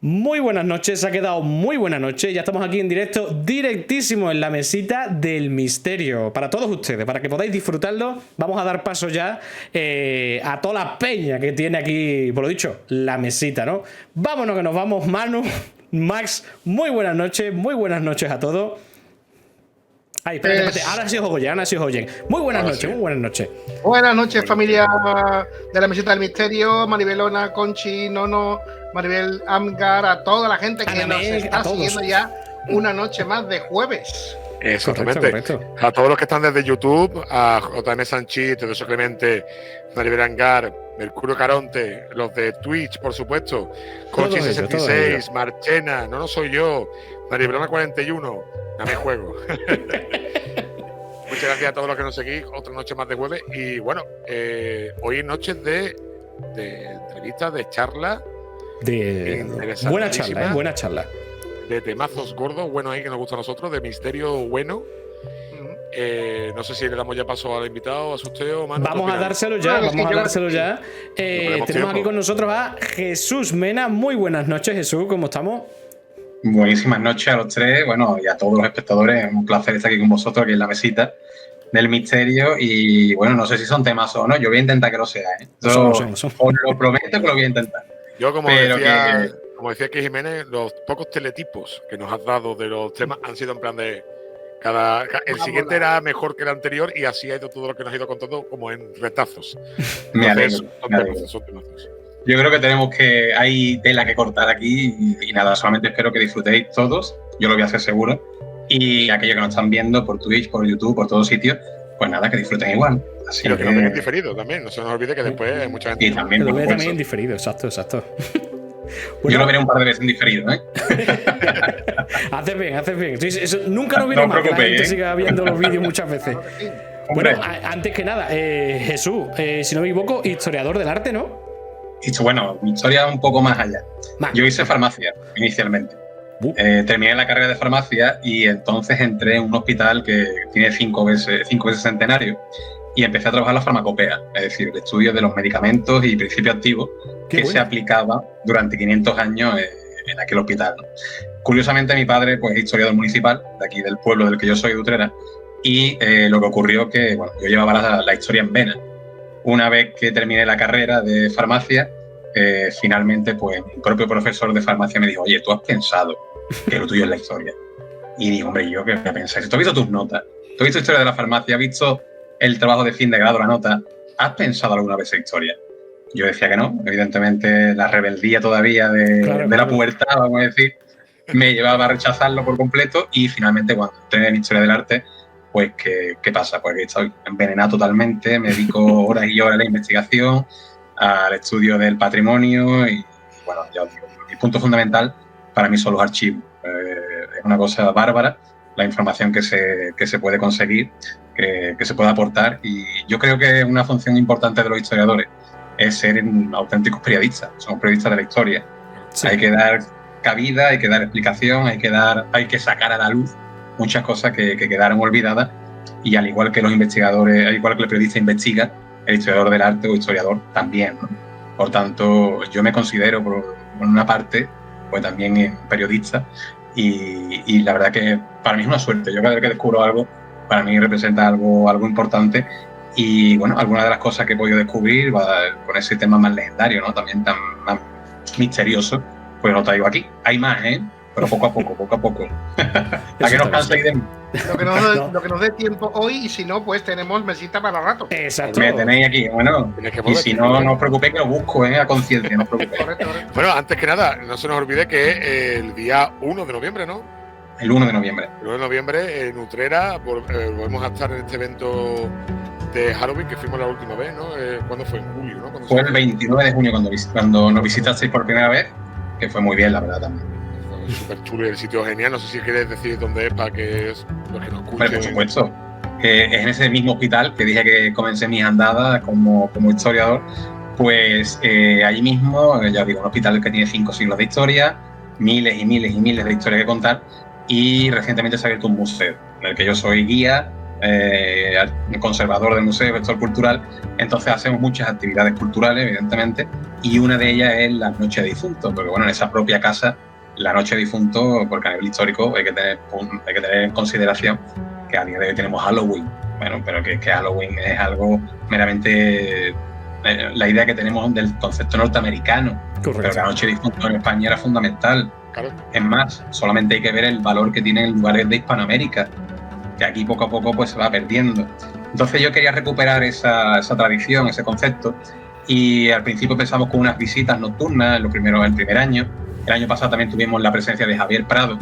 Muy buenas noches, se ha quedado muy buena noche. Ya estamos aquí en directo, directísimo en la mesita del misterio. Para todos ustedes, para que podáis disfrutarlo, vamos a dar paso ya a toda la peña que tiene aquí, por lo dicho, la mesita, ¿no? Vámonos que nos vamos, Manu, Max, muy buenas noches a todos. Ay, espérate, ahora sí os oyen, Muy buenas noches, muy buenas noches. Buenas noches, familia de la mesita del misterio, Maribelona, Conchi, Nono, Maribel Amgar, a toda la gente que nos está siguiendo ya una noche más de jueves. Exactamente. Correcto. A todos los que están desde YouTube, a JM Sanchit, Teodosio Clemente, Maribel Amgar, Mercurio Caronte, los de Twitch, por supuesto, Conchi66, Marchena, no soy yo, Maribelona 41, dame juego. Muchas gracias a todos los que nos seguís, otra noche más de jueves. Y bueno, hoy es noche de entrevistas, de charla. Buena charla. De temazos gordos, bueno ahí que nos gusta a nosotros, de misterio bueno. No sé si le damos ya paso al invitado, a Susteo, Manu. Vamos a dárselo ya, tenemos aquí con nosotros a Jesús Mena. Muy buenas noches, Jesús, ¿cómo estamos? Buenísimas noches a los tres, bueno, y a todos los espectadores. Un placer estar aquí con vosotros, aquí en la mesita del misterio. Y bueno, no sé si son temas o no, yo voy a intentar que lo sea, ¿eh? Os lo prometo que lo voy a intentar. Yo, como decía aquí Jiménez, los pocos teletipos que nos has dado de los temas han sido en plan de el siguiente era mejor que el anterior, y así ha ido todo lo que nos ha ido contando como en retazos. Me alegro. Son temazos. Yo creo que hay tela que cortar aquí y nada, solamente espero que disfrutéis todos, yo lo voy a hacer seguro, y aquellos que nos están viendo por Twitch, por YouTube, por todos sitios, pues nada, que disfruten igual. Así pero que nos ven en diferido también, no se nos olvide que después hay mucha gente. Y también, lo ve también en diferido, exacto. Bueno, yo lo veré un par de veces en diferido, ¿eh? Haces bien. Eso nunca nos viene mal que la gente siga viendo los vídeos muchas veces. Bueno, antes que nada, Jesús, si no me equivoco, historiador del arte, ¿no? Bueno, mi historia un poco más allá. Yo hice farmacia inicialmente. Terminé la carrera de farmacia y entonces entré en un hospital que tiene 5 veces centenario y empecé a trabajar la farmacopea, es decir, el estudio de los medicamentos y principios activos que se aplicaba durante 500 años en aquel hospital, ¿no? Curiosamente, mi padre pues, es historiador municipal de aquí del pueblo del que yo soy, de Utrera, y lo que ocurrió que bueno, yo llevaba la historia en vena. Una vez que terminé la carrera de farmacia, finalmente pues mi propio profesor de farmacia me dijo: oye, ¿tú has pensado que lo tuyo es la historia? Y digo: hombre, ¿yo qué voy a pensar? Si tú has visto tus notas, tú has visto historia de la farmacia, has visto el trabajo de fin de grado, la nota, ¿has pensado alguna vez en historia? Yo decía que no, evidentemente la rebeldía todavía de la pubertad, vamos a decir, me llevaba a rechazarlo por completo, y finalmente cuando entré en historia del arte, pues ¿qué pasa? Pues que estoy envenenado totalmente, me dedico horas y horas a la investigación, al estudio del patrimonio y bueno, ya os digo, mi punto fundamental para mí son los archivos. Es una cosa bárbara la información que se puede conseguir, que se puede aportar, y yo creo que una función importante de los historiadores es ser auténticos periodistas. Somos periodistas de la historia. Sí. Hay que dar cabida, hay que dar explicación, hay que sacar a la luz muchas cosas que quedaron olvidadas, y al igual que los investigadores, al igual que el periodista investiga, el historiador del arte o historiador también, ¿no? Por tanto, yo me considero por una parte pues también periodista, y la verdad que para mí es una suerte. Yo cada vez que descubro algo, para mí representa algo importante. Y bueno, algunas de las cosas que he podido descubrir con ese tema más legendario, ¿no? También tan más misterioso, pues lo traigo aquí. Hay más, pero poco a poco. Para que nos canséis de mí. Lo que nos dé tiempo hoy, y si no, pues tenemos mesita para rato. Exacto. Me tenéis aquí, bueno. Y si no, no os preocupéis que lo busco, a conciencia, no os preocupéis. Correcto. Bueno, antes que nada, no se nos olvide que el día 1 de noviembre, ¿no? El 1 de noviembre. El 1 de noviembre en Utrera volvemos a estar en este evento de Halloween que fuimos la última vez, ¿no? ¿Cuándo fue? En julio, ¿no? Fue el 29 de junio cuando nos visitasteis por primera vez, que fue muy bien, la verdad, también. Súper chulo y el sitio genial. No sé si quieres decir dónde es para que los que nos escuchen. Bueno, por supuesto. Es en ese mismo hospital que dije que comencé mis andadas como historiador. Pues allí mismo, ya digo, un hospital que tiene 5 siglos de historia, miles y miles de historias que contar, y recientemente se ha abierto un museo en el que yo soy guía, conservador del museo, gestor cultural. Entonces hacemos muchas actividades culturales, evidentemente, y una de ellas es la Noche de Difuntos, porque bueno, en esa propia casa, la Noche de Difuntos, porque a nivel histórico hay que tener en consideración que a día de hoy tenemos Halloween, bueno, pero que Halloween es algo meramente la idea que tenemos del concepto norteamericano. Correcto. Pero la Noche de Difuntos en España era fundamental. Claro. Es más, solamente hay que ver el valor que tiene en lugares de Hispanoamérica, que aquí poco a poco pues se va perdiendo. Entonces yo quería recuperar esa tradición, ese concepto, y al principio pensamos con unas visitas nocturnas el primer año. El año pasado también tuvimos la presencia de Javier Prado,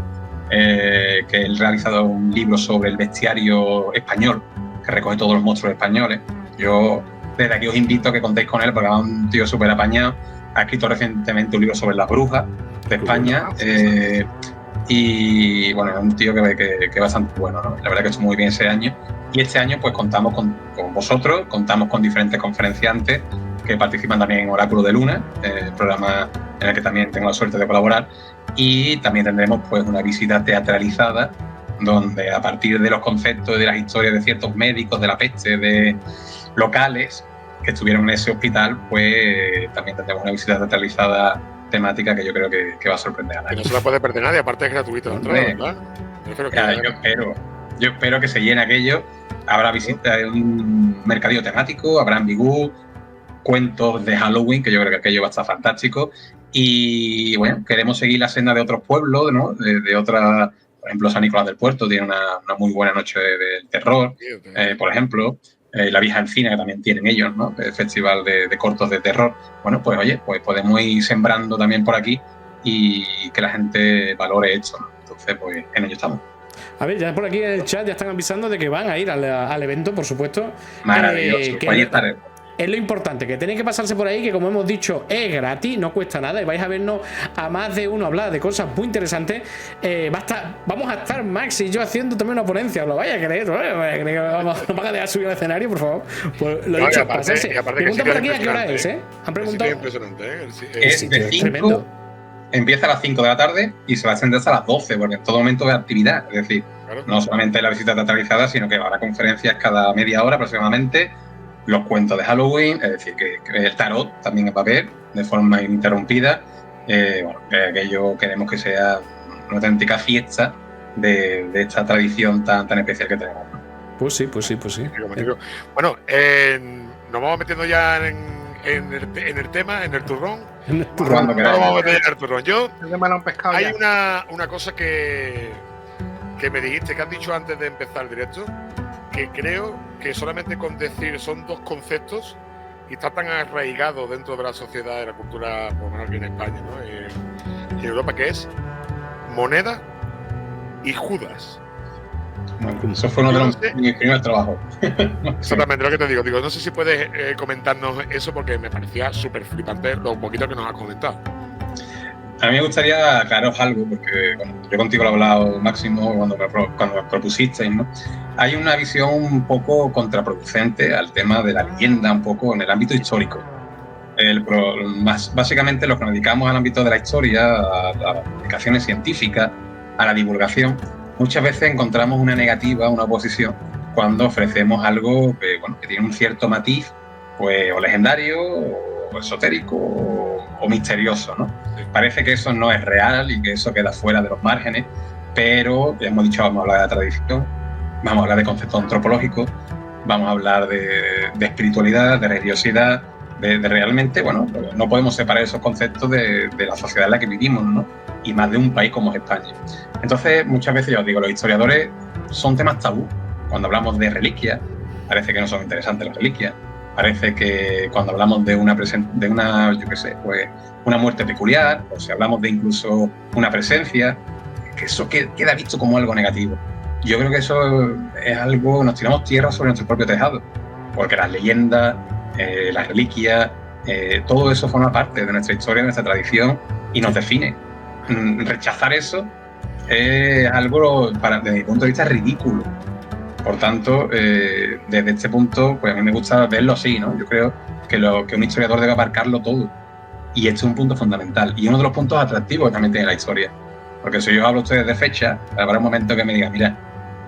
que él ha realizado un libro sobre el bestiario español, que recoge todos los monstruos españoles. Yo desde aquí os invito a que contéis con él, porque es un tío súper apañado. Ha escrito recientemente un libro sobre las brujas de España, y bueno, es un tío que es bastante bueno, ¿no? La verdad que estuvo muy bien ese año. Y este año pues contamos con vosotros, contamos con diferentes conferenciantes que participan también en Oráculo de Luna, el programa en el que también tengo la suerte de colaborar, y también tendremos pues una visita teatralizada donde a partir de los conceptos y de las historias de ciertos médicos de la peste, de locales que estuvieron en ese hospital, pues también tendremos una visita teatralizada temática que yo creo que va a sorprender a nadie. Que no se la puede perder nadie, aparte es gratuito la entrada, ¿verdad? Yo espero que se llene aquello. Habrá visita de un mercadillo temático, habrá ambigú, cuentos de Halloween, que yo creo que aquello va a estar fantástico. Y bueno, queremos seguir la senda de otros pueblos, ¿no? De otras, por ejemplo, San Nicolás del Puerto tiene una muy buena noche del terror, por ejemplo. La Vieja Encina, que también tienen ellos, ¿no? El festival de cortos de terror. Bueno, pues oye, pues podemos ir sembrando también por aquí y que la gente valore esto, ¿no? Entonces, pues en ello estamos. A ver, ya por aquí en el chat ya están avisando de que van a ir al evento, por supuesto. Maravilloso, ahí estaré. Es lo importante, que tenéis que pasarse por ahí, que como hemos dicho, es gratis, no cuesta nada, y vais a vernos a más de uno hablar de cosas muy interesantes. Vamos a estar Max y yo haciendo también una ponencia, os lo vaya a creer, no van a dejar subir al escenario, por favor. Pues lo dicho, pasarse. Pregunta por aquí a qué hora es, ¿eh? Han preguntado. Es impresionante, ¿eh? Es de 5, empieza a las 5 de la tarde y se va a extender hasta las 12, porque en todo momento hay actividad, es decir, no solamente la visita teatralizada, sino que habrá conferencias cada media hora aproximadamente, los cuentos de Halloween, es decir, que el tarot también va a haber de forma ininterrumpida. Bueno, que aquello queremos que sea una auténtica fiesta de esta tradición tan especial que tenemos, ¿no? Pues sí. Bueno, nos vamos metiendo ya en el tema, en el turrón. Cuando nos vamos a meter en el turrón. Hay una una cosa que me dijiste, que has dicho antes de empezar el directo, que creo que solamente con decir son dos conceptos y está tan arraigado dentro de la sociedad, de la cultura, por lo menos aquí en España, ¿no? En Europa, que es moneda y Judas. Eso fue uno de mis primeros trabajos. Exactamente lo que te digo. No sé si puedes comentarnos eso, porque me parecía súper flipante lo poquito que nos has comentado. A mí me gustaría aclararos algo, porque bueno, yo contigo lo he hablado, Máximo, cuando me propusisteis, ¿no? Hay una visión un poco contraproducente al tema de la leyenda, un poco en el ámbito histórico. Básicamente los que nos dedicamos al ámbito de la historia, a las publicaciones científicas, a la divulgación, muchas veces encontramos una negativa, una oposición, cuando ofrecemos algo que tiene un cierto matiz, pues o legendario, o esotérico, o misterioso, ¿no? Parece que eso no es real y que eso queda fuera de los márgenes, pero ya hemos dicho, vamos a hablar de la tradición, vamos a hablar de conceptos antropológicos, vamos a hablar de espiritualidad, de religiosidad, de realmente, bueno, no podemos separar esos conceptos de la sociedad en la que vivimos, ¿no? Y más de un país como es España. Entonces, muchas veces, yo os digo, los historiadores son temas tabú. Cuando hablamos de reliquias, parece que no son interesantes las reliquias. Parece que cuando hablamos de una yo qué sé, pues una muerte peculiar, o si hablamos de incluso una presencia, que eso queda visto como algo negativo. Yo creo que eso es algo, nos tiramos tierra sobre nuestro propio tejado, porque las leyendas, las reliquias, todo eso forma parte de nuestra historia, de nuestra tradición y nos define. Rechazar eso es algo, desde mi punto de vista, ridículo. Por tanto, desde este punto, pues a mí me gusta verlo así, ¿no? Yo creo que un historiador debe abarcarlo todo. Y este es un punto fundamental. Y uno de los puntos atractivos que también tiene la historia. Porque si yo hablo a ustedes de fecha, habrá un momento que me digan, mira,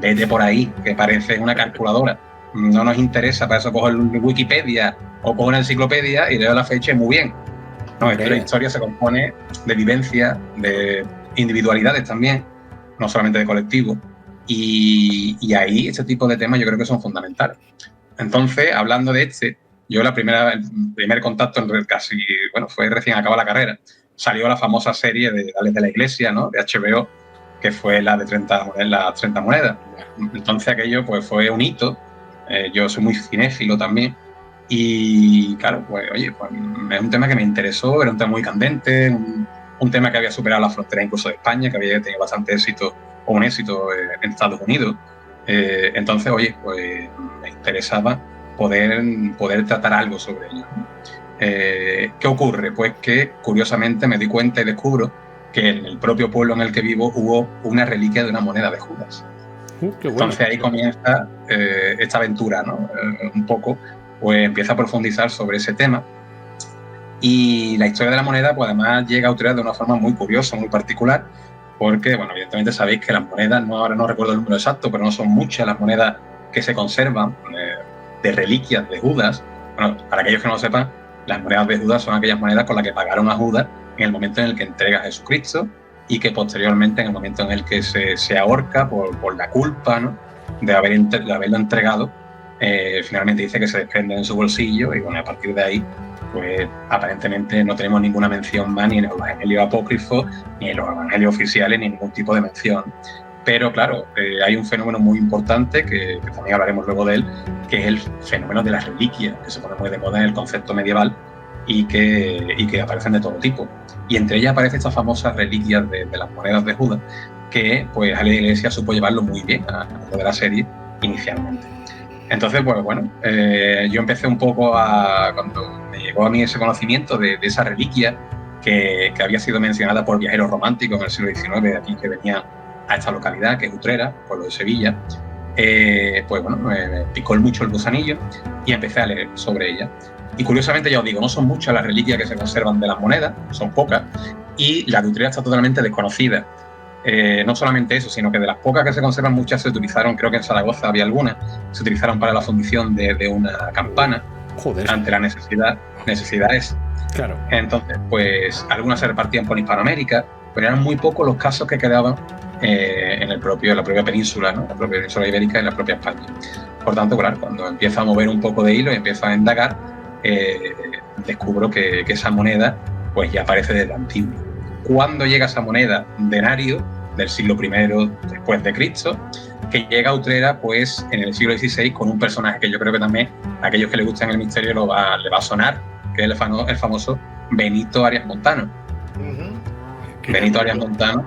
vete por ahí, que parece una calculadora. No nos interesa, para eso cojo el Wikipedia o cojo una enciclopedia y leo la fecha muy bien. No, la historia se compone de vivencia, de individualidades también, no solamente de colectivos. Y ahí este tipo de temas yo creo que son fundamentales. Entonces, hablando de yo el primer contacto casi, fue recién acabada la carrera. Salió la famosa serie de Ales de la Iglesia, ¿no? De HBO, que fue la de las 30 monedas. Entonces aquello pues fue un hito. Yo soy muy cinéfilo también. Y claro, pues oye, pues, es un tema que me interesó, era un tema muy candente, un tema que había superado la frontera incluso de España, que había tenido bastante éxito, o un éxito en Estados Unidos. Entonces, oye, pues me interesaba poder tratar algo sobre ello. ¿Qué ocurre? Pues que curiosamente me di cuenta y descubro que en el propio pueblo en el que vivo hubo una reliquia de una moneda de Judas. Qué bueno. Entonces ahí comienza esta aventura, ¿no? Un poco, pues empieza a profundizar sobre ese tema. Y la historia de la moneda, pues además llega a Utrera de una forma muy curiosa, muy particular, porque, bueno, evidentemente sabéis que las monedas, ahora no recuerdo el número exacto, pero no son muchas las monedas que se conservan de reliquias de Judas. Bueno, para aquellos que no lo sepan, las monedas de Judas son aquellas monedas con las que pagaron a Judas en el momento en el que entrega a Jesucristo y que posteriormente, en el momento en el que se ahorca por la culpa, ¿no?, de haberlo entregado, finalmente dice que se desprenden en su bolsillo y bueno, a partir de ahí, pues aparentemente no tenemos ninguna mención más ni en los evangelios apócrifos, ni en los evangelios oficiales, ni ningún tipo de mención. Pero claro, hay un fenómeno muy importante, que también hablaremos luego de él, que es el fenómeno de las reliquias, que se pone muy de moda en el concepto medieval y que aparecen de todo tipo. Y entre ellas aparecen estas famosas reliquias de las monedas de Judas, que pues a la Iglesia supo llevarlo muy bien a lo de la serie inicialmente. Entonces, pues bueno, yo empecé un poco cuando me llegó a mí ese conocimiento de esa reliquia que había sido mencionada por viajeros románticos en el siglo XIX, de aquí que venían a esta localidad, que es Utrera, pueblo de Sevilla, pues bueno, me picó mucho el gusanillo y empecé a leer sobre ella. Y curiosamente, ya os digo, no son muchas las reliquias que se conservan de las monedas, son pocas, y la de Utrera está totalmente desconocida. No solamente eso, sino que de las pocas que se conservan, muchas se utilizaron, creo que en Zaragoza había algunas, se utilizaron para la fundición de una campana. Joder. Ante la necesidades. Claro. Entonces, pues algunas se repartían por Hispanoamérica, pero eran muy pocos los casos que quedaban en la propia península, ¿no? La propia península ibérica y la propia España. Por tanto, claro, cuando empiezo a mover un poco de hilo y empiezo a indagar, descubro que esa moneda pues ya aparece desde antiguo. ¿Cuándo llega esa moneda? Denario, del siglo I después de Cristo, que llega a Utrera pues en el siglo XVI con un personaje que yo creo que también a aquellos que les gustan el misterio le va a sonar, que es el famoso Benito Arias Montano. Benito Arias Montano.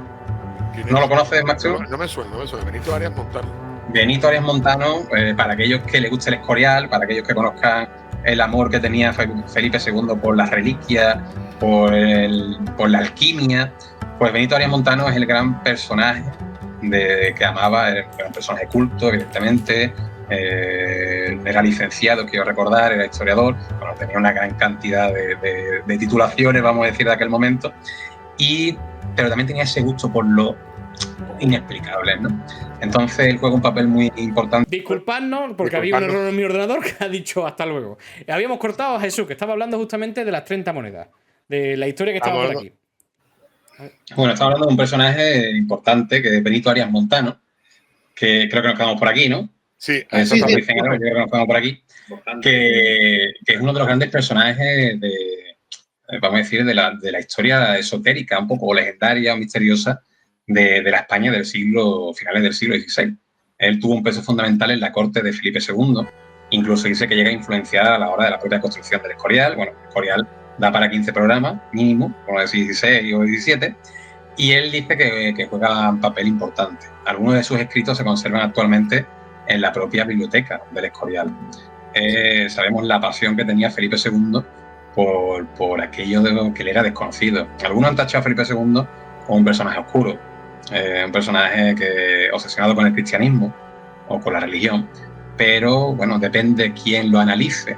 ¿No lo conoces, Maximo? No me suena, Benito Arias Montano. Benito Arias Montano, para aquellos que les guste el Escorial, para aquellos que conozcan el amor que tenía Felipe II por las reliquias, por la alquimia, pues Benito Arias Montano es el gran personaje que amaba, era un gran personaje culto, evidentemente, era licenciado, quiero recordar, era historiador, bueno, tenía una gran cantidad de titulaciones, vamos a decir, de aquel momento, pero también tenía ese gusto por lo inexplicable, ¿no? Entonces él juega un papel muy importante. Disculpadnos, porque había un error en mi ordenador que ha dicho hasta luego. Habíamos cortado a Jesús, que estaba hablando justamente de las 30 monedas, de la historia que estaba por aquí. Bueno, estamos hablando de un personaje importante, que es Benito Arias Montano, que creo que nos quedamos por aquí, ¿no? Sí, eso sí, yo creo que nos quedamos por aquí, que es uno de los grandes personajes vamos a decir, de la historia esotérica, un poco legendaria o misteriosa de la España finales del siglo XVI. Él tuvo un peso fundamental en la corte de Felipe II, incluso dice que llega a influenciar a la hora de la propia construcción del Escorial. Bueno, el Escorial da para 15 programas mínimo, como decir 16 o 17, y él dice que juega un papel importante. Algunos de sus escritos se conservan actualmente en la propia biblioteca del Escorial. Sabemos la pasión que tenía Felipe II por aquello de que le era desconocido. Algunos han tachado a Felipe II como un personaje oscuro, un personaje obsesionado con el cristianismo o con la religión, pero bueno, depende quién lo analice.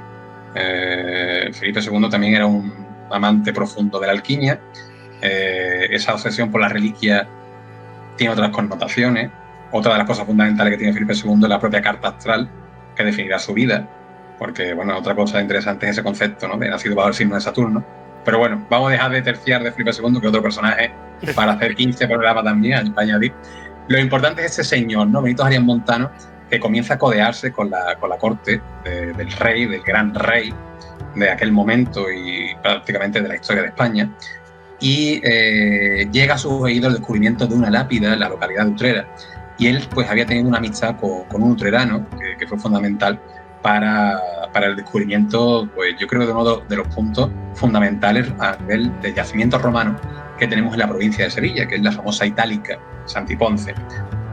Felipe II también era un amante profundo de la alquimia. Esa obsesión por la reliquia tiene otras connotaciones. Otra de las cosas fundamentales que tiene Felipe II es la propia carta astral, que definirá su vida, porque bueno, otra cosa interesante es ese concepto, ¿no?, de nacido bajo el signo de Saturno, Pero bueno, vamos a dejar de terciar de Felipe II, que es otro personaje, para hacer 15 programas también, para añadir. Lo importante es ese señor, ¿no? Benito Arias Montano, que comienza a codearse con la corte del rey, del gran rey de aquel momento y prácticamente de la historia de España. Y llega a sus oídos el descubrimiento de una lápida en la localidad de Utrera. Y él pues había tenido una amistad con un utrerano que fue fundamental para el descubrimiento, pues yo creo, de uno de los puntos fundamentales a nivel de yacimientos romanos que tenemos en la provincia de Sevilla, que es la famosa Itálica Santiponce,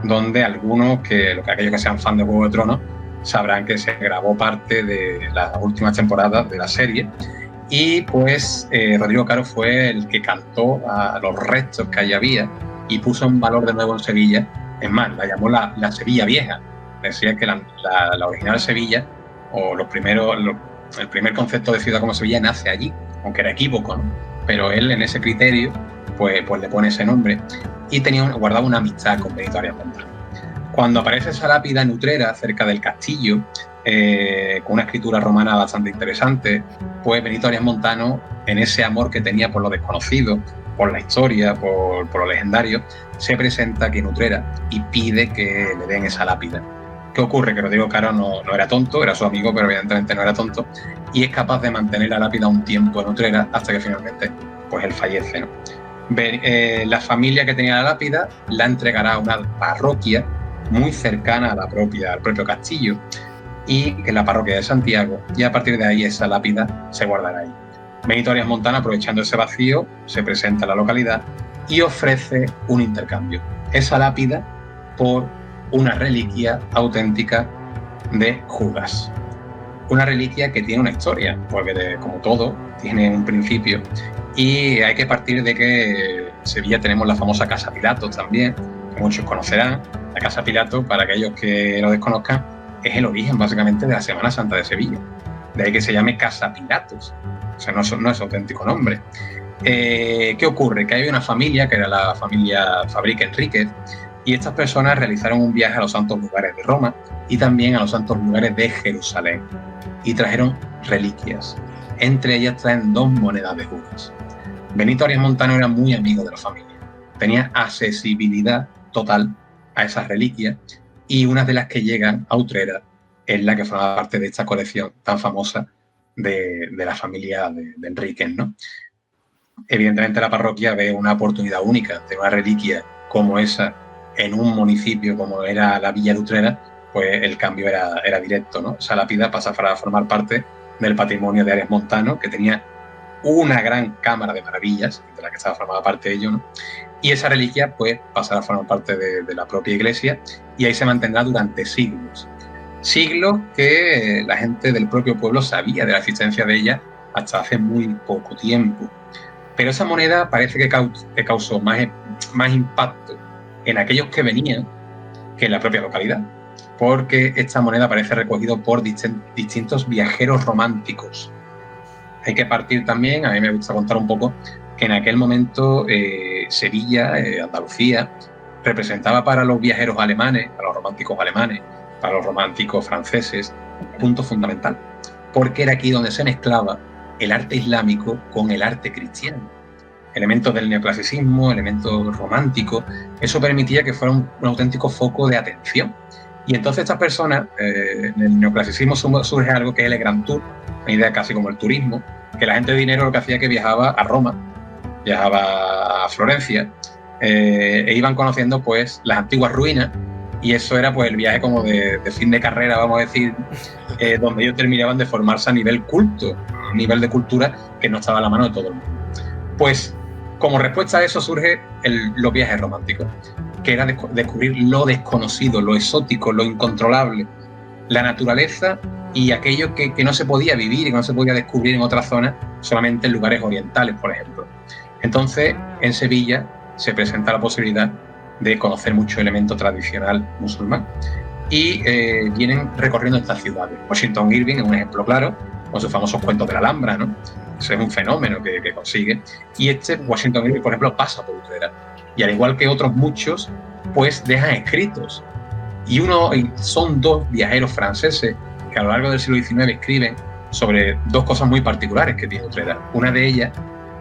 donde aquellos que sean fan de Juego de Tronos sabrán que se grabó parte de las últimas temporadas de la serie. Y pues Rodrigo Caro fue el que cantó a los restos que allí había y puso en valor de nuevo en Sevilla. Es más, la llamó la Sevilla Vieja. Decía que la original Sevilla, o el primer concepto de ciudad como Sevilla nace allí, aunque era equívoco, ¿no? Pero él en ese criterio pues le pone ese nombre y guardaba una amistad con Benito Arias Montano. Cuando aparece esa lápida en Utrera, cerca del castillo, con una escritura romana bastante interesante, pues Benito Arias Montano, en ese amor que tenía por lo desconocido, por la historia, por lo legendario, se presenta aquí en Utrera y pide que le den esa lápida. ¿Qué ocurre? Que Rodrigo Caro no era tonto, era su amigo, pero evidentemente no era tonto, y es capaz de mantener la lápida un tiempo en Utrera hasta que finalmente pues él fallece, ¿no? La familia que tenía la lápida la entregará a una parroquia muy cercana al propio castillo, y que es la parroquia de Santiago, y a partir de ahí esa lápida se guardará ahí. Benito Arias Montano, aprovechando ese vacío, se presenta a la localidad y ofrece un intercambio. Esa lápida por una reliquia auténtica de Judas. Una reliquia que tiene una historia, porque como todo, tiene un principio. Y hay que partir de que en Sevilla tenemos la famosa Casa Pilatos también, que muchos conocerán. La Casa Pilatos, para aquellos que lo desconozcan, es el origen básicamente de la Semana Santa de Sevilla. De ahí que se llame Casa Pilatos. O sea, no es auténtico nombre. ¿Qué ocurre? Que hay una familia, que era la familia Fabric Enríquez, y estas personas realizaron un viaje a los santos lugares de Roma y también a los santos lugares de Jerusalén, y trajeron reliquias. Entre ellas traen 2 monedas de Judas. Benito Arias Montano era muy amigo de la familia, tenía accesibilidad total a esas reliquias, y una de las que llegan a Utrera es la que forma parte de esta colección tan famosa de la familia de Enríquez, ¿no? Evidentemente la parroquia ve una oportunidad única de una reliquia como esa en un municipio como era la Villa de Utrera, pues el cambio era directo, ¿no? Esa lápida pasa a formar parte del patrimonio de Arias Montano, que tenía una gran cámara de maravillas, de la que estaba formada parte de ello, ¿no? Y esa reliquia pues pasará a formar parte de la propia iglesia, y ahí se mantendrá durante siglos. Siglos que la gente del propio pueblo sabía de la existencia de ella hasta hace muy poco tiempo. Pero esa moneda parece que causó más impacto en aquellos que venían que en la propia localidad, porque esta moneda aparece recogida por distintos viajeros románticos. Hay que partir también, a mí me gusta contar un poco, que en aquel momento Sevilla, Andalucía, representaba para los viajeros alemanes, para los románticos alemanes, para los románticos franceses, un punto fundamental, porque era aquí donde se mezclaba el arte islámico con el arte cristiano. Elementos del neoclasicismo, elementos románticos, eso permitía que fuera un auténtico foco de atención. Y entonces estas personas, en el neoclasicismo surge algo que es el Gran Tour, una idea casi como el turismo, que la gente de dinero lo que hacía es que viajaba a Roma, viajaba a Florencia, e iban conociendo pues las antiguas ruinas, y eso era pues el viaje como de fin de carrera, vamos a decir, donde ellos terminaban de formarse a nivel culto, a nivel de cultura que no estaba a la mano de todo el mundo. Pues como respuesta a eso surge los viajes románticos, que era descubrir lo desconocido, lo exótico, lo incontrolable, la naturaleza y aquello que no se podía vivir y que no se podía descubrir en otras zonas, solamente en lugares orientales, por ejemplo. Entonces, en Sevilla se presenta la posibilidad de conocer mucho elemento tradicional musulmán, y vienen recorriendo estas ciudades. Washington Irving es un ejemplo claro, con sus famosos cuentos de la Alhambra, ¿no? Eso es un fenómeno que consigue. Y Washington Irving, por ejemplo, pasa por Utrera. Y al igual que otros muchos, pues dejan escritos. Y son 2 viajeros franceses que a lo largo del siglo XIX escriben sobre 2 cosas muy particulares que tiene Utrera. Una de ellas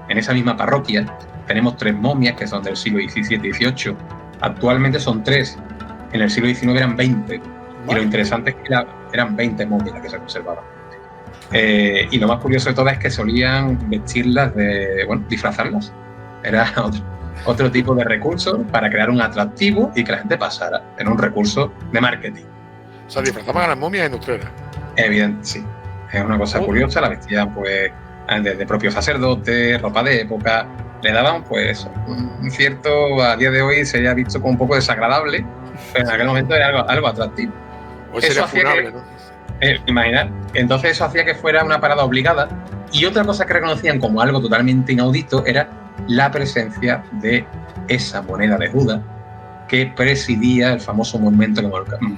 en esa misma parroquia tenemos 3 momias que son del siglo XVII y XVIII. Actualmente son 3. En el siglo XIX eran 20. Y lo interesante es que eran 20 momias las que se conservaban. Y lo más curioso de todas es que solían vestirlas disfrazarlas. Era otro tipo de recurso para crear un atractivo y que la gente pasara. Era un recurso de marketing. O sea, disfrazaban a las momias en Utrera. Evidente, sí. Es una cosa curiosa, la vestían pues de propios sacerdotes, ropa de época, le daban pues un cierto, a día de hoy sería visto como un poco desagradable, pero en aquel momento era algo atractivo. Hoy sería funable, ¿no? Imaginar. Entonces eso hacía que fuera una parada obligada. Y otra cosa que reconocían como algo totalmente inaudito era la presencia de esa moneda de Judas que presidía el famoso monumento que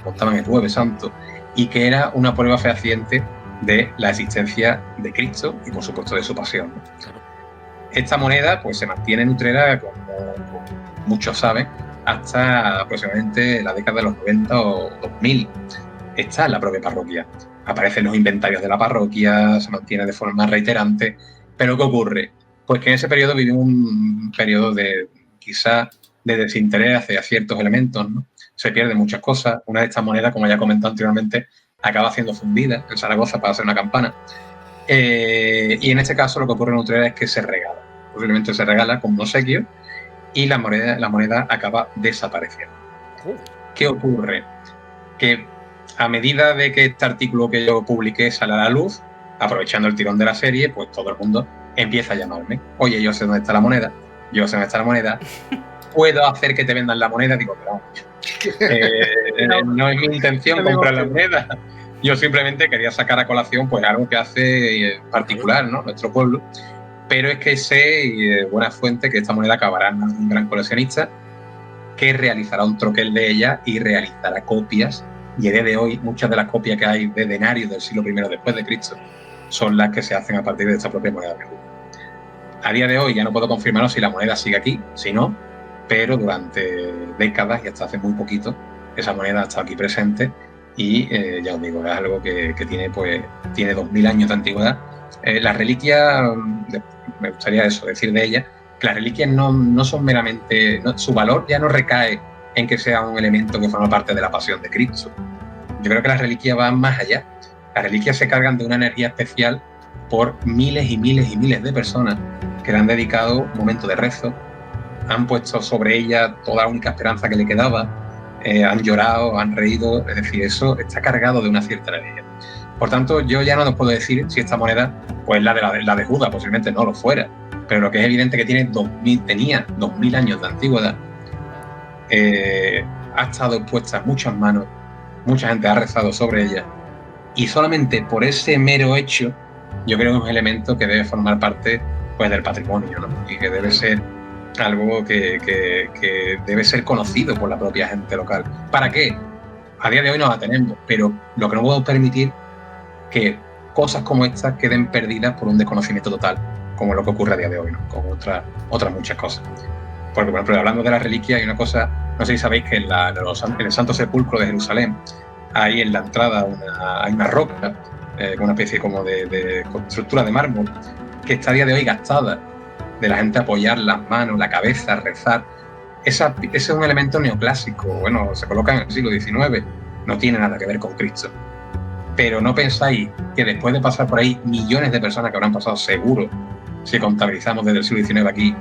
montaban el Jueves Santo y que era una prueba fehaciente de la existencia de Cristo y por supuesto de su pasión. Esta moneda pues se mantiene en Utrera, como muchos saben, hasta aproximadamente la década de los 90 o 2000. Está en la propia parroquia. Aparecen los inventarios de la parroquia, se mantiene de forma reiterante. Pero ¿qué ocurre? Pues que en ese periodo vivimos un periodo de quizá de desinterés hacia ciertos elementos, ¿no? Se pierden muchas cosas. Una de estas monedas, como ya he comentado anteriormente, acaba siendo fundida en Zaragoza para hacer una campana. Y en este caso lo que ocurre en Utrera es que se regala. Posiblemente se regala como un obsequio y la moneda acaba desapareciendo. ¿Qué ocurre? Que a medida de que este artículo que yo publiqué sale a la luz, aprovechando el tirón de la serie, pues todo el mundo empieza a llamarme. Oye, yo sé dónde está la moneda, ¿puedo hacer que te vendan la moneda? Digo, pero no es mi intención comprar la moneda. Yo simplemente quería sacar a colación pues algo que hace particular, ¿no? Nuestro pueblo. Pero es que sé de buena fuente que esta moneda acabará en un gran coleccionista que realizará un troquel de ella y realizará copias. Y a día de hoy, muchas de las copias que hay de denarios del siglo I después de Cristo son las que se hacen a partir de esta propia moneda de Judas. A día de hoy ya no puedo confirmar si la moneda sigue aquí, si no, pero durante décadas y hasta hace muy poquito esa moneda ha estado aquí presente y ya os digo, es algo que tiene 2000 años de antigüedad. Las reliquias, me gustaría decir de ellas, que las reliquias no son meramente, su valor ya no recae en que sea un elemento que forma parte de la pasión de Cristo. Yo creo que las reliquias van más allá. Las reliquias se cargan de una energía especial por miles y miles y miles de personas que le han dedicado un momento de rezo, han puesto sobre ella toda la única esperanza que le quedaba, han llorado, han reído, es decir, eso está cargado de una cierta energía. Por tanto, yo ya no os puedo decir si esta moneda, pues la de Judas, posiblemente no lo fuera, pero lo que es evidente que tenía 2000 años de antigüedad, ha estado expuesta en muchas manos, mucha gente ha rezado sobre ella, y solamente por ese mero hecho, yo creo que es un elemento que debe formar parte pues, del patrimonio, ¿no? Y que debe ser algo que debe ser conocido por la propia gente local. ¿Para qué? A día de hoy no la tenemos, pero lo que no podemos permitir que cosas como estas queden perdidas por un desconocimiento total, como lo que ocurre a día de hoy, ¿no? Con otras muchas cosas. Porque, por ejemplo, hablando de la reliquia, hay una cosa, no sé si sabéis que en el Santo Sepulcro de Jerusalén, ahí en la entrada hay una roca, una especie como de estructura de mármol, que está a día de hoy gastada, de la gente apoyar las manos, la cabeza, rezar. Ese es un elemento neoclásico, bueno, se coloca en el siglo XIX, no tiene nada que ver con Cristo. Pero no pensáis que después de pasar por ahí millones de personas que habrán pasado seguro, si contabilizamos desde el siglo XIX aquí,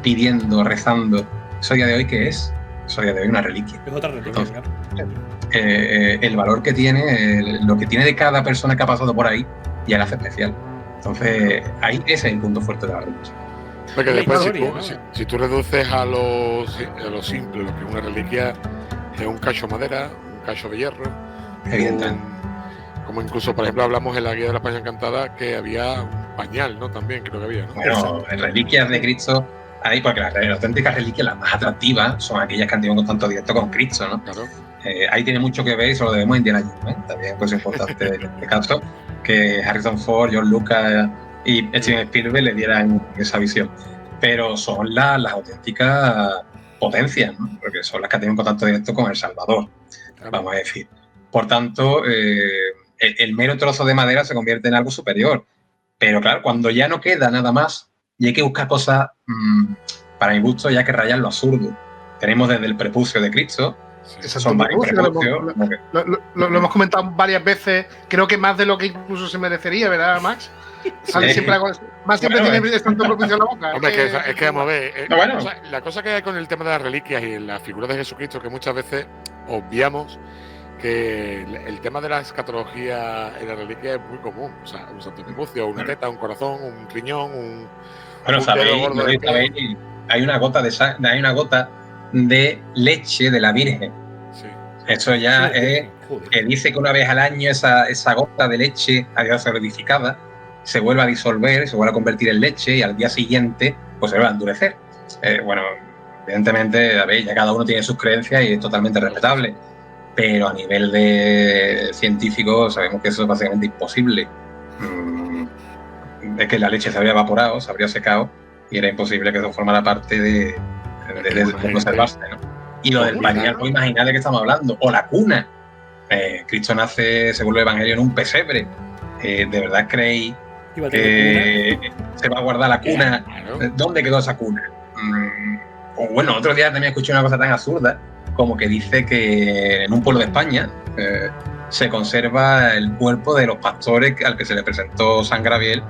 pidiendo, rezando, eso a día de hoy, ¿qué es? Eso a día de hoy una reliquia. Es otra reliquia, claro. El valor que tiene, lo que tiene de cada persona que ha pasado por ahí, ya la hace especial. Entonces, ahí ese es el punto fuerte de la reliquia. Porque después, si tú reduces a lo simple, lo que es una reliquia es un cacho de madera, un cacho de hierro, como incluso, por ejemplo, hablamos en la guía de la España Encantada que había un pañal, ¿no? También creo que había, ¿no? Bueno, en reliquias de Cristo hay, porque las auténticas reliquias, las más atractivas, son aquellas que han tenido un contacto directo con Cristo, ¿no? Claro. Ahí tiene mucho que ver y se lo debemos a Indiana Jones, ¿eh? También pues, es importante en este caso que Harrison Ford, George Lucas y Steven Spielberg le dieran esa visión. Pero son las auténticas potencias, ¿no? Porque son las que han tenido un contacto directo con El Salvador, vamos a decir. Por tanto, el mero trozo de madera se convierte en algo superior. Pero claro, cuando ya no queda nada más y hay que buscar cosas, para mi gusto, ya que rayan lo absurdo. Tenemos desde el prepucio de Cristo, son varios prepucios. Lo hemos comentado varias veces, creo que más de lo que incluso se merecería, ¿verdad, Max? Siempre tiene tanto prepucio en la boca. Hombre, es que vamos a ver. La cosa que hay con el tema de las reliquias y la figura de Jesucristo, que muchas veces obviamos que el tema de la escatología en la reliquia es muy común. O sea, un santo prepucio, una teta, un corazón, un riñón, sabéis, hay una gota de leche de la Virgen. Sí. Eso ya es que dice que una vez al año esa gota de leche había sido solidificada, se vuelve a disolver, se vuelve a convertir en leche y al día siguiente pues se vuelve a endurecer. Bueno, evidentemente, a ver, ya cada uno tiene sus creencias y es totalmente respetable, pero a nivel de científico sabemos que eso es básicamente imposible. Es que la leche se habría evaporado, se habría secado y era imposible que eso formara parte de conservarse, ¿no? Y lo del pañal, imaginad de qué estamos hablando, o la cuna. Cristo nace, según el Evangelio, en un pesebre. ¿De verdad creéis que se va a guardar la cuna? ¿Dónde quedó esa cuna? O bueno, otro día también escuché una cosa tan absurda como que dice que en un pueblo de España se conserva el cuerpo de los pastores al que se le presentó San Gabriel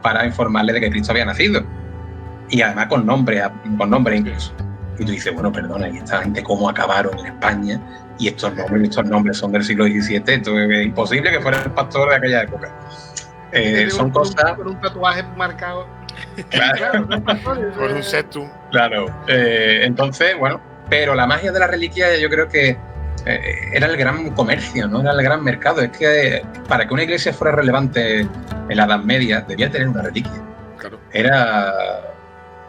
para informarle de que Cristo había nacido. Y además con nombre incluso. Y tú dices, bueno, perdona, ¿y esta gente cómo acabaron en España? Y estos nombres son del siglo XVII, entonces es imposible que fuera el pastor de aquella época. Son cosas... Con un tatuaje marcado. Claro. Con un septum. Claro. Entonces, bueno, pero la magia de la reliquia yo creo que era el gran comercio, ¿no? Era el gran mercado. Es que para que una iglesia fuera relevante en la Edad Media, debía tener una reliquia. Claro.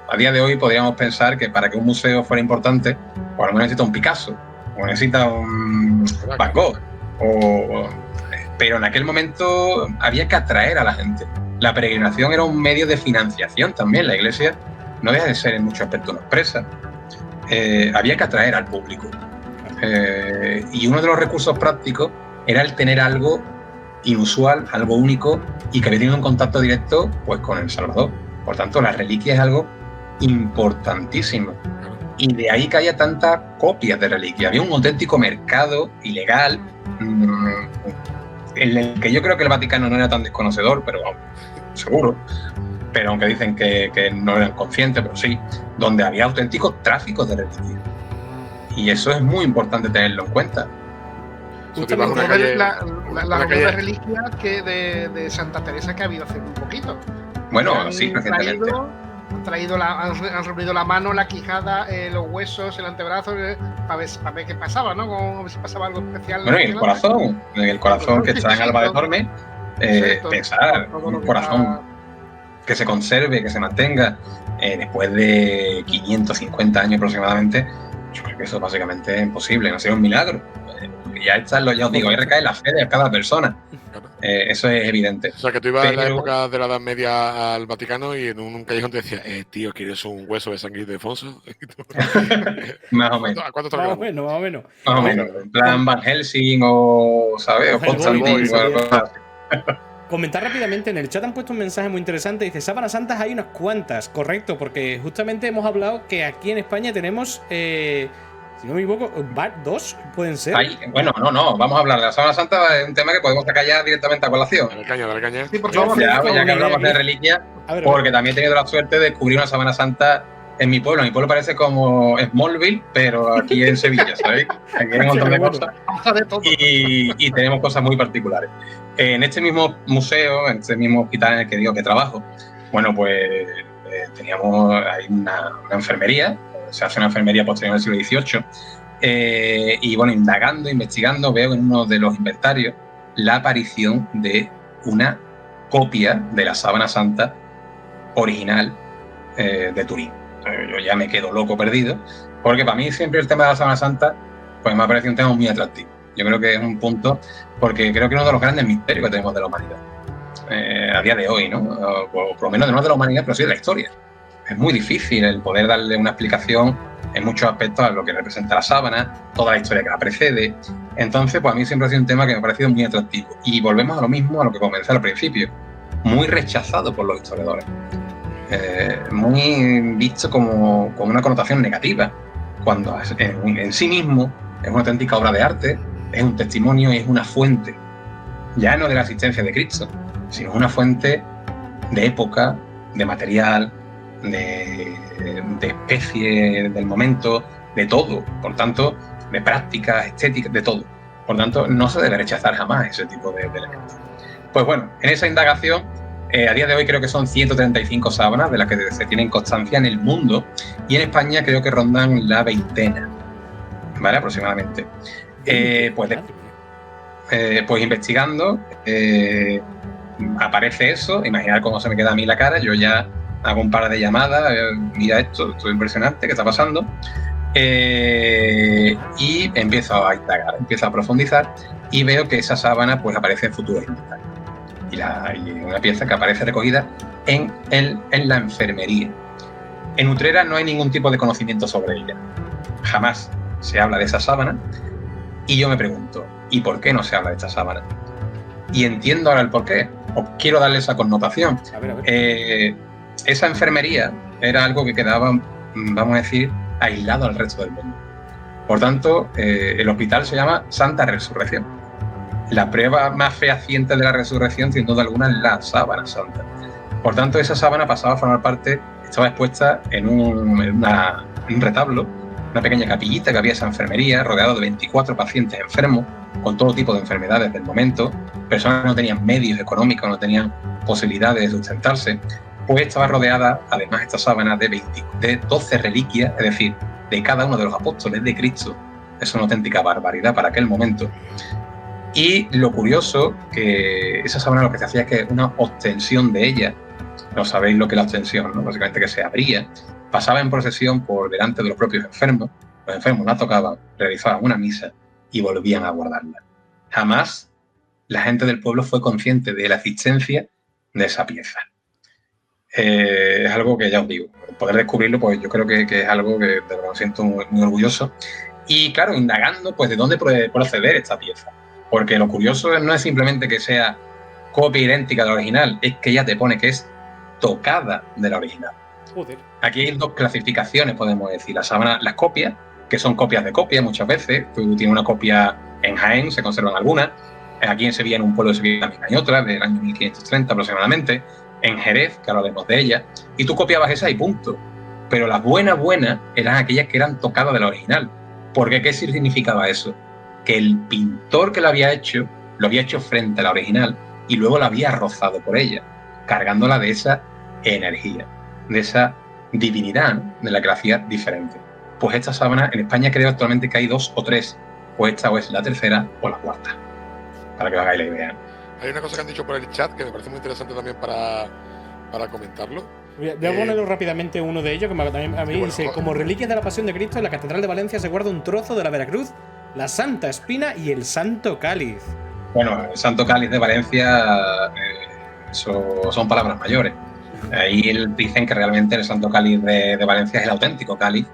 A día de hoy podríamos pensar que para que un museo fuera importante, pues a lo mejor necesita un Picasso, o necesita un Van Gogh, pero en aquel momento había que atraer a la gente. La peregrinación era un medio de financiación también. La iglesia no deja de ser en muchos aspectos una empresa. Había que atraer al público. Y uno de los recursos prácticos era el tener algo inusual, algo único, y que había tenido un contacto directo pues, con el Salvador. Por tanto, la reliquia es algo importantísimo. Y de ahí que haya tantas copias de reliquias. Había un auténtico mercado ilegal en el que yo creo que el Vaticano no era tan desconocedor, pero vamos, seguro. Pero aunque dicen que no eran conscientes, pero sí, donde había auténticos tráficos de reliquias. Y eso es muy importante tenerlo en cuenta. La de reliquias que de Santa Teresa que ha habido hace un poquito. Bueno, sí, recientemente. Han reunido la mano, la quijada, los huesos, el antebrazo, para ver qué pasaba, ¿no? Como si pasaba algo especial. Bueno, y el corazón que está en Alba de Tormes, pensar, un corazón que se conserve, que se mantenga, después de 550 años aproximadamente, yo creo que eso básicamente es imposible, no sería un milagro. Ya os digo, ahí recae la fe de cada persona. Eso es evidente. O sea, que tú ibas en la época de la Edad Media al Vaticano y en un callejón te decía, tío, ¿quieres un hueso de San Ildefonso? Más o menos. ¿Cuánto más o menos. Más o menos. En plan Van Helsing o, ¿sabes? O Constantine o algo así. Comentar rápidamente, en el chat han puesto un mensaje muy interesante. Dice, sábanas santas hay unas cuantas, correcto, porque justamente hemos hablado que aquí en España tenemos... si no me equivoco, ¿2 pueden ser? Bueno, no, vamos a hablar de la Sábana Santa, es un tema que podemos sacar ya directamente a colación. Dale caña. Sí, por favor. Ya que hablamos de reliquias, porque también he tenido la suerte de descubrir una Sábana Santa en mi pueblo. Mi pueblo parece como Smallville, pero aquí en Sevilla, ¿sabéis? Aquí hay un montón de cosas. Y tenemos cosas muy particulares. En este mismo museo, en este mismo hospital en el que digo que trabajo, bueno, pues hay una enfermería. Se hace una enfermería posterior al siglo XVIII. Y bueno, investigando, veo en uno de los inventarios la aparición de una copia de la Sábana Santa original de Turín. Yo ya me quedo loco perdido, porque para mí siempre el tema de la Sábana Santa pues me ha parecido un tema muy atractivo. Yo creo que es un punto, porque creo que es uno de los grandes misterios que tenemos de la humanidad. A día de hoy, ¿no? O por lo menos no de la humanidad, pero sí de la historia. Es muy difícil el poder darle una explicación en muchos aspectos a lo que representa la sábana, toda la historia que la precede. Entonces, pues a mí siempre ha sido un tema que me ha parecido muy atractivo. Y volvemos a lo mismo, a lo que comencé al principio. Muy rechazado por los historiadores. muy visto como una connotación negativa, cuando en sí mismo es una auténtica obra de arte, es un testimonio y es una fuente, ya no de la existencia de Cristo, sino una fuente de época, de material, de especie del momento, de todo, por tanto, de prácticas, estéticas, de todo. Por tanto, no se debe rechazar jamás ese tipo de elementos. Pues bueno, en esa indagación, a día de hoy creo que son 135 sábanas de las que se tienen constancia en el mundo, y en España creo que rondan la 20, ¿vale? Aproximadamente. Pues investigando, aparece eso. Imaginar cómo se me queda a mí la cara. Yo ya hago un par de llamadas, mira esto es impresionante, ¿qué está pasando? Y empiezo a indagar, empiezo a profundizar y veo que esa sábana pues aparece en futuros inventarios. Y una pieza que aparece recogida en la enfermería. En Utrera no hay ningún tipo de conocimiento sobre ella. Jamás se habla de esa sábana. Y yo me pregunto, ¿y por qué no se habla de esta sábana? Y entiendo ahora el por qué, o quiero darle esa connotación. A ver. Esa enfermería era algo que quedaba, vamos a decir, aislado al resto del mundo. Por tanto, el hospital se llama Santa Resurrección. La prueba más fehaciente de la resurrección, sin duda alguna, es la sábana santa. Por tanto, esa sábana pasaba a formar parte, estaba expuesta en un retablo, una pequeña capillita que había en esa enfermería, rodeado de 24 pacientes enfermos, con todo tipo de enfermedades del momento, personas que no tenían medios económicos, no tenían posibilidades de sustentarse, pues estaba rodeada, además, esta sábana de 12 reliquias, es decir, de cada uno de los apóstoles de Cristo. Es una auténtica barbaridad para aquel momento. Y lo curioso, que esa sábana lo que se hacía es que una ostensión de ella, no sabéis lo que es la ostensión, ¿no? Básicamente que se abría, pasaba en procesión por delante de los propios enfermos, los enfermos la tocaban, realizaban una misa y volvían a guardarla. Jamás la gente del pueblo fue consciente de la existencia de esa pieza. Es algo que ya os digo, poder descubrirlo, pues yo creo que es algo que de verdad me siento muy, muy orgulloso. Y claro, indagando, pues de dónde puede proceder esta pieza. Porque lo curioso no es simplemente que sea copia idéntica de la original, es que ya te pone que es tocada de la original. Joder. Aquí hay dos clasificaciones, podemos decir. Las copias, que son copias de copia muchas veces. Tú tienes una copia en Jaén, se conservan algunas. Aquí en Sevilla, en un pueblo de Sevilla, también hay otras, del año 1530 aproximadamente. En Jerez, que hablaremos de ella. Y tú copiabas esa y punto. Pero las buenas eran aquellas que eran tocadas de la original. Porque ¿qué significaba eso? Que el pintor que lo había hecho frente a la original y luego la había rozado por ella, cargándola de esa energía, de esa divinidad, ¿no? De la que la hacía diferente. Pues esta sábana, en España creo actualmente que hay 2 o 3, pues esta o es la tercera o la cuarta, para que os hagáis la idea. Hay una cosa que han dicho por el chat que me parece muy interesante también para comentarlo. Voy a ponerlo rápidamente uno de ellos, que a mí dice: como reliquias de la Pasión de Cristo, en la Catedral de Valencia se guarda un trozo de la Veracruz, la Santa Espina y el Santo Cáliz. Bueno, el Santo Cáliz de Valencia, eso son palabras mayores. Ahí dicen que realmente el Santo Cáliz de Valencia es el auténtico cáliz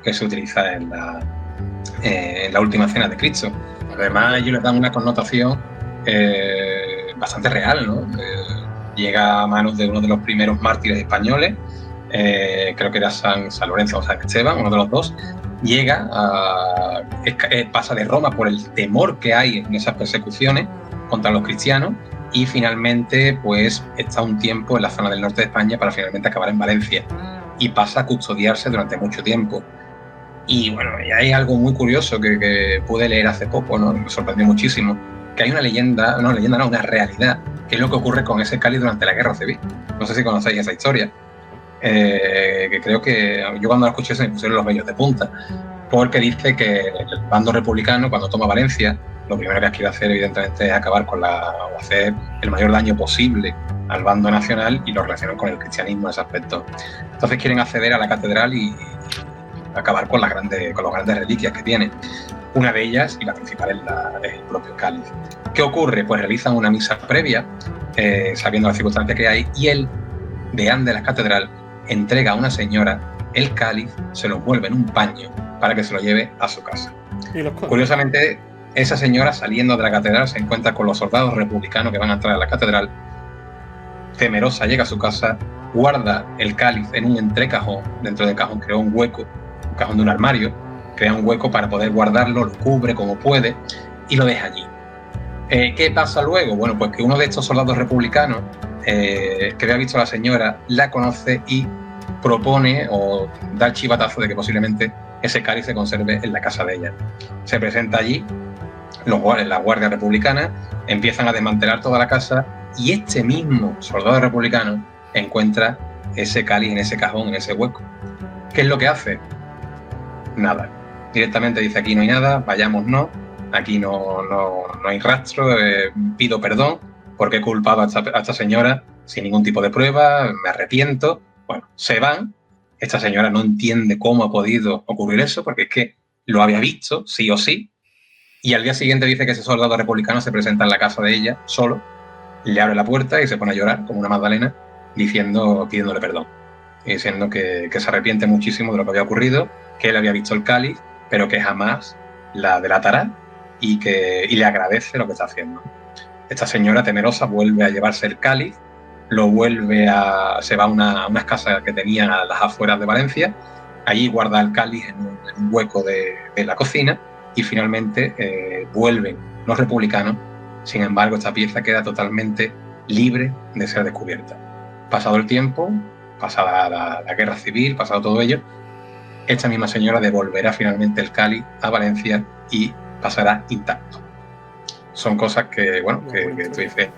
que se utiliza en la última cena de Cristo. Además, ellos le dan una connotación bastante real, ¿no? Llega a manos de uno de los primeros mártires españoles, creo que era San Lorenzo o San Esteban, uno de los dos. Pasa de Roma por el temor que hay en esas persecuciones contra los cristianos y finalmente pues está un tiempo en la zona del norte de España para finalmente acabar en Valencia y pasa a custodiarse durante mucho tiempo. Y bueno, y hay algo muy curioso que pude leer hace poco, ¿no? Me sorprendió muchísimo, que hay una realidad, que es lo que ocurre con ese cáliz durante la Guerra Civil. No sé si conocéis esa historia. Que creo que yo cuando la escuché se me pusieron los vellos de punta, porque dice que el bando republicano, cuando toma Valencia, lo primero que quiere hacer evidentemente es acabar o hacer el mayor daño posible al bando nacional, y lo relacionan con el cristianismo en ese aspecto. Entonces quieren acceder a la catedral y acabar con las grandes reliquias que tiene. Una de ellas, y la principal, es el propio cáliz. ¿Qué ocurre? Pues realizan una misa previa, sabiendo las circunstancias que hay, y el deán de la catedral entrega a una señora el cáliz, se lo envuelve en un paño para que se lo lleve a su casa. Curiosamente, esa señora, saliendo de la catedral, se encuentra con los soldados republicanos que van a entrar a la catedral. Temerosa, llega a su casa guarda el cáliz en un entrecajón. Dentro del cajón creó un hueco, un cajón de un armario, crea un hueco para poder guardarlo, lo cubre como puede y lo deja allí. ¿Qué pasa luego? Bueno, pues que uno de estos soldados republicanos que había visto a la señora la conoce y propone o da el chivatazo de que posiblemente ese cáliz se conserve en la casa de ella. Se presenta allí, la guardia republicana empiezan a desmantelar toda la casa y este mismo soldado republicano encuentra ese cáliz en ese cajón, en ese hueco. ¿Qué es lo que hace? Nada. Directamente dice: aquí no hay nada, vayámonos, aquí no hay rastro, pido perdón porque he culpado a esta señora sin ningún tipo de prueba, me arrepiento. Bueno, se van. Esta señora no entiende cómo ha podido ocurrir eso, porque es que lo había visto, sí o sí, y al día siguiente dice que ese soldado republicano se presenta en la casa de ella, solo, le abre la puerta y se pone a llorar como una Magdalena, pidiéndole perdón, y diciendo que se arrepiente muchísimo de lo que había ocurrido, que él había visto el cáliz, pero que jamás la delatará y le agradece lo que está haciendo. Esta señora temerosa vuelve a llevarse el cáliz, se va a unas casas que tenían a las afueras de Valencia, allí guarda el cáliz en un hueco de la cocina y finalmente vuelven los republicanos. Sin embargo, esta pieza queda totalmente libre de ser descubierta. Pasado el tiempo, pasada la guerra civil, pasado todo ello, esta misma señora devolverá finalmente el cáliz a Valencia y pasará intacto. Son cosas que, bueno, que tú dices.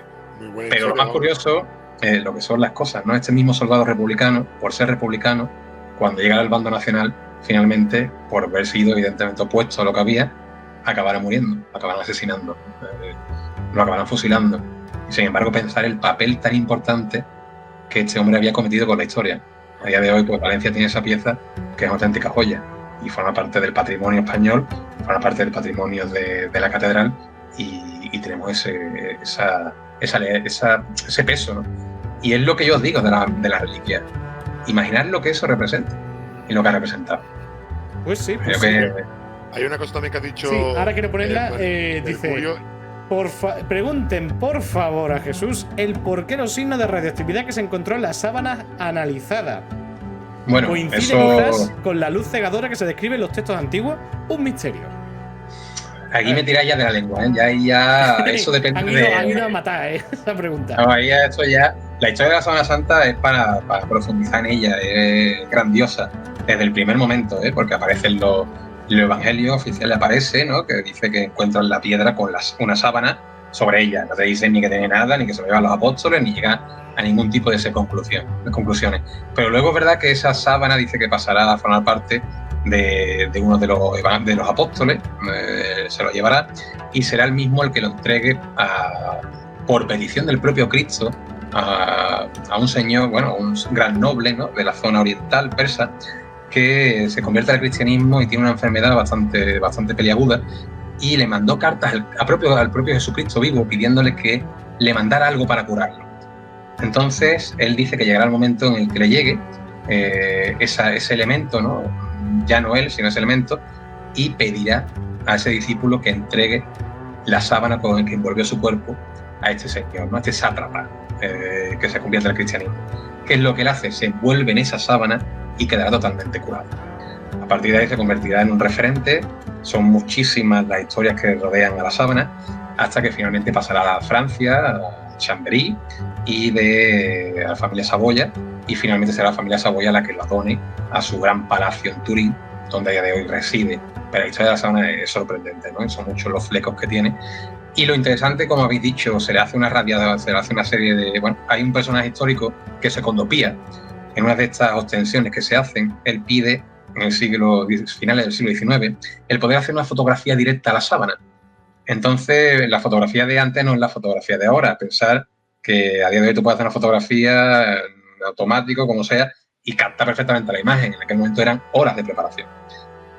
Pero lo más curioso es lo que son las cosas, ¿no? Este mismo soldado republicano, por ser republicano, cuando llega al bando nacional, finalmente, por haber sido evidentemente opuesto a lo que había, acabará muriendo, acabarán asesinando, lo acabarán fusilando. Y sin embargo, pensar el papel tan importante que este hombre había cometido con la historia. A día de hoy, pues Valencia tiene esa pieza que es una auténtica joya y forma parte del patrimonio español, forma parte del patrimonio de la catedral y tenemos ese peso, ¿no? Y es lo que yo os digo de la reliquia. Imaginad lo que eso representa y lo que ha representado. Pues sí, pues Hay una cosa también que has dicho. Sí, ahora quiero ponerla. Dice: pregunten por favor a Jesús el por qué los signos de radioactividad que se encontró en la sábana analizada coinciden quizás con la luz cegadora que se describe en los textos antiguos. Un misterio. Aquí me tiráis ya de la lengua, ¿eh? Ya eso depende Han ido a matar, esa pregunta. No, ahí esto ya. La historia de la Sábana Santa es para profundizar en ella, es grandiosa desde el primer momento, porque aparece en los evangelios oficiales, aparece, ¿no? Que dice que encuentran la piedra con una sábana sobre ella. No te dicen ni que tiene nada, ni que se lo llevan los apóstoles, ni llega a ningún tipo de conclusiones. Pero luego es verdad que esa sábana dice que pasará a formar parte de uno de los apóstoles, se lo llevará y será el mismo el que lo entregue por petición del propio Cristo a un señor, un gran noble, ¿no?, de la zona oriental persa, que se convierte al cristianismo y tiene una enfermedad bastante peliaguda, y le mandó cartas al propio Jesucristo vivo pidiéndole que le mandara algo para curarlo. Entonces él dice que llegará el momento en el que le llegue ese elemento, ¿no?, ya no él, sino ese elemento, y pedirá a ese discípulo que entregue la sábana con el que envolvió su cuerpo a este señor, ¿no?, a este sátrapa, que se convierte al cristianismo. ¿Qué es lo que él hace? Se envuelve en esa sábana y quedará totalmente curado. A partir de ahí se convertirá en un referente. Son muchísimas las historias que rodean a la sábana, hasta que finalmente pasará a Francia, a Chambéry y a la familia Saboya, y finalmente será la familia Saboya la que lo done a su gran palacio en Turín, donde a día de hoy reside. Pero la historia de la sábana es sorprendente, ¿no? Son muchos los flecos que tiene. Y lo interesante, como habéis dicho, se le hace una serie de... hay un personaje histórico que es Secondo Pía. En una de estas ostensiones que se hacen, él pide, en finales del siglo XIX, el poder hacer una fotografía directa a la sábana. Entonces, la fotografía de antes no es la fotografía de ahora. Pensar que a día de hoy tú puedes hacer una fotografía automático, como sea, y captar perfectamente la imagen. En aquel momento eran horas de preparación.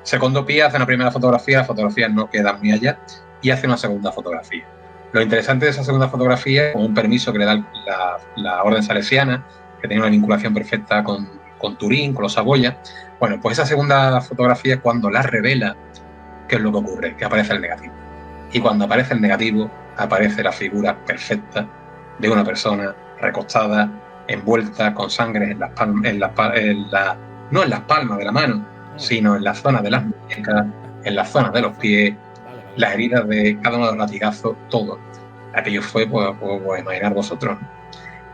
Secondo Pía hace una primera fotografía, las fotografías no quedan muy allá, y hace una segunda fotografía. Lo interesante de esa segunda fotografía, con un permiso que le da la orden salesiana, que tiene una vinculación perfecta con Turín, con los Saboya, pues esa segunda fotografía, cuando la revela, ¿qué es lo que ocurre? Que aparece el negativo. Y cuando aparece el negativo, aparece la figura perfecta de una persona recostada envuelta con sangre no en las palmas de la mano, sino en la zona de las muñecas, en la zona de los pies, las heridas de cada uno de los latigazos, todo. Aquello fue, pues imaginar vosotros, ¿no?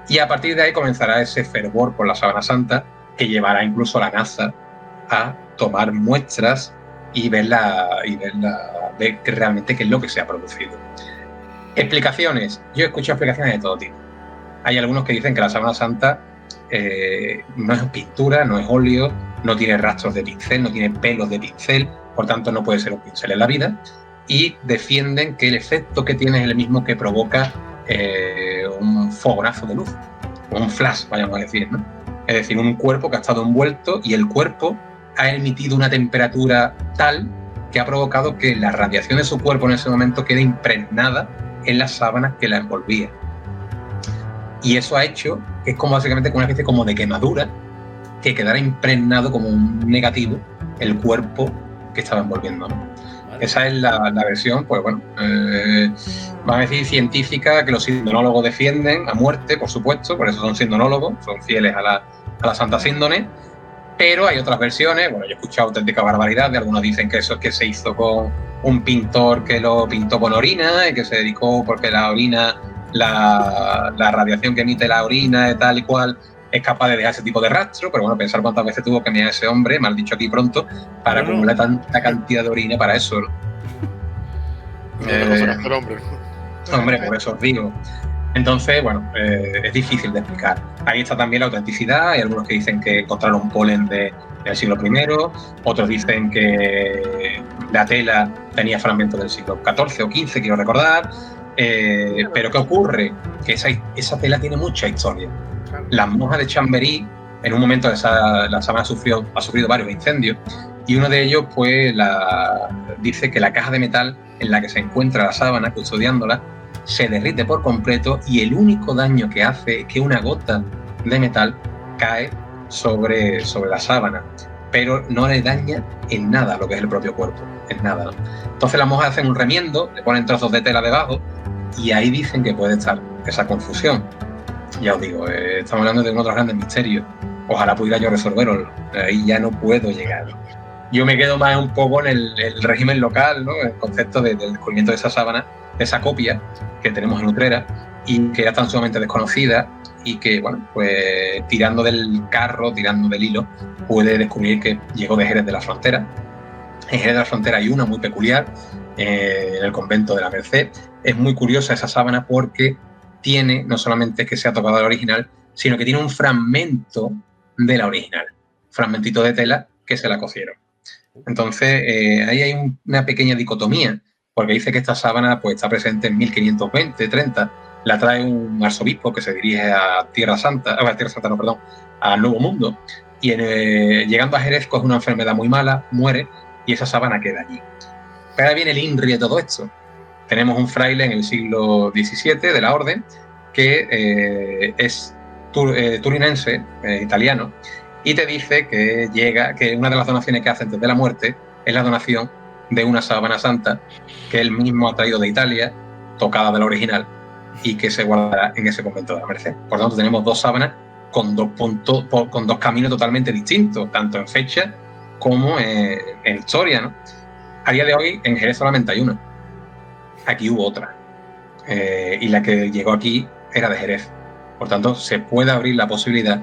Y a partir de ahí comenzará ese fervor por la Sábana Santa, que llevará incluso a la NASA a tomar muestras y ver realmente qué es lo que se ha producido. Explicaciones. Yo he escuchado explicaciones de todo tipo. Hay algunos que dicen que la Sábana Santa no es pintura, no es óleo, no tiene rastros de pincel, no tiene pelos de pincel, por tanto no puede ser un pincel en la vida, y defienden que el efecto que tiene es el mismo que provoca un fogonazo de luz, un flash, vayamos a decir, ¿no? Es decir, un cuerpo que ha estado envuelto y el cuerpo ha emitido una temperatura tal que ha provocado que la radiación de su cuerpo en ese momento quede impregnada en las sábanas que la envolvían. Y eso ha hecho que es como básicamente una especie como de quemadura, que quedara impregnado como un negativo el cuerpo que estaba envolviendo, ¿no? Esa es la versión, pues bueno, vamos a decir científica, que los sindonólogos defienden a muerte, por supuesto, por eso son sindonólogos, son fieles a la Santa Síndone, pero hay otras versiones. Bueno, yo he escuchado auténtica barbaridad, de algunos dicen que eso es que se hizo con un pintor que lo pintó con orina y que se dedicó porque la orina, la radiación que emite la orina de tal y cual es capaz de dejar ese tipo de rastro, pero bueno, pensar cuántas veces tuvo que mear ese hombre, mal dicho aquí pronto, para acumular tanta cantidad de orina para eso, ¿no? Hombre, por eso os digo. Entonces, bueno, es difícil de explicar. Ahí está también la autenticidad. Hay algunos que dicen que encontraron polen del siglo I, otros dicen que la tela tenía fragmentos del siglo XIV o XV, quiero recordar. Pero ¿qué ocurre? Que esa tela tiene mucha historia. Las monjas de Chamberí, en un momento la sábana ha sufrido varios incendios, y uno de ellos pues dice que la caja de metal en la que se encuentra la sábana, custodiándola, se derrite por completo, y el único daño que hace es que una gota de metal cae sobre la sábana, pero no le daña en nada lo que es el propio cuerpo, en nada, ¿no? Entonces las monjas hacen un remiendo, le ponen trozos de tela debajo, y ahí dicen que puede estar esa confusión. Ya os digo, estamos hablando de uno de los grandes misterios. Ojalá pudiera yo resolverlo, ahí ya no puedo llegar. Yo me quedo más un poco en el régimen local, ¿no? El concepto del descubrimiento de esa sábana, de esa copia que tenemos en Utrera, y que era tan sumamente desconocida, y que, bueno, pues tirando del carro, tirando del hilo, puede descubrir que llegó de Jerez de la Frontera. En Jerez de la Frontera hay una muy peculiar, en el convento de la Merced. Es muy curiosa esa sábana porque tiene, no solamente que se ha tocado la original, sino que tiene un fragmento de la original, un fragmentito de tela que se la cosieron. Entonces, ahí hay una pequeña dicotomía, porque dice que esta sábana pues, está presente en 1520-30, la trae un arzobispo que se dirige a al Nuevo Mundo, y llegando a Jerez coge una enfermedad muy mala, muere, y esa sábana queda allí. Pero ahora viene el INRI de todo esto. Tenemos un fraile en el siglo XVII de la orden que es turinense, italiano, y te dice que una de las donaciones que hace antes de la muerte es la donación de una sábana santa que él mismo ha traído de Italia, tocada de la original, y que se guardará en ese convento de la Merced. Por lo tanto, tenemos dos sábanas con dos caminos totalmente distintos, tanto en fecha como en historia, ¿no? A día de hoy, en Jerez solamente hay una. Aquí hubo otra. Y la que llegó aquí era de Jerez. Por tanto, se puede abrir la posibilidad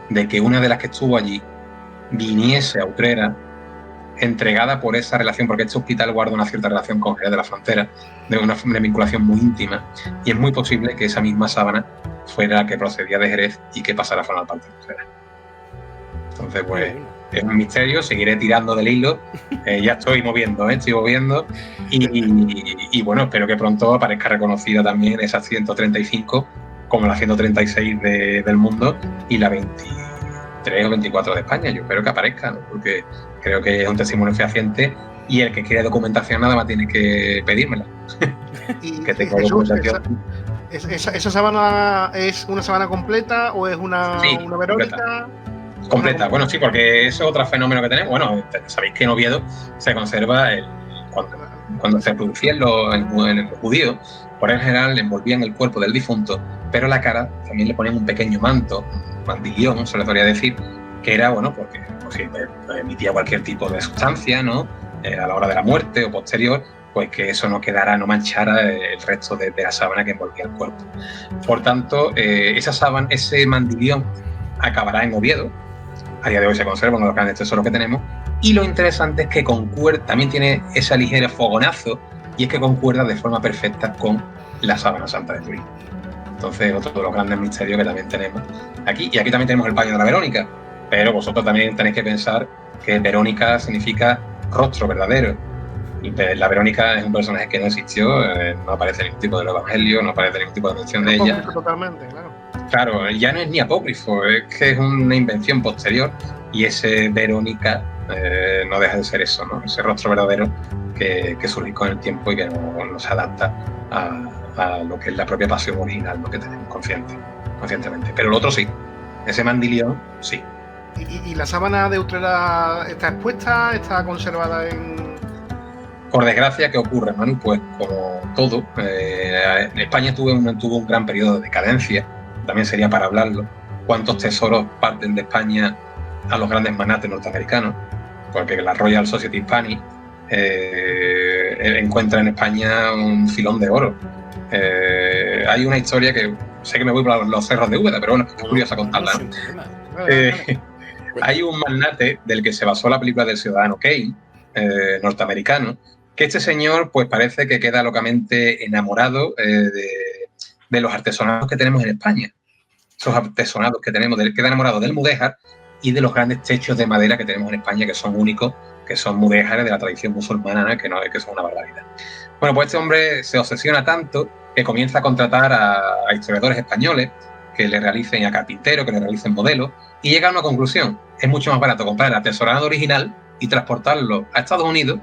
de que una de las que estuvo allí viniese a Utrera, entregada por esa relación, porque este hospital guarda una cierta relación con Jerez de la Frontera, de una vinculación muy íntima, y es muy posible que esa misma sábana fuera la que procedía de Jerez y que pasara a formar parte de Utrera. Entonces, pues, es un misterio, seguiré tirando del hilo, ya estoy moviendo, y bueno, espero que pronto aparezca reconocida también esa 135 como la 136 del mundo y la 23 o 24 de España. Yo espero que aparezca, ¿no? Porque creo que es un testimonio fehaciente, y el que quiera documentación nada más tiene que pedírmela. Que tengo documentación. ¿Esa sábana es una sábana completa o es una verónica? Completa. Bueno, sí, porque eso es otro fenómeno que tenemos. Bueno, sabéis que en Oviedo se conserva cuando se producían los judíos, por el general envolvían el cuerpo del difunto pero la cara también le ponían un pequeño manto, un mandilión, se le podría decir, que era, bueno, porque emitía cualquier tipo de sustancia, ¿no? A la hora de la muerte o posterior, pues que eso no quedara, no manchara el resto de la sábana que envolvía el cuerpo. Por tanto, esa sábana, ese mandilión acabará en Oviedo. A día de hoy se conserva uno de los grandes tesoros que tenemos. Y lo interesante es que concuerda, también tiene ese ligero fogonazo, y es que concuerda de forma perfecta con la sábana santa de Turín. Entonces, otro de los grandes misterios que también tenemos aquí. Y aquí también tenemos el paño de la Verónica, pero vosotros también tenéis que pensar que Verónica significa rostro verdadero. Y la Verónica es un personaje que no existió, no aparece en ningún tipo de evangelio, no aparece ningún tipo de mención de ella. Totalmente, claro. Claro, ya no es ni apócrifo, es que es una invención posterior, y ese Verónica no deja de ser eso, ¿no? Ese rostro verdadero que surge con el tiempo y que no se adapta a lo que es la propia pasión original, lo que tenemos conscientemente. Pero el otro sí, ese mandilión sí. ¿Y la sábana de Utrera está expuesta, está conservada en...? Por desgracia, ¿qué ocurre, Manu? Pues como todo, España tuvo un gran periodo de decadencia, también sería para hablarlo. ¿Cuántos tesoros parten de España a los grandes magnates norteamericanos? Porque la Royal Society Hispanic encuentra en España un filón de oro. Hay una historia que sé que me voy por los cerros de Úbeda, pero bueno, es curiosa contarla, ¿no? Hay un magnate del que se basó la película del Ciudadano Kane, norteamericano, que este señor pues parece que queda locamente enamorado de los artesonados que tenemos en España. Esos artesonados que tenemos, queda enamorado del mudéjar y de los grandes techos de madera que tenemos en España, que son únicos, que son mudéjares de la tradición musulmana, que son una barbaridad. Bueno, pues este hombre se obsesiona tanto que comienza a contratar a historiadores españoles que le realicen, a carpinteros que le realicen modelos, y llega a una conclusión: es mucho más barato comprar el artesonado original y transportarlo a Estados Unidos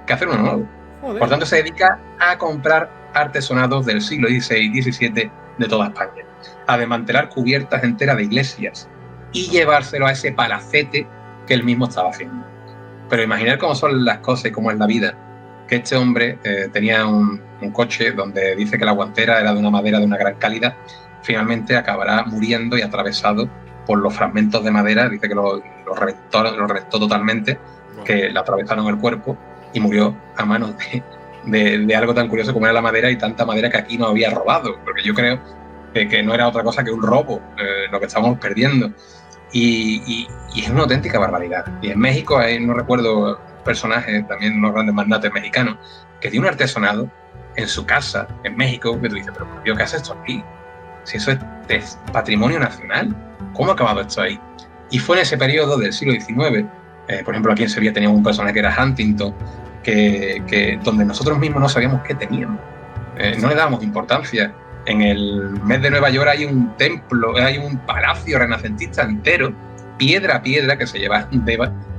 que hacer uno nuevo. Joder. Por tanto, se dedica a comprar artesonados del siglo XVI y XVII de toda España, a desmantelar cubiertas enteras de iglesias y llevárselo a ese palacete que él mismo estaba haciendo. Pero imaginar cómo son las cosas y cómo es la vida, que este hombre tenía un coche donde dice que la guantera era de una madera de una gran calidad, finalmente acabará muriendo y atravesado por los fragmentos de madera, dice que lo reventó totalmente, que le atravesaron el cuerpo y murió a manos de algo tan curioso como era la madera, y tanta madera que aquí no había robado, porque yo creo que no era otra cosa que un robo, lo que estábamos perdiendo. Y es una auténtica barbaridad. Y en México no recuerdo personajes, también unos grandes magnates mexicanos, que tiene un artesonado en su casa, en México, que tú dices, pero Dios, ¿qué hace esto aquí? Si eso es patrimonio nacional, ¿cómo ha acabado esto ahí? Y fue en ese periodo del siglo XIX, por ejemplo, aquí en Sevilla teníamos un personaje que era Huntington, donde nosotros mismos no sabíamos qué teníamos, no le dábamos importancia. En el mes de Nueva York hay un templo, hay un palacio renacentista entero, piedra a piedra, que se lleva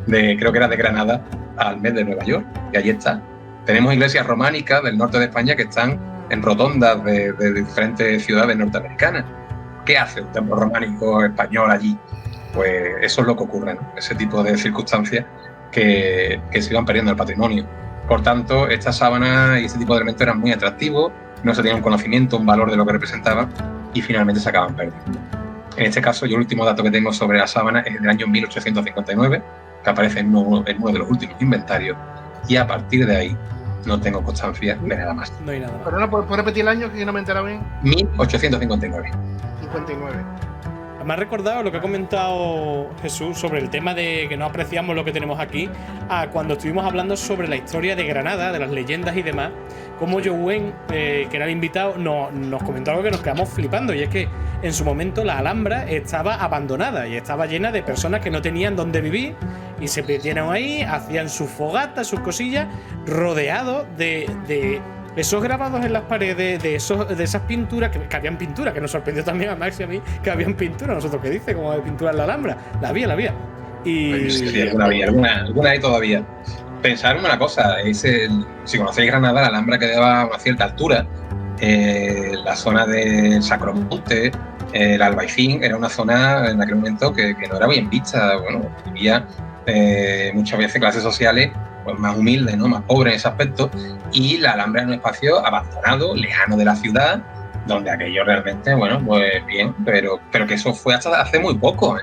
creo que era de Granada al mes de Nueva York, y allí está. Tenemos iglesias románicas del norte de España que están en rotondas de diferentes ciudades norteamericanas. ¿Qué hace un templo románico español allí? Pues eso es lo que ocurre, ¿no? Ese tipo de circunstancias que se iban perdiendo el patrimonio. Por tanto, estas sábanas y este tipo de elementos eran muy atractivos, no se tenía un conocimiento, un valor de lo que representaban, y finalmente se acaban perdiendo. En este caso, yo el último dato que tengo sobre la sábana es del año 1859, que aparece en uno de los últimos inventarios, y a partir de ahí no tengo constancia de nada más. No hay nada más. Pero no, ¿puedes repetir el año que no me he enterado bien? 1859. 59. Me ha recordado lo que ha comentado Jesús sobre el tema de que no apreciamos lo que tenemos aquí, a cuando estuvimos hablando sobre la historia de Granada, de las leyendas y demás, como Jowen, que era el invitado, nos comentó algo que nos quedamos flipando, y es que en su momento la Alhambra estaba abandonada y estaba llena de personas que no tenían dónde vivir y se metieron ahí, hacían sus fogatas, sus cosillas, rodeados de esos grabados en las paredes, de esas pinturas, que habían pinturas, que nos sorprendió también a Max y a mí, que habían pinturas. Nosotros, ¿qué dice? Como de pintura en la Alhambra. La había. Y... Sí, alguna hay todavía. Pensar una cosa, si conocéis Granada, la Alhambra quedaba a una cierta altura. La zona del Sacromonte, el Albaicín, era una zona en aquel momento que no era bien vista. Bueno, vivía muchas veces clases sociales pues más humildes, ¿no? Más pobres en ese aspecto, y la Alhambra era un espacio abandonado, lejano de la ciudad, donde aquello realmente, bueno, pues bien, pero que eso fue hasta hace muy poco.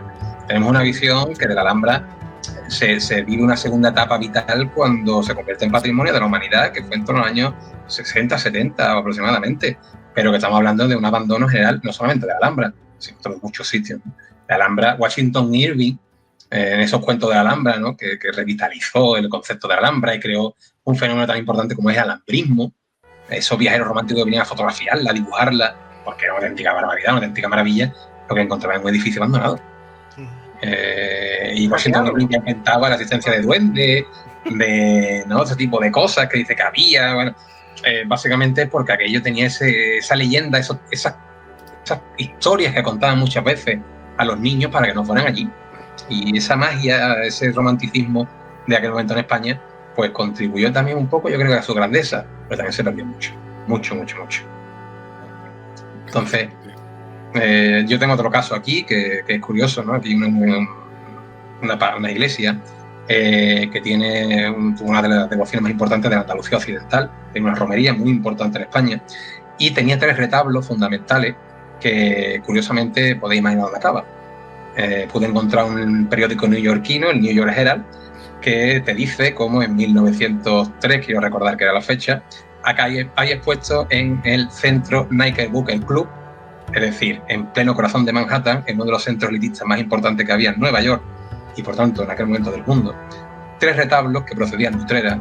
Tenemos una visión que de la Alhambra se vive una segunda etapa vital cuando se convierte en patrimonio de la humanidad, que fue en torno a los años 60, 70 aproximadamente, pero que estamos hablando de un abandono general, no solamente de la Alhambra, sino de muchos sitios, ¿no? La Alhambra, Washington Irving, en esos cuentos de la Alhambra, ¿no? que revitalizó el concepto de la Alhambra y creó un fenómeno tan importante como es el alhambrismo. Esos viajeros románticos que venían a fotografiarla, a dibujarla, porque era una auténtica barbaridad, una auténtica maravilla, lo que encontraba en un edificio abandonado. Y Washington Irving inventaba la existencia de duendes, de, ¿no?, ese tipo de cosas que dice que había. Bueno, básicamente porque aquello tenía esa leyenda, esas historias que contaban muchas veces a los niños para que no fueran allí. Y esa magia, ese romanticismo de aquel momento en España, pues contribuyó también un poco, yo creo, a su grandeza, pero también se perdió mucho. Entonces, yo tengo otro caso aquí que es curioso, ¿no? Aquí hay una iglesia que tiene una de las devociones más importantes de la Andalucía occidental, tiene una romería muy importante en España, y tenía 3 retablos fundamentales que, curiosamente, podéis imaginar dónde acaba. Pude encontrar un periódico neoyorquino, el New York Herald, que te dice cómo en 1903, quiero recordar que era la fecha, acá hay expuesto en el centro Knickerbocker Club, es decir, en pleno corazón de Manhattan, en uno de los centros elitistas más importantes que había en Nueva York, y por tanto en aquel momento del mundo, 3 retablos que procedían de Utrera,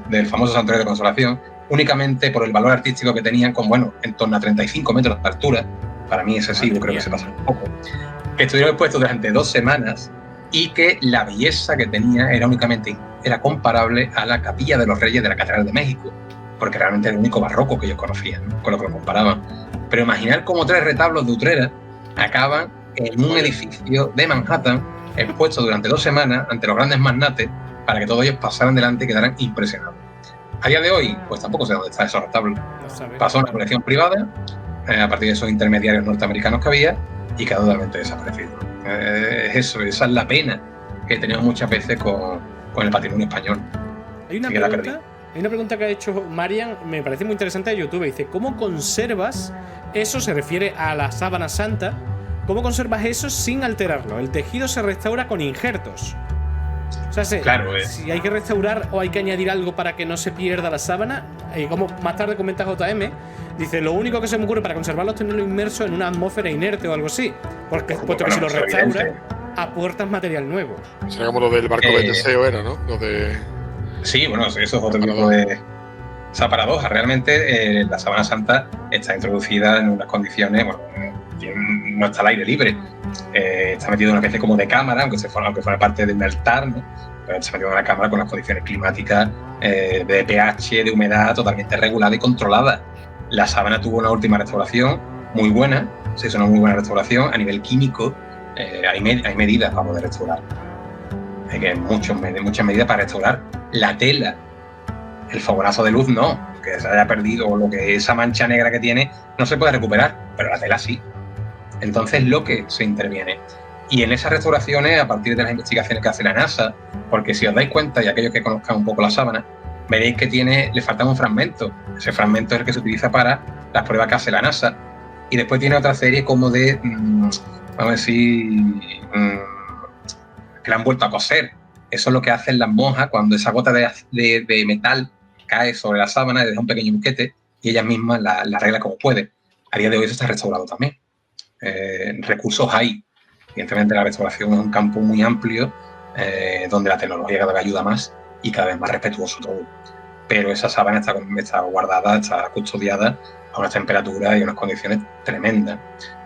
del famoso Santuario de Consolación, únicamente por el valor artístico que tenían, con, bueno, en torno a 35 metros de altura, para mí excesivo, creo que se pasa un poco, que estuvieron expuestos durante 2 semanas y que la belleza que tenía era comparable a la Capilla de los Reyes de la Catedral de México, porque realmente era el único barroco que ellos conocían, ¿no?, con lo que lo comparaban. Pero imaginar cómo 3 retablos de Utrera acaban en un edificio de Manhattan expuestos durante 2 semanas ante los grandes magnates para que todos ellos pasaran delante y quedaran impresionados. A día de hoy, pues tampoco sé dónde están esos retablos. Pasó a una colección privada a partir de esos intermediarios norteamericanos que había y quedó totalmente desaparecido. Esa es la pena que tenemos muchas veces con el patrimonio español. Hay una pregunta que ha hecho Marian, me parece muy interesante, de YouTube. Dice, ¿cómo conservas eso? Se refiere a la sábana santa. ¿Cómo conservas eso sin alterarlo? El tejido se restaura con injertos. O sea, si hay que restaurar o hay que añadir algo para que no se pierda la sábana, y como más tarde comenta JM, dice, lo único que se me ocurre para conservarlo es tenerlo inmerso en una atmósfera inerte o algo así, porque puesto que si lo restaura, aportas material nuevo. Será como lo del barco de Teseo, era, ¿no? Lo de... Sí, bueno, eso es otro tipo de... Esa paradoja. Realmente la sábana santa está introducida en unas condiciones, bueno, no está al aire libre. Está metido en una especie como de cámara, aunque fuera parte de un altar, ¿no? Pero está metido en una cámara con las condiciones climáticas de pH, de humedad totalmente regulada y controlada. La sábana tuvo una última restauración muy buena, se hizo una muy buena restauración a nivel químico. Hay medidas para poder restaurar. Hay que muchas medidas para restaurar la tela. El fogonazo de luz no, que se haya perdido, o lo que esa mancha negra que tiene no se puede recuperar, pero la tela sí. Entonces lo que se interviene. Y en esas restauraciones, a partir de las investigaciones que hace la NASA, porque si os dais cuenta, y aquellos que conozcan un poco la sábana, veréis que le falta un fragmento. Ese fragmento es el que se utiliza para las pruebas que hace la NASA. Y después tiene otra serie como de, vamos a decir, que la han vuelto a coser. Eso es lo que hacen las monjas cuando esa gota de metal cae sobre la sábana, le deja un pequeño buquete y ellas mismas la arreglan como pueden. A día de hoy eso está restaurado también. Recursos hay. Evidentemente la restauración es un campo muy amplio donde la tecnología cada vez ayuda más y cada vez más respetuoso todo. Pero esa sábana está guardada, está custodiada a unas temperaturas y unas condiciones tremendas.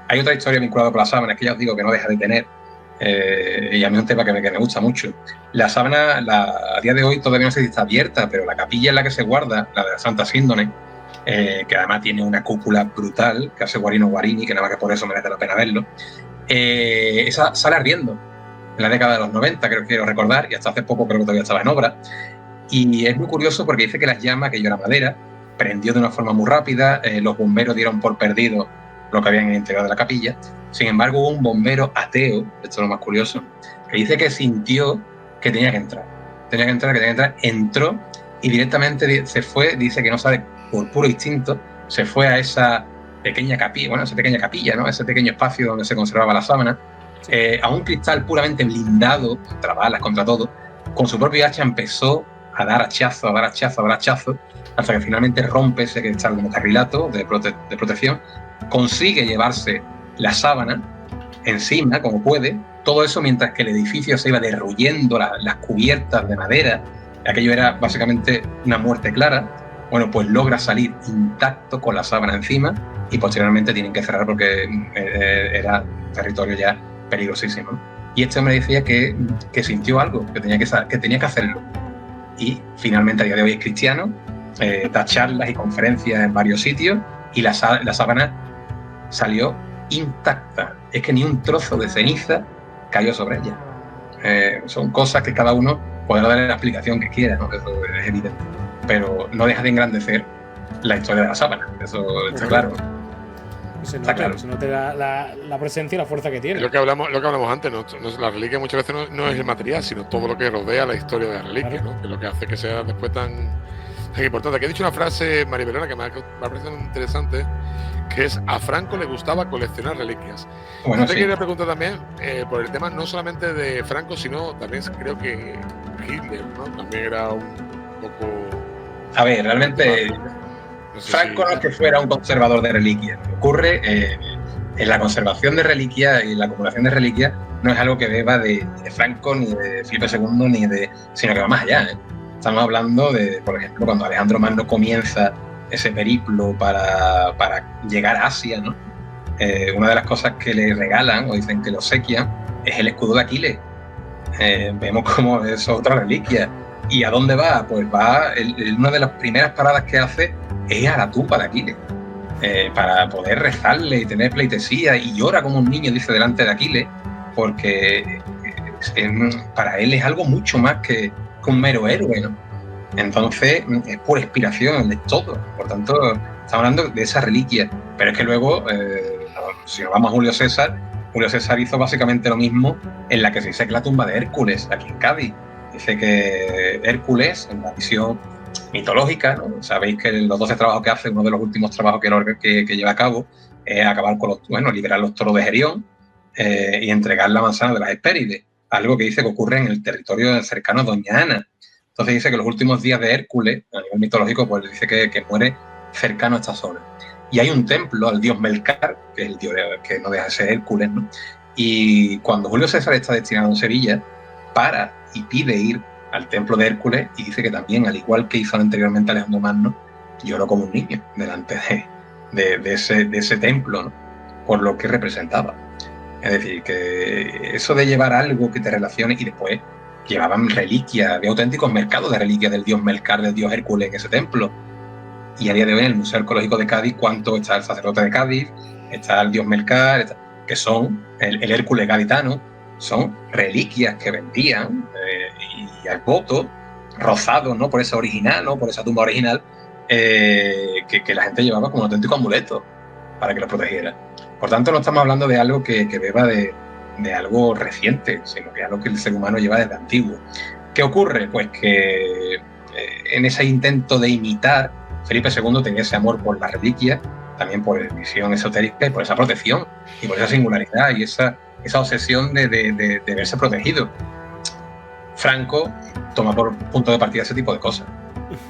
Hay otra historia vinculada con la sábana, que ya os digo que no deja de tener, y a mí es un tema que me gusta mucho. La sábana, a día de hoy todavía no sé si está abierta, pero la capilla en la que se guarda, la de la Santa Síndone, que además tiene una cúpula brutal, que hace Guarino Guarini, que nada más que por eso merece la pena verlo, esa sale ardiendo en la década de los 90, quiero recordar, y hasta hace poco creo que todavía estaba en obra. Y es muy curioso porque dice que las llamas, que era madera, prendió de una forma muy rápida, los bomberos dieron por perdido lo que había en el interior de la capilla. Sin embargo, hubo un bombero ateo, esto es lo más curioso, que dice que sintió que tenía que entrar, entró y directamente se fue, dice que no sabe por puro instinto se fue a esa pequeña capilla, ¿no? Ese pequeño espacio donde se conservaba la sábana, a un cristal puramente blindado, contra balas, contra todo, con su propio hacha empezó a dar hachazo, hasta que finalmente rompe ese cristal como carrilato de protección, consigue llevarse la sábana encima, como puede, todo eso mientras que el edificio se iba derruyendo, las cubiertas de madera, aquello era básicamente una muerte clara. Bueno, pues logra salir intacto con la sábana encima y posteriormente tienen que cerrar porque era territorio ya peligrosísimo. Y este hombre decía que sintió algo, que tenía que hacerlo. Y finalmente a día de hoy es cristiano, da charlas y conferencias en varios sitios y la sábana salió intacta. Es que ni un trozo de ceniza cayó sobre ella. Son cosas que cada uno podrá darle la explicación que quiera, ¿no? Eso es evidente. Pero no deja de engrandecer la historia de la sábana. Eso está claro. Se nota la presencia y la fuerza que tiene. Lo que hablamos antes, la reliquia muchas veces no es el material, sino todo lo que rodea la historia de la reliquia, claro, ¿no? Que es lo que hace que sea después tan importante. Aquí he dicho una frase, María Belona, que me ha parecido interesante, que es: a Franco le gustaba coleccionar reliquias. Bueno, yo te quería preguntar también por el tema no solamente de Franco, sino también creo que Hitler, ¿no? También era un poco... A ver, realmente no sé Franco no es que fuera un conservador de reliquias. Lo que ocurre en la conservación de reliquias y la acumulación de reliquias no es algo que beba de Franco, ni de Felipe II, sino que va más allá, ¿eh? Estamos hablando de, por ejemplo, cuando Alejandro Magno comienza ese periplo para llegar a Asia, ¿no? Una de las cosas que le regalan o dicen que le obsequian es el escudo de Aquiles. Vemos como es otra reliquia. ¿Y a dónde va? Pues va, una de las primeras paradas que hace es a la tumba de Aquiles, para poder rezarle y tener pleitesía, y llora como un niño, dice, delante de Aquiles, porque para él es algo mucho más que un mero héroe, ¿no? Entonces es pura inspiración de todo. Por tanto, estamos hablando de esa reliquia. Pero es que luego, si nos vamos a Julio César hizo básicamente lo mismo en la que se dice que la tumba de Hércules, aquí en Cádiz. Dice que Hércules, en la visión mitológica, ¿no? Sabéis que los 12 trabajos que hace, uno de los últimos trabajos que lleva a cabo, es acabar con liberar los toros de Gerión y entregar la manzana de las Hespérides. Algo que dice que ocurre en el territorio cercano a Doña Ana. Entonces dice que los últimos días de Hércules, a nivel mitológico, pues dice que muere cercano a esta zona. Y hay un templo al dios Melcar, que es el dios que no deja de ser Hércules, ¿no? Y cuando Julio César está destinado en Sevilla, para y pide ir al templo de Hércules y dice que también, al igual que hizo anteriormente Alejandro Magno, lloró como un niño delante de ese templo, ¿no? Por lo que representaba. Es decir, que eso de llevar algo que te relacione, y después llevaban reliquias, había auténticos mercados de reliquias del dios Melcar, del dios Hércules en ese templo. Y a día de hoy en el Museo Arqueológico de Cádiz, ¿cuánto está el sacerdote de Cádiz? Está el dios Melcar, que son el Hércules gaditano, son reliquias que vendían y al voto, rozados, ¿no? Por esa original, ¿no? Por esa tumba original, que la gente llevaba como auténtico amuleto para que lo protegiera. Por tanto, no estamos hablando de algo que beba de algo reciente, sino que algo que el ser humano lleva desde antiguo. ¿Qué ocurre? Pues que en ese intento de imitar, Felipe II tenía ese amor por la reliquia, también por la visión esotérica y por esa protección y por esa singularidad y esa obsesión de verse protegido. Franco toma por punto de partida ese tipo de cosas.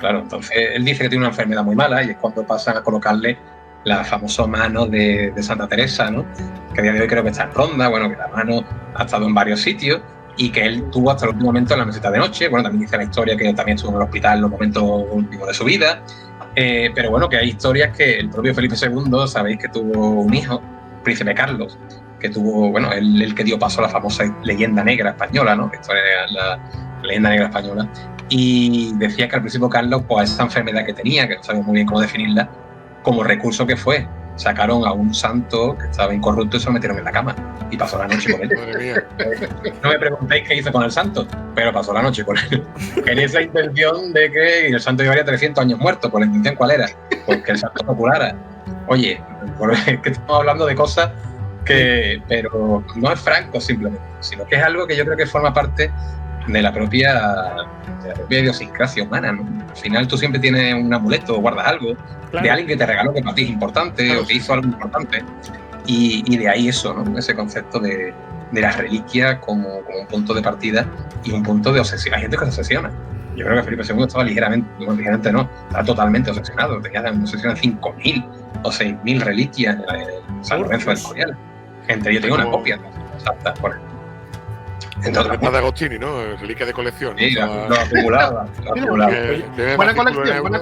Claro, entonces él dice que tiene una enfermedad muy mala y es cuando pasan a colocarle la famosa mano de Santa Teresa, ¿no? Que a día de hoy creo que está en Ronda, bueno, que la mano ha estado en varios sitios y que él tuvo hasta el último momento en la meseta de noche. Bueno, también dice la historia que también estuvo en el hospital en los momentos últimos de su vida. Pero bueno, que hay historias que el propio Felipe II, sabéis que tuvo un hijo, Príncipe Carlos, que tuvo, bueno, el que dio paso a la famosa leyenda negra española, ¿no? Esto es la leyenda negra española. Y decía que al principio Carlos, pues esa enfermedad que tenía, que no sabemos muy bien cómo definirla, como recurso que fue, sacaron a un santo que estaba incorrupto y se lo metieron en la cama y pasó la noche con él. No me preguntéis qué hizo con el santo, pero pasó la noche con él. En esa intención de que el santo llevaría 300 años muerto, ¿por la intención cuál era? Pues que el santo no curara. Oye, es que estamos hablando de cosas que, pero no es Franco simplemente, sino que es algo que yo creo que forma parte de la propia idiosincrasia humana, ¿no? Al final tú siempre tienes un amuleto o guardas algo de alguien que te regaló que para ti es importante o que hizo algo importante. Y de ahí eso, ¿no? Ese concepto de la reliquia como un punto de partida y un punto de obsesión. Hay gente que se obsesiona. Yo creo que Felipe II estaba ligeramente no, estaba totalmente obsesionado. Tenía una obsesión de 5.000 o 6.000 reliquias en el San Lorenzo del Escorial. Entre ellos tengo una copia exacta por él. Entonces, de Agostini, ¿no? Reliquia de colección. Sí, lo acumulaba. Buena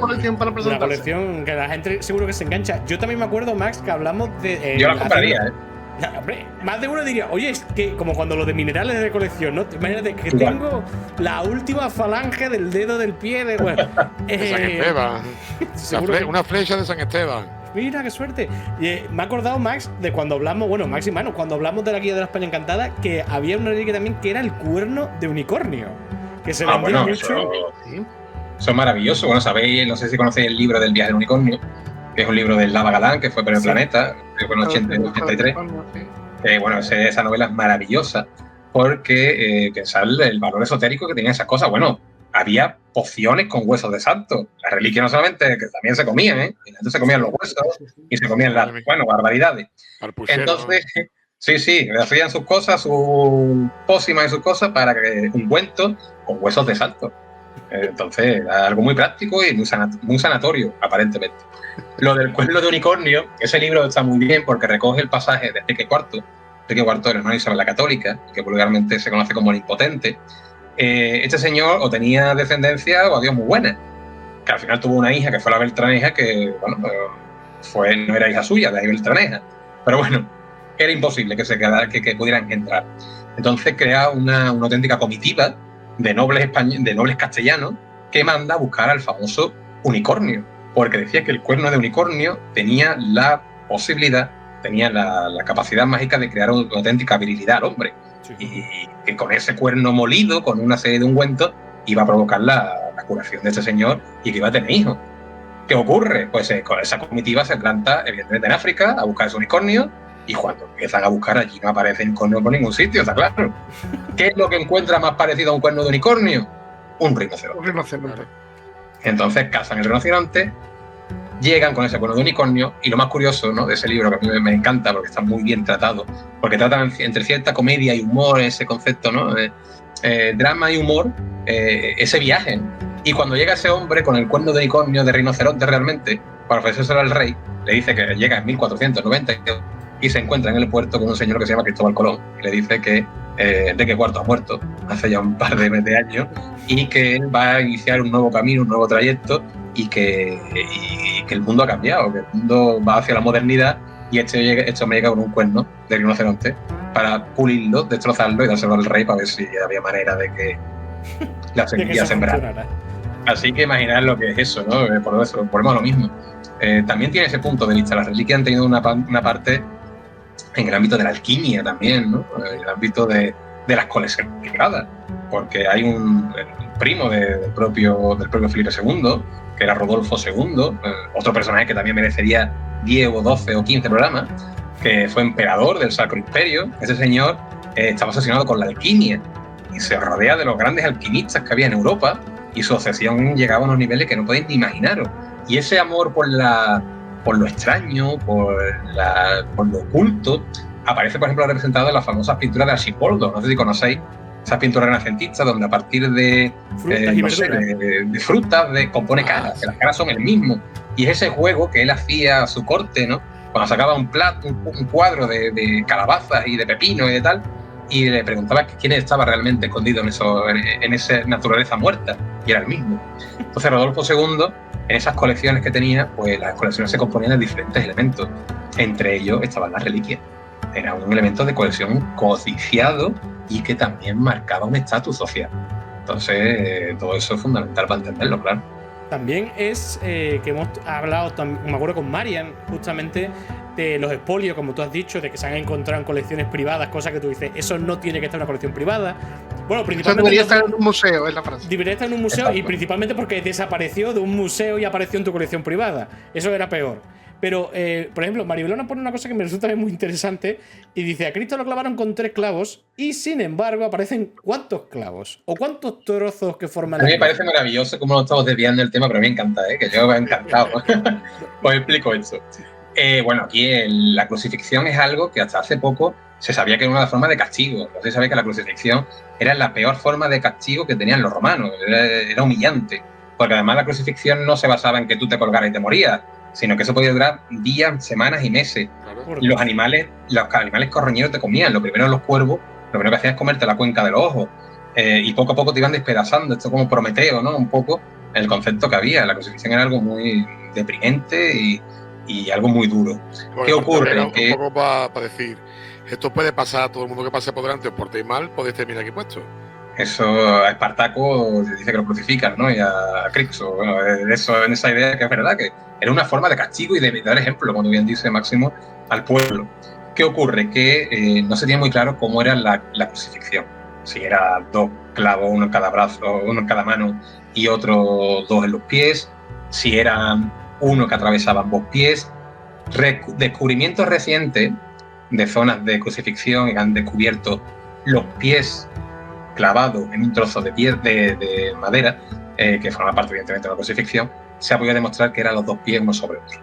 colección para presentarse. Una colección que la gente seguro que se engancha. Yo también me acuerdo, Max, que hablamos de. Yo la compraría, Hombre, más de uno diría, oye, es que como cuando lo de minerales de colección, ¿no? Imagínate que tengo la última falange del dedo del pie de. Bueno, de San Esteban. Una flecha de San Esteban. Mira, qué suerte. Me he acordado, Max, de cuando hablamos, bueno, Max y Manu, cuando hablamos de la guía de la España Encantada, que había una reliquia también que era el cuerno de unicornio. Que se vendía mucho. Eso es maravilloso. Bueno, sabéis, no sé si conocéis el libro del viaje del unicornio, que es un libro del Lava Galán, que fue por el planeta, que fue en 83. Bueno, esa novela es maravillosa porque pensar el valor esotérico que tenía esas cosas. Bueno, había pociones con huesos de santo. Las reliquias no solamente, que también se comían, ¿eh? Y antes se comían los huesos y se comían las, barbaridades. Entonces, sí, hacían sus cosas, sus pócimas y sus cosas para que ungüentos con huesos de santo. Entonces, era algo muy práctico y muy sanatorio, aparentemente. Lo del cuerno de unicornio, ese libro está muy bien porque recoge el pasaje de Enrique IV, el hermano de Isabel la Católica, que vulgarmente se conoce como el impotente. Este señor o tenía descendencia o adiós muy buena, que al final tuvo una hija que fue la Beltraneja, que bueno, no era hija suya, de ahí Beltraneja, pero bueno, era imposible que se quedara, que pudieran entrar. Entonces crea una auténtica comitiva de nobles castellanos que manda a buscar al famoso unicornio, porque decía que el cuerno de unicornio tenía la posibilidad, tenía la capacidad mágica de crear una auténtica virilidad al hombre. Sí. Y que con ese cuerno molido, con una serie de ungüentos, iba a provocar la curación de este señor y que iba a tener hijos. ¿Qué ocurre? Pues esa comitiva se planta, evidentemente, en África a buscar ese unicornio, y cuando empiezan a buscar allí no aparece unicornio por ningún sitio, está claro. ¿Qué es lo que encuentra más parecido a un cuerno de unicornio? Un rinoceronte. Entonces cazan el rinoceronte, llegan con ese cuerno de unicornio, y lo más curioso, ¿no?, de ese libro, que a mí me encanta porque está muy bien tratado, porque tratan entre cierta comedia y humor ese concepto, ¿no? Drama y humor, ese viaje. Y cuando llega ese hombre con el cuerno de unicornio de rinoceronte realmente, para ofrecérselo al rey, le dice que llega en 1490 y se encuentra en el puerto con un señor que se llama Cristóbal Colón, y le dice que Enrique IV ha muerto hace ya un par de años y que él va a iniciar un nuevo camino, un nuevo trayecto, y que el mundo ha cambiado, que el mundo va hacia la modernidad, y este hombre llega con un cuerno de rinoceronte para pulirlo, destrozarlo y dárselo al rey para ver si había manera de que la semilla sembrara. Así que imaginar lo que es eso, ¿no? Por eso ponemos lo mismo. También tiene ese punto de vista. Las reliquias han tenido una parte en el ámbito de la alquimia también, ¿no? En el ámbito de las colecciones privadas, porque hay un primo del propio Felipe II, que era Rodolfo II, otro personaje que también merecería 10 o 12 o 15 programas, que fue emperador del Sacro Imperio. Ese señor estaba obsesionado con la alquimia y se rodea de los grandes alquimistas que había en Europa, y su obsesión llegaba a unos niveles que no podéis ni imaginaros. Y ese amor por lo extraño, por lo oculto, aparece, por ejemplo, representado en las famosas pinturas de Archipoldo. No sé si conocéis esas pinturas renacentistas donde a partir de frutas compone caras, que las caras son el mismo. Y es ese juego que él hacía a su corte, ¿no? Cuando sacaba un cuadro de calabazas y de pepino y de tal, y le preguntaba quién estaba realmente escondido en esa naturaleza muerta, y era el mismo. Entonces Rodolfo II, en esas colecciones que tenía, pues las colecciones se componían de diferentes elementos. Entre ellos estaban las reliquias. Era un elemento de colección codiciado y que también marcaba un estatus social. Entonces, todo eso es fundamental para entenderlo, claro. También es que hemos hablado, me acuerdo con Marian, justamente de los expolios, como tú has dicho, de que se han encontrado en colecciones privadas, cosas que tú dices, eso no tiene que estar en una colección privada. Bueno, principalmente debería estar en un museo, es la frase. Debería estar en un museo. Exacto. Y principalmente porque desapareció de un museo y apareció en tu colección privada. Eso era peor. Pero, por ejemplo, Maribelona pone una cosa que me resulta muy interesante y dice: a Cristo lo clavaron con 3 clavos y, sin embargo, aparecen ¿cuántos clavos? ¿O cuántos trozos que forman la cruz? A mí me parece maravilloso cómo lo estamos desviando el tema, pero me encanta, que yo me he encantado. Os explico esto. Bueno, aquí la crucifixión es algo que hasta hace poco se sabía que era una forma de castigo. No se sabía que la crucifixión era la peor forma de castigo que tenían los romanos. Era humillante. Porque además la crucifixión no se basaba en que tú te colgaras y te morías, sino que eso podía durar días, semanas y meses. Claro. Y los animales corroñeros te comían. Lo primero los cuervos, lo primero que hacían es comerte la cuenca de los ojos. Y poco a poco te iban despedazando. Esto como Prometeo, ¿no? Un poco el concepto que había. La crucifixión era algo muy deprimente y algo muy duro. Bueno, ¿qué ocurre? Un poco para decir, esto puede pasar a todo el mundo que pase por delante, os portéis mal, podéis terminar aquí puesto. Eso a Espartaco dice que lo crucifican, ¿no? Y a Crixo, bueno, eso en esa idea que es verdad, que era una forma de castigo y de dar ejemplo, como bien dice Máximo, al pueblo. ¿Qué ocurre? Que no se tiene muy claro cómo era la crucifixión. Si era 2 clavos, uno en cada brazo, uno en cada mano y otro 2 en los pies, si eran uno que atravesaba ambos pies. Descubrimientos recientes de zonas de crucifixión que han descubierto los pies clavados en un trozo de madera, que forma parte evidentemente de la crucifixión, se ha podido demostrar que eran los 2 pies uno sobre otro.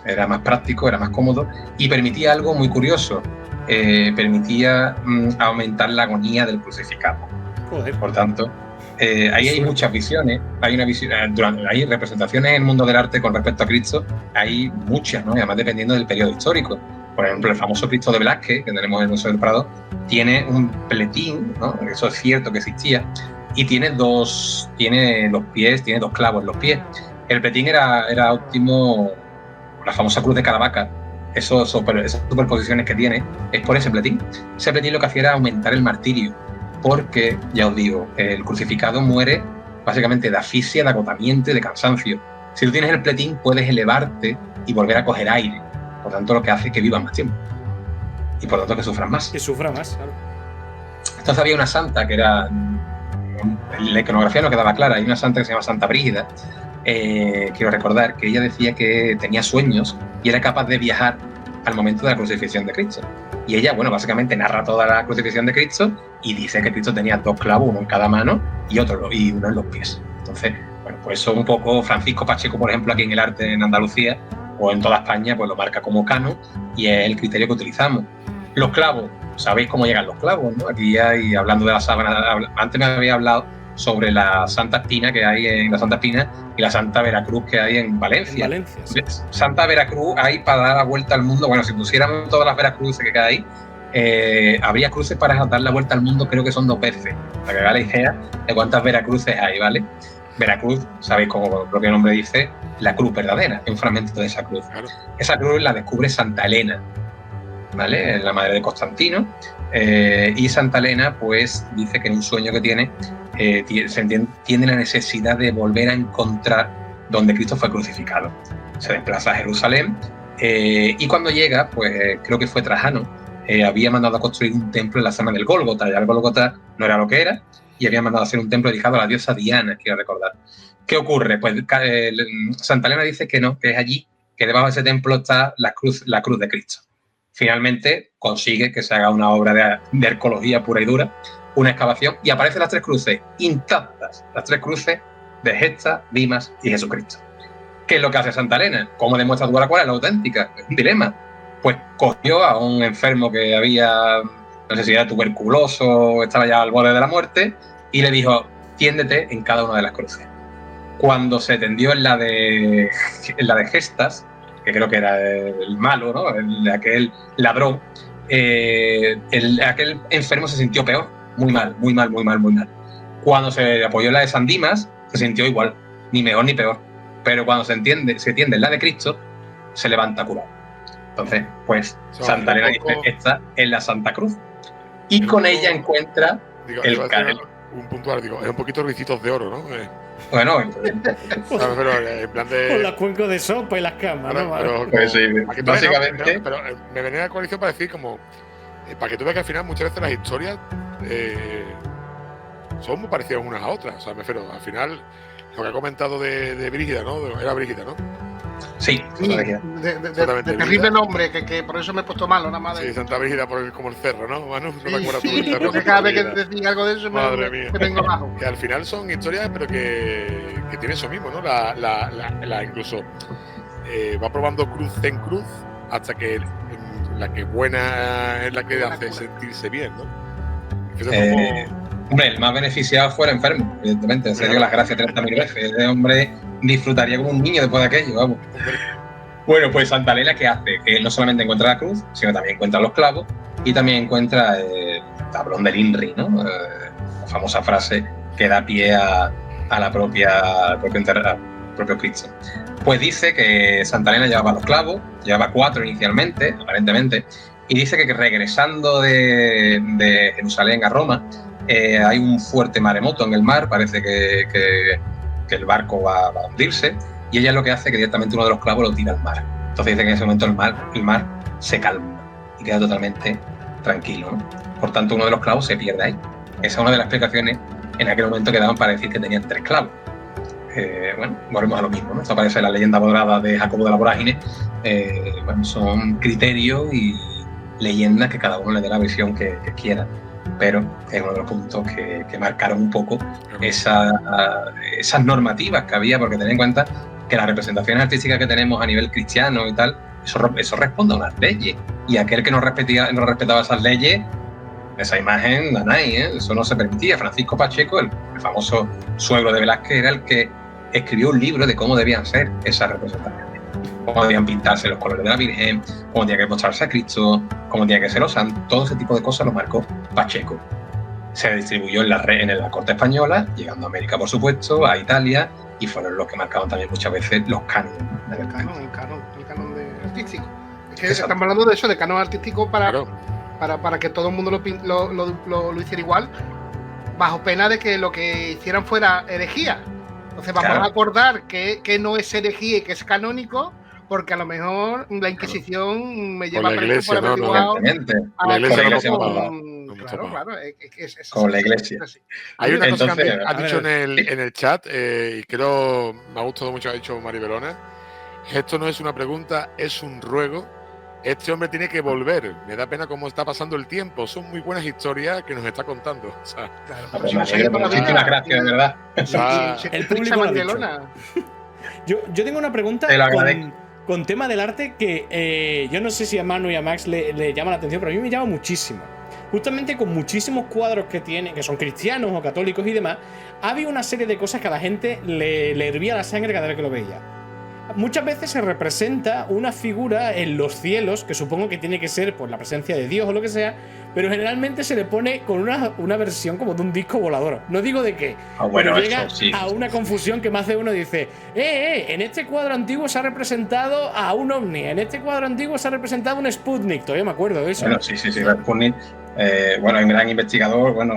Era más práctico, era más cómodo y permitía algo muy curioso. Permitía aumentar la agonía del crucificado. Joder. Por tanto, ahí hay muchas visiones. Hay representaciones en el mundo del arte con respecto a Cristo, hay muchas, ¿no? Y además dependiendo del periodo histórico. Por ejemplo, el famoso Cristo de Velázquez, que tenemos en el Museo del Prado, tiene un pletín, ¿no? Eso es cierto que existía, y tiene 2 clavos en los pies. El pletín era óptimo, la famosa cruz de Caravaca. Esas superposiciones que tiene es por ese pletín. Ese pletín lo que hacía era aumentar el martirio, porque, ya os digo, el crucificado muere básicamente de asfixia, de agotamiento y de cansancio. Si tú tienes el pletín, puedes elevarte y volver a coger aire. Por tanto, lo que hace es que vivan más tiempo. Y por tanto, que sufran más. Que sufran más, claro. Entonces había una santa que era... La iconografía no quedaba clara. Hay una santa que se llama Santa Brígida. Quiero recordar que ella decía que tenía sueños y era capaz de viajar al momento de la crucifixión de Cristo. Y ella, bueno, básicamente narra toda la crucifixión de Cristo y dice que Cristo tenía 2 clavos, uno en cada mano y uno en los pies. Entonces, bueno, pues eso un poco Francisco Pacheco, por ejemplo, aquí en el arte en Andalucía o en toda España, pues lo marca como canon y es el criterio que utilizamos. Los clavos, sabéis cómo llegan los clavos, ¿no? Aquí hay, hablando de la sábana, antes me había hablado sobre la Santa Espina que hay en la Santa Espina y la Santa Veracruz que hay en Valencia. Sí. Santa Veracruz hay para dar la vuelta al mundo. Bueno, si pusiéramos todas las Veracruces que hay, habría cruces para dar la vuelta al mundo, creo que son 2 veces, para que haga la idea de cuántas Veracruces hay, ¿vale? Veracruz, sabéis como el propio nombre dice, la cruz verdadera, es un fragmento de esa cruz. Claro. Esa cruz la descubre Santa Elena, ¿vale? La madre de Constantino. Y Santa Elena, pues, dice que en un sueño que tiene la necesidad de volver a encontrar donde Cristo fue crucificado. Se desplaza a Jerusalén y cuando llega, pues creo que fue Trajano, había mandado a construir un templo en la zona del Gólgota. Ya el Gólgota no era lo que era y había mandado a hacer un templo dedicado a la diosa Diana, quiero recordar. ¿Qué ocurre? Pues Santa Elena dice que no, que es allí, que debajo de ese templo está la cruz de Cristo. Finalmente consigue que se haga una obra de arqueología pura y dura, una excavación, y aparecen las 3 cruces intactas, las 3 cruces de Gesta, Dimas y Jesucristo. ¿Qué es lo que hace Santa Elena? ¿Cómo demuestra tú cuál es la auténtica? Es un dilema. Pues cogió a un enfermo que había, no sé si era tuberculoso, estaba ya al borde de la muerte, y le dijo, tiéndete en cada una de las cruces. Cuando se tendió en la de Gestas, que creo que era el malo, ¿no? Aquel ladrón, aquel enfermo se sintió peor, muy mal. Cuando se apoyó en la de San Dimas, se sintió igual, ni mejor ni peor. Pero cuando se tiende en la de Cristo, se levanta curado. Entonces, pues, Santa Elena dice, esta es la Santa Cruz. Y con ella encuentra el canal. Un puntual, digo, es un poquito ricitos de oro, ¿no? Bueno, pero en plan de... Con la cuenca de sopa y las camas, ¿no? Pero, pues sí, básicamente... Pero me venía a la coalición para decir como... para que tú veas que al final muchas veces las historias son muy parecidas unas a otras. O sea, me refiero, al final, lo que ha comentado de Brígida, ¿no? Era Brígida, ¿no? Sí, de terrible nombre, que por eso me he puesto malo, nada más. Sí, Santa Brígida como el cerro, ¿no, Manu? No te acuerdas tú Sí, del cerro. porque cada vez que decís algo de eso me vengo abajo. Que al final son historias, pero que tienen eso mismo, ¿no? Incluso va probando cruz en cruz hasta que la que buena es la que hace sentirse bien, ¿no? Hombre, el más beneficiado fue el enfermo, evidentemente. Se dio las gracias 30.000 veces. Ese hombre disfrutaría como un niño después de aquello, vamos. Bueno, pues Santa Elena, ¿qué hace? Que no solamente encuentra la cruz, sino también encuentra los clavos y también encuentra el tablón del INRI, ¿no? La famosa frase que da pie al propio Cristo. Pues dice que Santa Elena llevaba los clavos, llevaba 4 inicialmente, aparentemente, y dice que regresando de Jerusalén a Roma, hay un fuerte maremoto en el mar, parece que el barco va a hundirse, y ella lo que hace es que directamente uno de los clavos lo tira al mar. Entonces dice que en ese momento el mar se calma y queda totalmente tranquilo, ¿no? Por tanto, uno de los clavos se pierde ahí. Esa es una de las explicaciones en aquel momento que daban para decir que tenían 3 clavos. Bueno, volvemos a lo mismo, ¿no? Esto aparece en la leyenda dorada de Jacobo de la Vorágine. Bueno, son criterios y leyendas que cada uno le dé la visión que quiera, pero es uno de los puntos que marcaron un poco esas normativas que había, porque ten en cuenta que las representaciones artísticas que tenemos a nivel cristiano y tal, eso responde a unas leyes, y aquel que no respetaba esas leyes, esa imagen, nanay, eso no se permitía. Francisco Pacheco, el famoso suegro de Velázquez, era el que escribió un libro de cómo debían ser esas representaciones. Cómo debían pintarse los colores de la Virgen, cómo tenía que mostrarse a Cristo, cómo tenía que ser los santos. Todo ese tipo de cosas lo marcó Pacheco. Se distribuyó en la corte española, llegando a América, por supuesto, a Italia, y fueron los que marcaron también muchas veces los cánones. El canon artístico. Es que estamos hablando de eso, de canon artístico para que todo el mundo lo hiciera igual, bajo pena de que lo que hicieran fuera herejía. Entonces vamos a acordar que no es herejía y que es canónico, porque a lo mejor la Inquisición me lleva preso por haber dibujado la iglesia con la iglesia. Hay una cosa que has dicho en el chat, y creo me ha gustado mucho, ha dicho Mari Belona. Esto no es una pregunta, es un ruego. Este hombre tiene que volver. Me da pena cómo está pasando el tiempo. Son muy buenas historias que nos está contando. O sea, muchísimas gracias, de verdad. El público yo tengo una pregunta con tema del arte que yo no sé si a Manu y a Max le llama la atención, pero a mí me llama muchísimo. Justamente con muchísimos cuadros que tienen, que son cristianos o católicos y demás, había una serie de cosas que a la gente le hervía la sangre cada vez que lo veía. Muchas veces se representa una figura en los cielos, que supongo que tiene que ser por la presencia de Dios o lo que sea, pero generalmente se le pone con una versión como de un disco volador. No digo de qué, pero llega a una confusión que más de uno dice, en este cuadro antiguo se ha representado a un ovni, en este cuadro antiguo se ha representado un Sputnik, todavía me acuerdo de eso. Bueno, sí, Sputnik, bueno, hay un gran investigador, bueno,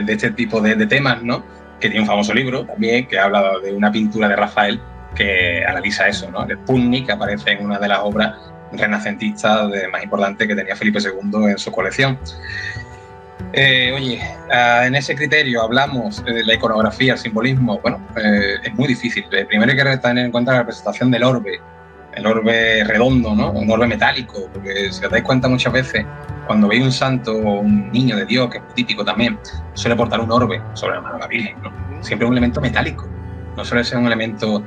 de este tipo de temas, ¿no? Que tiene un famoso libro también, que habla de una pintura de Rafael, que analiza eso, ¿no? El Sputnik, que aparece en una de las obras renacentistas más importantes que tenía Felipe II en su colección. En ese criterio hablamos de la iconografía, el simbolismo. Bueno, es muy difícil. Primero hay que tener en cuenta la representación del orbe, el orbe redondo, ¿no? Un orbe metálico, porque si os dais cuenta muchas veces, cuando veis un santo o un niño de Dios, que es muy típico también, suele portar un orbe sobre la mano de la Virgen, ¿no? Siempre un elemento metálico, no suele ser un elemento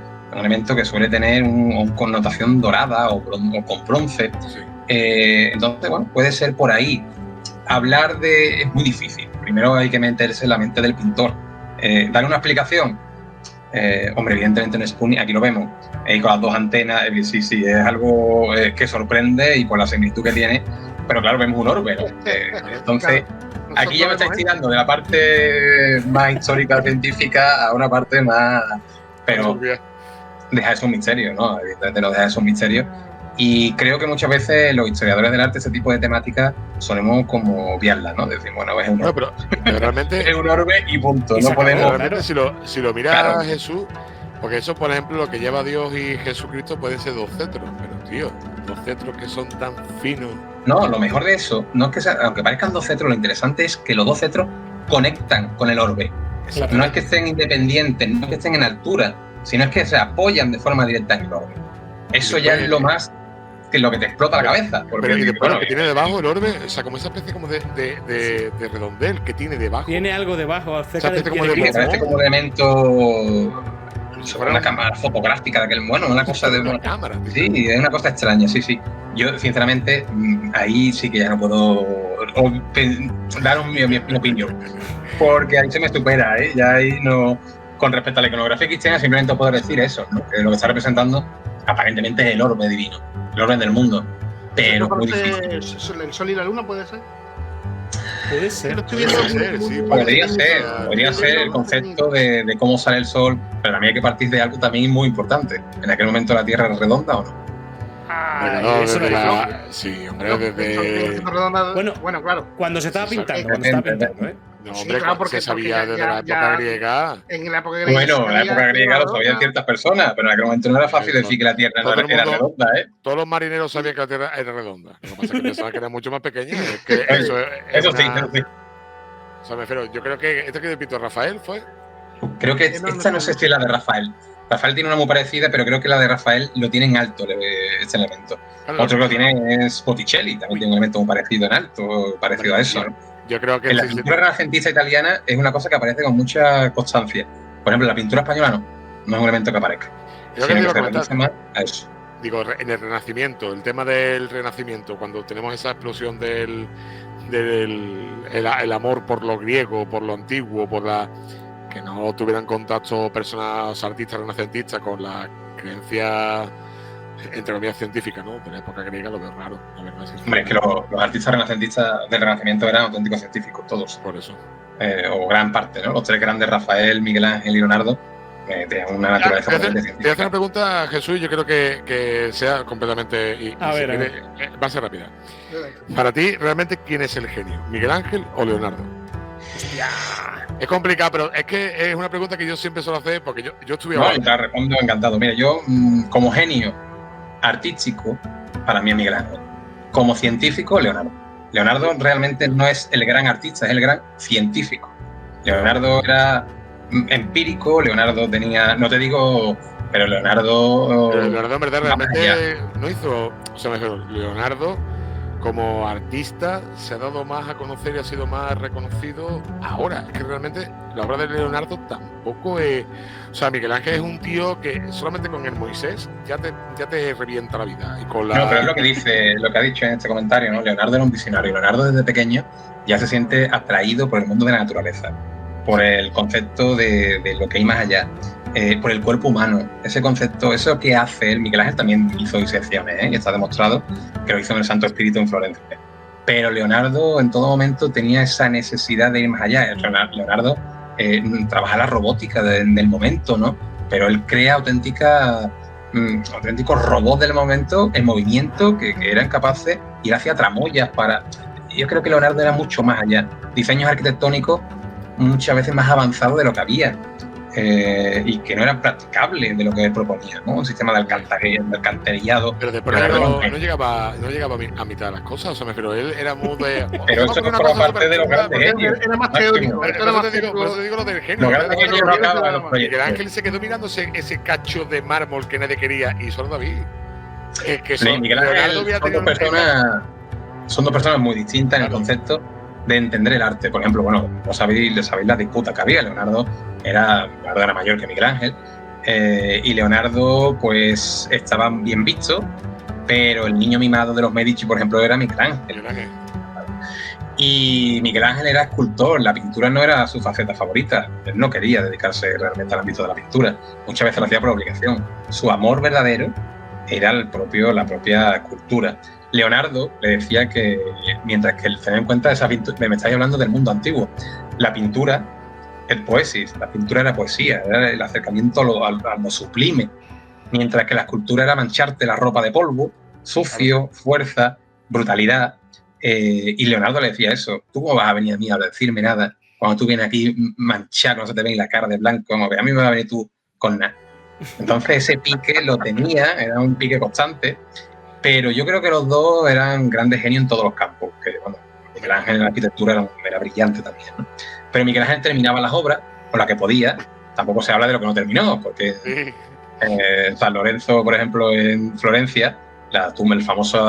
que suele tener una connotación dorada o con bronce. Sí. Entonces, bueno, puede ser por ahí. Hablar es muy difícil. Primero hay que meterse en la mente del pintor. Dar una explicación. Hombre, evidentemente en Sputnik, aquí lo vemos, con las 2 antenas, sí, es algo que sorprende y por la similitud que tiene, pero claro, vemos un orbe, ¿no? Entonces, aquí ya me estáis tirando de la parte más histórica, científica, a una parte más... Pero deja eso un misterio, ¿no? Evidentemente no deja eso un misterio. Y creo que muchas veces los historiadores del arte, ese tipo de temáticas, solemos como obviarlas, ¿no? Decir, bueno, es un orbe. No, pero realmente es un orbe y punto. Y no podemos... Realmente, si lo miras a Jesús, porque eso, por ejemplo, lo que lleva Dios y Jesucristo pueden ser 2 cetros, pero tío, 2 cetros que son tan finos. No, lo mejor de eso, no es que aunque parezcan 2 cetros, lo interesante es que los 2 cetros conectan con el orbe. No es que estén independientes, no es que estén en altura, sino es que se apoyan de forma directa en el orbe. Eso ya es lo más que lo que te explota la cabeza. Porque, pero y después lo que tiene debajo el orbe, o sea, como esa especie como de redondel que tiene debajo. Tiene algo debajo, cerca del como parece como un elemento sobre una cámara fotográfica de aquel, bueno, una cosa de una cámara. Sí, es una cosa extraña, sí. Yo, sinceramente, ahí sí que ya no puedo dar mi opinión. Porque ahí se me supera, ¿eh? Ya ahí no. Con respecto a la iconografía cristiana, simplemente puedo decir eso, ¿no? Que lo que está representando aparentemente es el orbe divino, el orden del mundo. Pero muy difícil. ¿El sol y la luna puede ser? Puede ser. Podría ser el concepto de cómo sale el sol, pero también hay que partir de algo también muy importante. ¿En aquel momento la Tierra era redonda o no? Sí, hombre, desde... Bueno, claro. Cuando se estaba pintando, ¿eh? No, hombre, claro, porque se sabía desde la época griega. En la época griega. Bueno, en la época griega lo sabían ciertas personas, pero en aquel momento no era fácil decir que la Tierra era redonda, ¿eh? Todos los marineros sabían que la Tierra era redonda. Lo que pasa es que pensaban que era mucho más pequeña. Eso sí. O sea, me refiero, yo creo que este que pintó Rafael fue. Creo que esta no sé si es la de Rafael. Rafael tiene una muy parecida, pero creo que la de Rafael lo tiene en alto, este elemento. Otro que lo tiene es Botticelli, también tiene un elemento muy parecido en alto, parecido a eso, ¿no? Yo creo que en la pintura renacentista italiana es una cosa que aparece con mucha constancia. Por ejemplo, en la pintura española no es un elemento que aparezca. Yo creo que se reduce más a eso. Digo, en el Renacimiento, el tema del Renacimiento, cuando tenemos esa explosión del amor por lo griego, por lo antiguo, por la que no tuvieran contacto personas artistas renacentistas con la creencia, entre comillas, científica, ¿no? De la época griega, lo veo raro, la verdad. Hombre, es que los artistas renacentistas del Renacimiento eran auténticos científicos, todos. Por eso. O gran parte, ¿no? Los tres grandes, Rafael, Miguel Ángel y Leonardo, tenían una naturaleza completamente científica. Te voy a hacer una pregunta, Jesús, yo creo que sea completamente... A ver. Va a ser rápida. Para ti, ¿realmente quién es el genio? ¿Miguel Ángel o Leonardo? Hostia. Es complicado, pero es que es una pregunta que yo siempre suelo hacer porque yo estuve... No, te la respondo encantado. Mira, yo como genio artístico, para mí es Miguel Ángel. Como científico, Leonardo. Leonardo realmente no es el gran artista, es el gran científico. Leonardo era empírico, Leonardo tenía... No te digo... Pero Leonardo... Pero Leonardo en verdad realmente no hizo... O sea, mejor, Leonardo... Como artista se ha dado más a conocer y ha sido más reconocido ahora. Es que realmente la obra de Leonardo tampoco es... O sea, Miguel Ángel es un tío que solamente con el Moisés ya te revienta la vida. Y con la... No, pero es lo que ha dicho en este comentario, ¿no? Leonardo era un visionario. Leonardo desde pequeño ya se siente atraído por el mundo de la naturaleza, por el concepto de lo que hay más allá, por el cuerpo humano. Ese concepto, eso que hace él, Miguel Ángel también hizo disecciones, y está demostrado que lo hizo en el Santo Espíritu en Florencia. Pero Leonardo en todo momento tenía esa necesidad de ir más allá. Leonardo trabaja la robótica del momento, ¿no? Pero él crea auténticos robots del momento en movimiento que eran capaces de ir hacia tramoyas para... Yo creo que Leonardo era mucho más allá. Diseños arquitectónicos muchas veces más avanzados de lo que había. Y que no eran practicables de lo que él proponía, ¿no? Un sistema de alcantarillado. Pero después no llegaba a mitad de las cosas, o sea, pero él era muy de... Pero eso no forma parte de los grandes genios. Era más teórico. Por eso te digo lo del genio. Miguel Ángel se quedó mirando ese cacho de mármol que nadie quería, y solo David. Miguel Ángel son dos personas muy distintas en el concepto de entender el arte. Por ejemplo, bueno, sabéis las disputas que había. Leonardo era mayor que Miguel Ángel, y Leonardo pues estaba bien visto, pero el niño mimado de los Medici, por ejemplo, era Miguel Ángel. Y Miguel Ángel era escultor, la pintura no era su faceta favorita, él no quería dedicarse realmente al ámbito de la pintura, muchas veces lo hacía por obligación. Su amor verdadero era la propia escultura. Leonardo le decía que, mientras que él tenía en cuenta esa pintura, me estáis hablando del mundo antiguo, la pintura es poesis, la pintura era poesía, era el acercamiento a lo sublime, mientras que la escultura era mancharte la ropa de polvo, sucio, fuerza, brutalidad, y Leonardo le decía eso: ¿tú cómo vas a venir a mí a decirme nada cuando tú vienes aquí manchado, no se te ve la cara de blanco, como que a mí me va a venir tú con nada? Entonces ese pique lo tenía, era un pique constante. Pero yo creo que los dos eran grandes genios en todos los campos. Que, bueno, Miguel Ángel en la arquitectura era brillante también, ¿no? Pero Miguel Ángel terminaba las obras con la que podía. Tampoco se habla de lo que no terminó, porque San Lorenzo, por ejemplo, en Florencia, la tumba, el famoso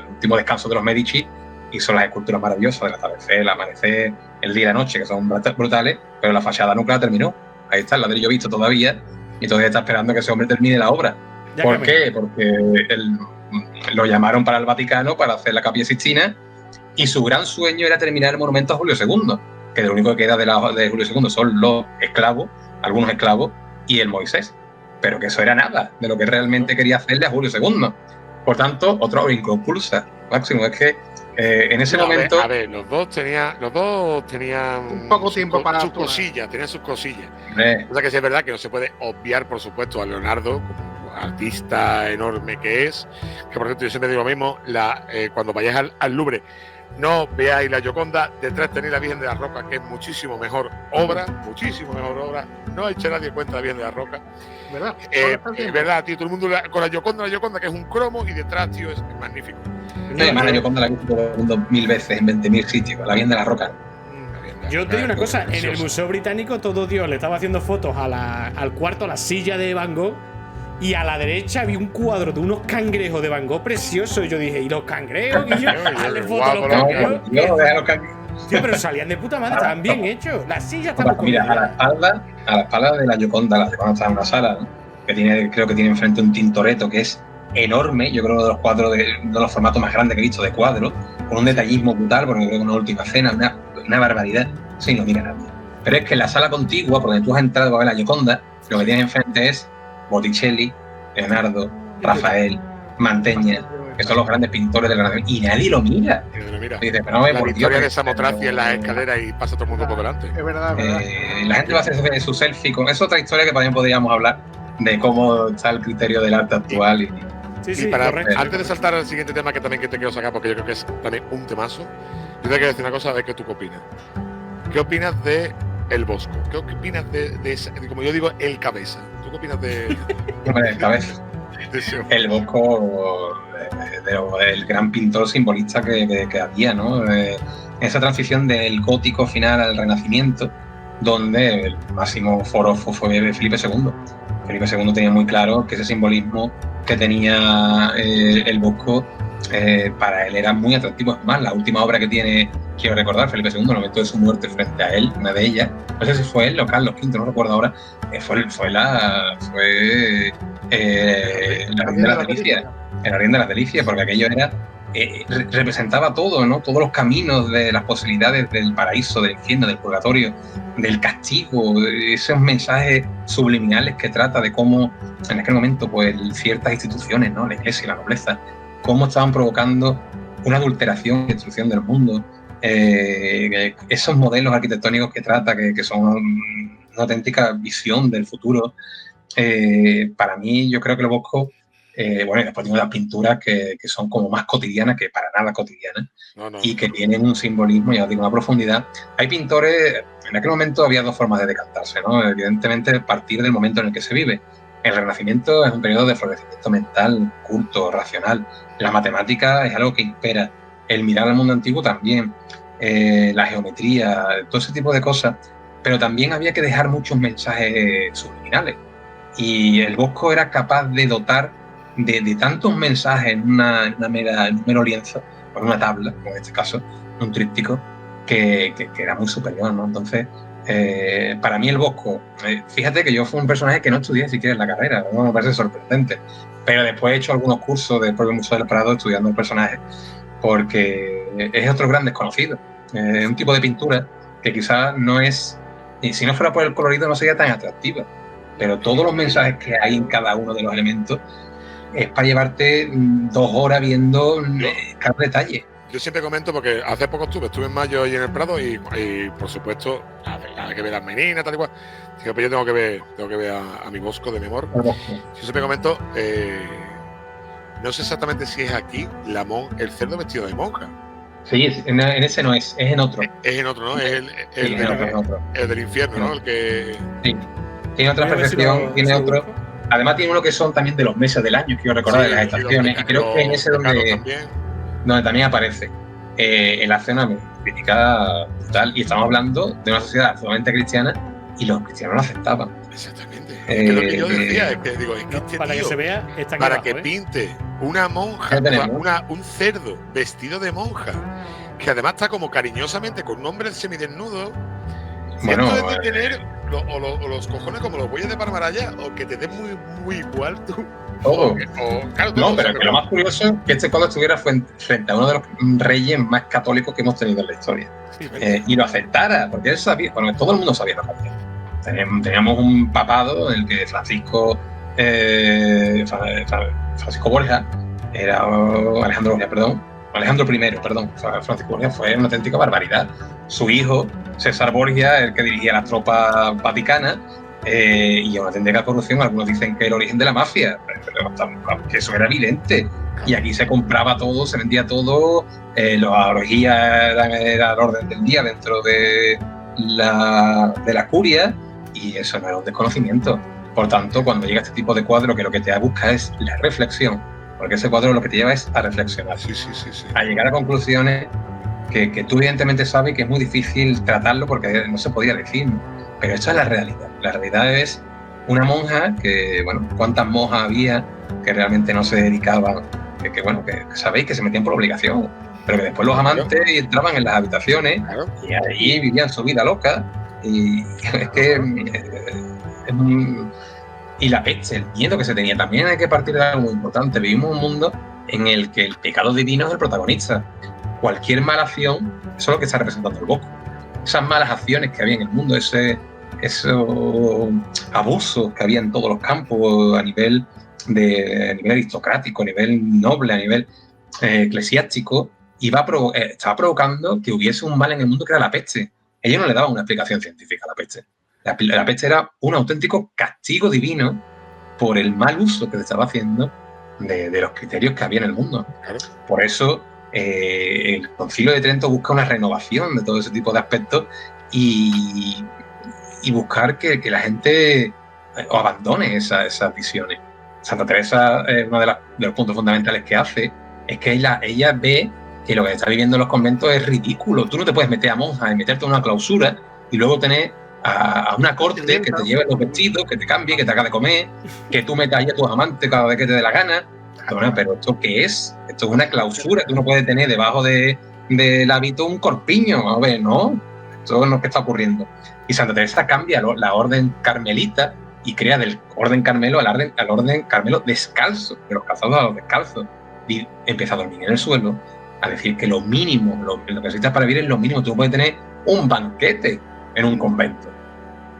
último descanso de los Medici, hizo las esculturas maravillosas del atardecer, el amanecer, el día y la noche, que son brutales, pero la fachada nunca la terminó. Ahí está, el ladrillo visto todavía, y todavía está esperando que ese hombre termine la obra. ¿Por qué? Porque lo llamaron para el Vaticano para hacer la Capilla Sixtina, y su gran sueño era terminar el monumento a Julio II, que lo único que queda de Julio II son los esclavos, algunos esclavos, y el Moisés. Pero que eso era nada de lo que realmente quería hacerle a Julio II. Por tanto, otra obra inconclusa. Máximo, es que en ese momento. A ver, los dos tenían un poco tiempo para sus cosillas, tenían sus cosillas. O sea que sí es verdad que no se puede obviar, por supuesto, a Leonardo, como artista enorme que es. Que por cierto, yo siempre digo lo mismo: cuando vayáis al Louvre, no veáis la Gioconda, detrás tenéis la Virgen de la Roca, que es muchísimo mejor obra. No eche nadie cuenta de la Virgen de la Roca. ¿Verdad? Es verdad, tío, todo el mundo con la Gioconda, que es un cromo, y detrás, tío, es magnífico. Además, la Gioconda la he visto todo el mundo 1000 veces en 20.000 sitios, la Virgen de la Roca. Yo te digo una cosa, en el Museo Británico todo Dios le estaba haciendo fotos al cuarto, a la silla de Van Gogh, y a la derecha había un cuadro de unos cangrejos de Van Gogh precioso, y yo dije, ¿y los cangrejos? Y yo, hazle foto a los cangrejos. Sí, pero salían de puta madre, estaban bien hechos. La silla estaba muy bien. Mira, a la espalda de la Gioconda está en una sala, ¿no? Creo que tiene enfrente un Tintoretto que es enorme. Yo creo que de los cuadros de los formatos más grandes que he visto de cuadros, con un detallismo brutal, porque creo que una Última Cena, una barbaridad. Sí, no mira nadie. Pero es que en la sala contigua, por donde tú has entrado a ver la Gioconda, lo que tienes enfrente es Botticelli, Leonardo, Rafael, Mantegna, que son los grandes pintores de la nación, y nadie lo mira. Dice, pero no, la victoria de Samotracia en las escaleras y pasa todo el mundo por delante. Es verdad, es verdad. La gente va a hacer su selfie con... Es otra historia que también podríamos hablar de cómo está el criterio del arte actual. Sí, antes de saltar al siguiente tema que te quiero sacar, porque yo creo que es también un temazo, yo te quiero decir una cosa, a ver qué tú opinas. ¿Qué opinas de El Bosco? ¿Qué opinas de como yo digo, el cabeza? ¿Tú qué opinas de el cabeza? El Bosco, el gran pintor simbolista que había, ¿no? Esa transición del gótico final al renacimiento, donde el máximo forofo fue Felipe II. Felipe II tenía muy claro que ese simbolismo que tenía el Bosco para él era muy atractivo. Es más, la última obra que tiene, quiero recordar, Felipe II, en el momento de su muerte frente a él, una de ellas, no sé si fue él o Carlos V, no recuerdo ahora, fue la Reina de las Delicias. En la Reina de las Delicias, porque aquello era representaba todo, ¿no? Todos los caminos de las posibilidades del paraíso, del infierno, del purgatorio, del castigo, esos mensajes subliminales que trata de cómo en aquel momento pues ciertas instituciones, ¿no? La Iglesia y la nobleza, cómo estaban provocando una adulteración y destrucción del mundo. Esos modelos arquitectónicos que trata, que son una auténtica visión del futuro. Para mí, yo creo que el Bosco, bueno, y después tengo las pinturas que son como más cotidianas que para nada cotidianas, y que tienen un simbolismo, ya os digo, una profundidad. Hay pintores, en aquel momento había dos formas de decantarse, ¿no? Evidentemente, partir del momento en el que se vive. El Renacimiento es un periodo de florecimiento mental, culto, racional. La matemática es algo que impera. El mirar al mundo antiguo también. La geometría, todo ese tipo de cosas. Pero también había que dejar muchos mensajes subliminales. Y el Bosco era capaz de dotar de tantos mensajes en un mero lienzo, o en una tabla, como en este caso, un tríptico, que era muy superior, ¿no? Entonces, para mí el Bosco, fíjate que yo fui un personaje que no estudié siquiera en la carrera, ¿no? Me parece sorprendente, pero después he hecho algunos cursos del propio Museo del Prado estudiando el personaje, porque es otro gran desconocido. Es un tipo de pintura que quizás no es, y si no fuera por el colorido no sería tan atractiva, pero todos los mensajes que hay en cada uno de los elementos es para llevarte 2 horas viendo cada detalle. Yo siempre comento, porque hace poco estuve en mayo ahí en el Prado y por supuesto, hay que ver las meninas, tal y cual. Digo, pues yo tengo que ver a mi Bosco de Memor. Yo siempre comento, no sé exactamente si es aquí el cerdo vestido de monja. Sí, en ese no es en otro. Es en otro, ¿no? Es el del infierno, ¿no? El que... Sí, tiene otra percepción, tiene otro... Además tiene uno que son también de los meses del año, quiero recordar, de las estaciones, y creo que en ese donde también aparece. En la cena crítica brutal, y estamos hablando de una sociedad absolutamente cristiana, y los cristianos lo aceptaban. Exactamente. Es que lo que yo decía es que digo, es que este para tío, que se vea, está aquí para abajo, que pinte una monja, un cerdo vestido de monja, que además está como cariñosamente con un hombre semidesnudo. Bueno, esto es de tener o los cojones como los bueyes de Parmaraya, o que te den muy igual tú. Todo. Claro, no, pero que lo más curioso es que este cuadro estuviera frente a uno de los reyes más católicos que hemos tenido en la historia. Sí, y lo aceptara, porque él sabía, bueno, todo el mundo sabía lo que hacía. Teníamos un papado en el que Francisco Borja era Alejandro I, Francisco Borja fue una auténtica barbaridad. Su hijo, César Borgia, el que dirigía las tropas vaticanas, y una auténtica corrupción. Algunos dicen que el origen de la mafia, pero que eso era evidente. Y aquí se compraba todo, se vendía todo, las orgías eran el orden del día dentro de la curia, y eso no era un desconocimiento. Por tanto, cuando llega este tipo de cuadro, que lo que te busca es la reflexión, porque ese cuadro lo que te lleva es a reflexionar, a llegar a conclusiones que tú evidentemente sabes que es muy difícil tratarlo porque no se podía decir, ¿no? Pero esta es la realidad. La realidad es una monja que, bueno, cuántas monjas había que realmente no se dedicaban, que sabéis que se metían por obligación, pero que después los amantes entraban en las habitaciones y ahí vivían su vida loca. Y es que y la peste, el miedo que se tenía, también hay que partir de algo muy importante. Vivimos un mundo en el que el pecado divino es el protagonista. Cualquier mala acción, eso es lo que está representando el Bosco. Esas malas acciones que había en el mundo, esos abusos que había en todos los campos, a nivel aristocrático, a nivel noble, a nivel eclesiástico, estaba provocando que hubiese un mal en el mundo que era la peste. Ellos no le daban una explicación científica a la peste. La peste era un auténtico castigo divino por el mal uso que se estaba haciendo de los criterios que había en el mundo. Claro. Por eso el Concilio de Trento busca una renovación de todo ese tipo de aspectos y buscar que la gente abandone esas visiones. Santa Teresa, uno de los puntos fundamentales que hace es que ella ve que lo que está viviendo en los conventos es ridículo. Tú no te puedes meter a monja y meterte en una clausura y luego tener a una corte que te lleve los vestidos, que te cambie, que te haga de comer, que tú metas ahí a tus amantes cada vez que te dé la gana. Bueno, pero ¿esto qué es? Esto es una clausura. Tú no puedes tener debajo del hábito un corpiño. A ver, no. Esto no es que está ocurriendo. Y Santa Teresa cambia la orden carmelita y crea del orden Carmelo al orden Carmelo descalzo, de los calzados a los descalzos. Y empieza a dormir en el suelo, a decir que lo mínimo, lo que necesitas para vivir es lo mínimo. Tú no puedes tener un banquete en un convento,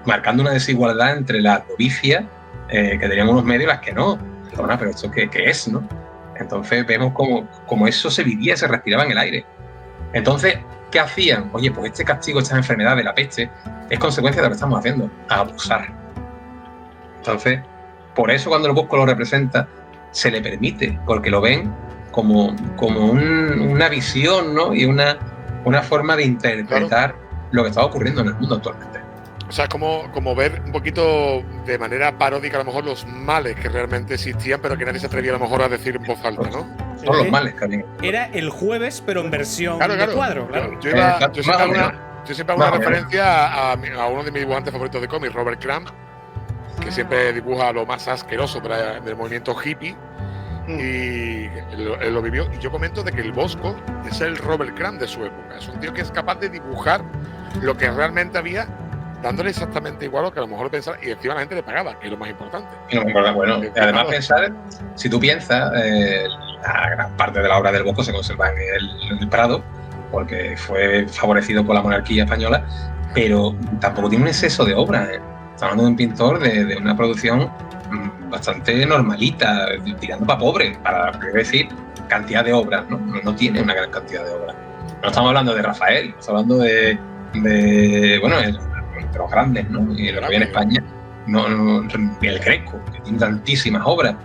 marcando una desigualdad entre las novicias que tenían unos medios y las que no. Perdona, pero ¿esto qué es, no? Entonces vemos cómo eso se vivía, se respiraba en el aire. Entonces, ¿qué hacían? Oye, pues este castigo, esta enfermedad de la peste, es consecuencia de lo que estamos haciendo, abusar. Entonces, por eso cuando el Bosco lo representa, se le permite, porque lo ven como una visión, ¿no? Y una forma de interpretar lo que está ocurriendo en el mundo actualmente. O sea, es como ver un poquito de manera paródica a lo mejor los males que realmente existían, pero que nadie se atrevía a lo mejor a decir en voz alta, ¿no? Son los males que había. Era el jueves, pero en versión de cuadro, claro. Yo siempre hago una referencia a uno de mis dibujantes favoritos de cómics, Robert Crumb, que siempre dibuja lo más asqueroso del movimiento hippie, y él lo vivió. Y yo comento de que el Bosco es el Robert Crumb de su época. Es un tío que es capaz de dibujar lo que realmente había, dándole exactamente igual a lo que a lo mejor pensaba, y encima la gente le pagaba, que es lo más importante. Bueno, además pensar, si tú piensas, la gran parte de la obra del Bosco se conserva en el Prado, porque fue favorecido por la monarquía española, pero tampoco tiene un exceso de obra. Estamos hablando de un pintor de una producción bastante normalita, tirando para pobre, para decir cantidad de obras, ¿no? No tiene una gran cantidad de obras. No estamos hablando de Rafael, estamos hablando de los grandes, ¿no? Y lo que había en España, el Greco, que tiene tantísimas obras.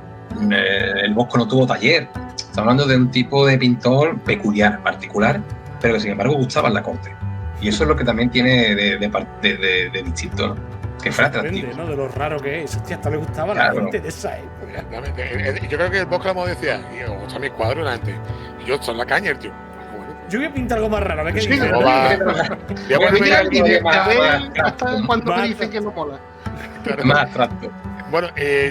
El Bosco no tuvo taller. Estamos hablando de un tipo de pintor peculiar, particular, pero que sin embargo gustaba en la corte. Y eso es lo que también tiene de distinto, ¿no? Que fuera atractivo, ¿no? De lo raro que es. Hostia, hasta le gustaba la gente de esa época. Yo creo que el Bosco, como decía, o sea, mis cuadros, la gente, y yo, son la caña, el tío. Yo voy a pintar algo más raro. ¿Qué Sí, dices? no va. Hasta cuando me dicen que no mola. Más abstracto. Bueno,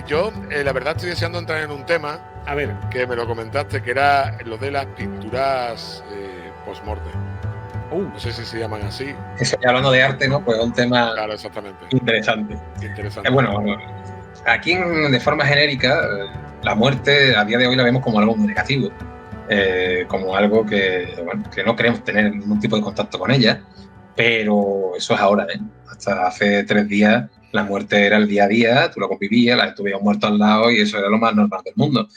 yo la verdad estoy deseando entrar en un tema. A ver. Que me lo comentaste, que era lo de las pinturas post-mortem. No sé si se llaman así. Eso, hablando de arte, ¿no? Pues es un tema claro, exactamente. interesante. Interesante. Bueno, aquí de forma genérica, la muerte a día de hoy la vemos como algo muy negativo. Como algo que no queremos tener ningún tipo de contacto con ella, pero eso es ahora, ¿eh? Hasta hace 3 días la muerte era el día a día, tú lo convivías, la estuvieras muerto al lado y eso era lo más normal del mundo.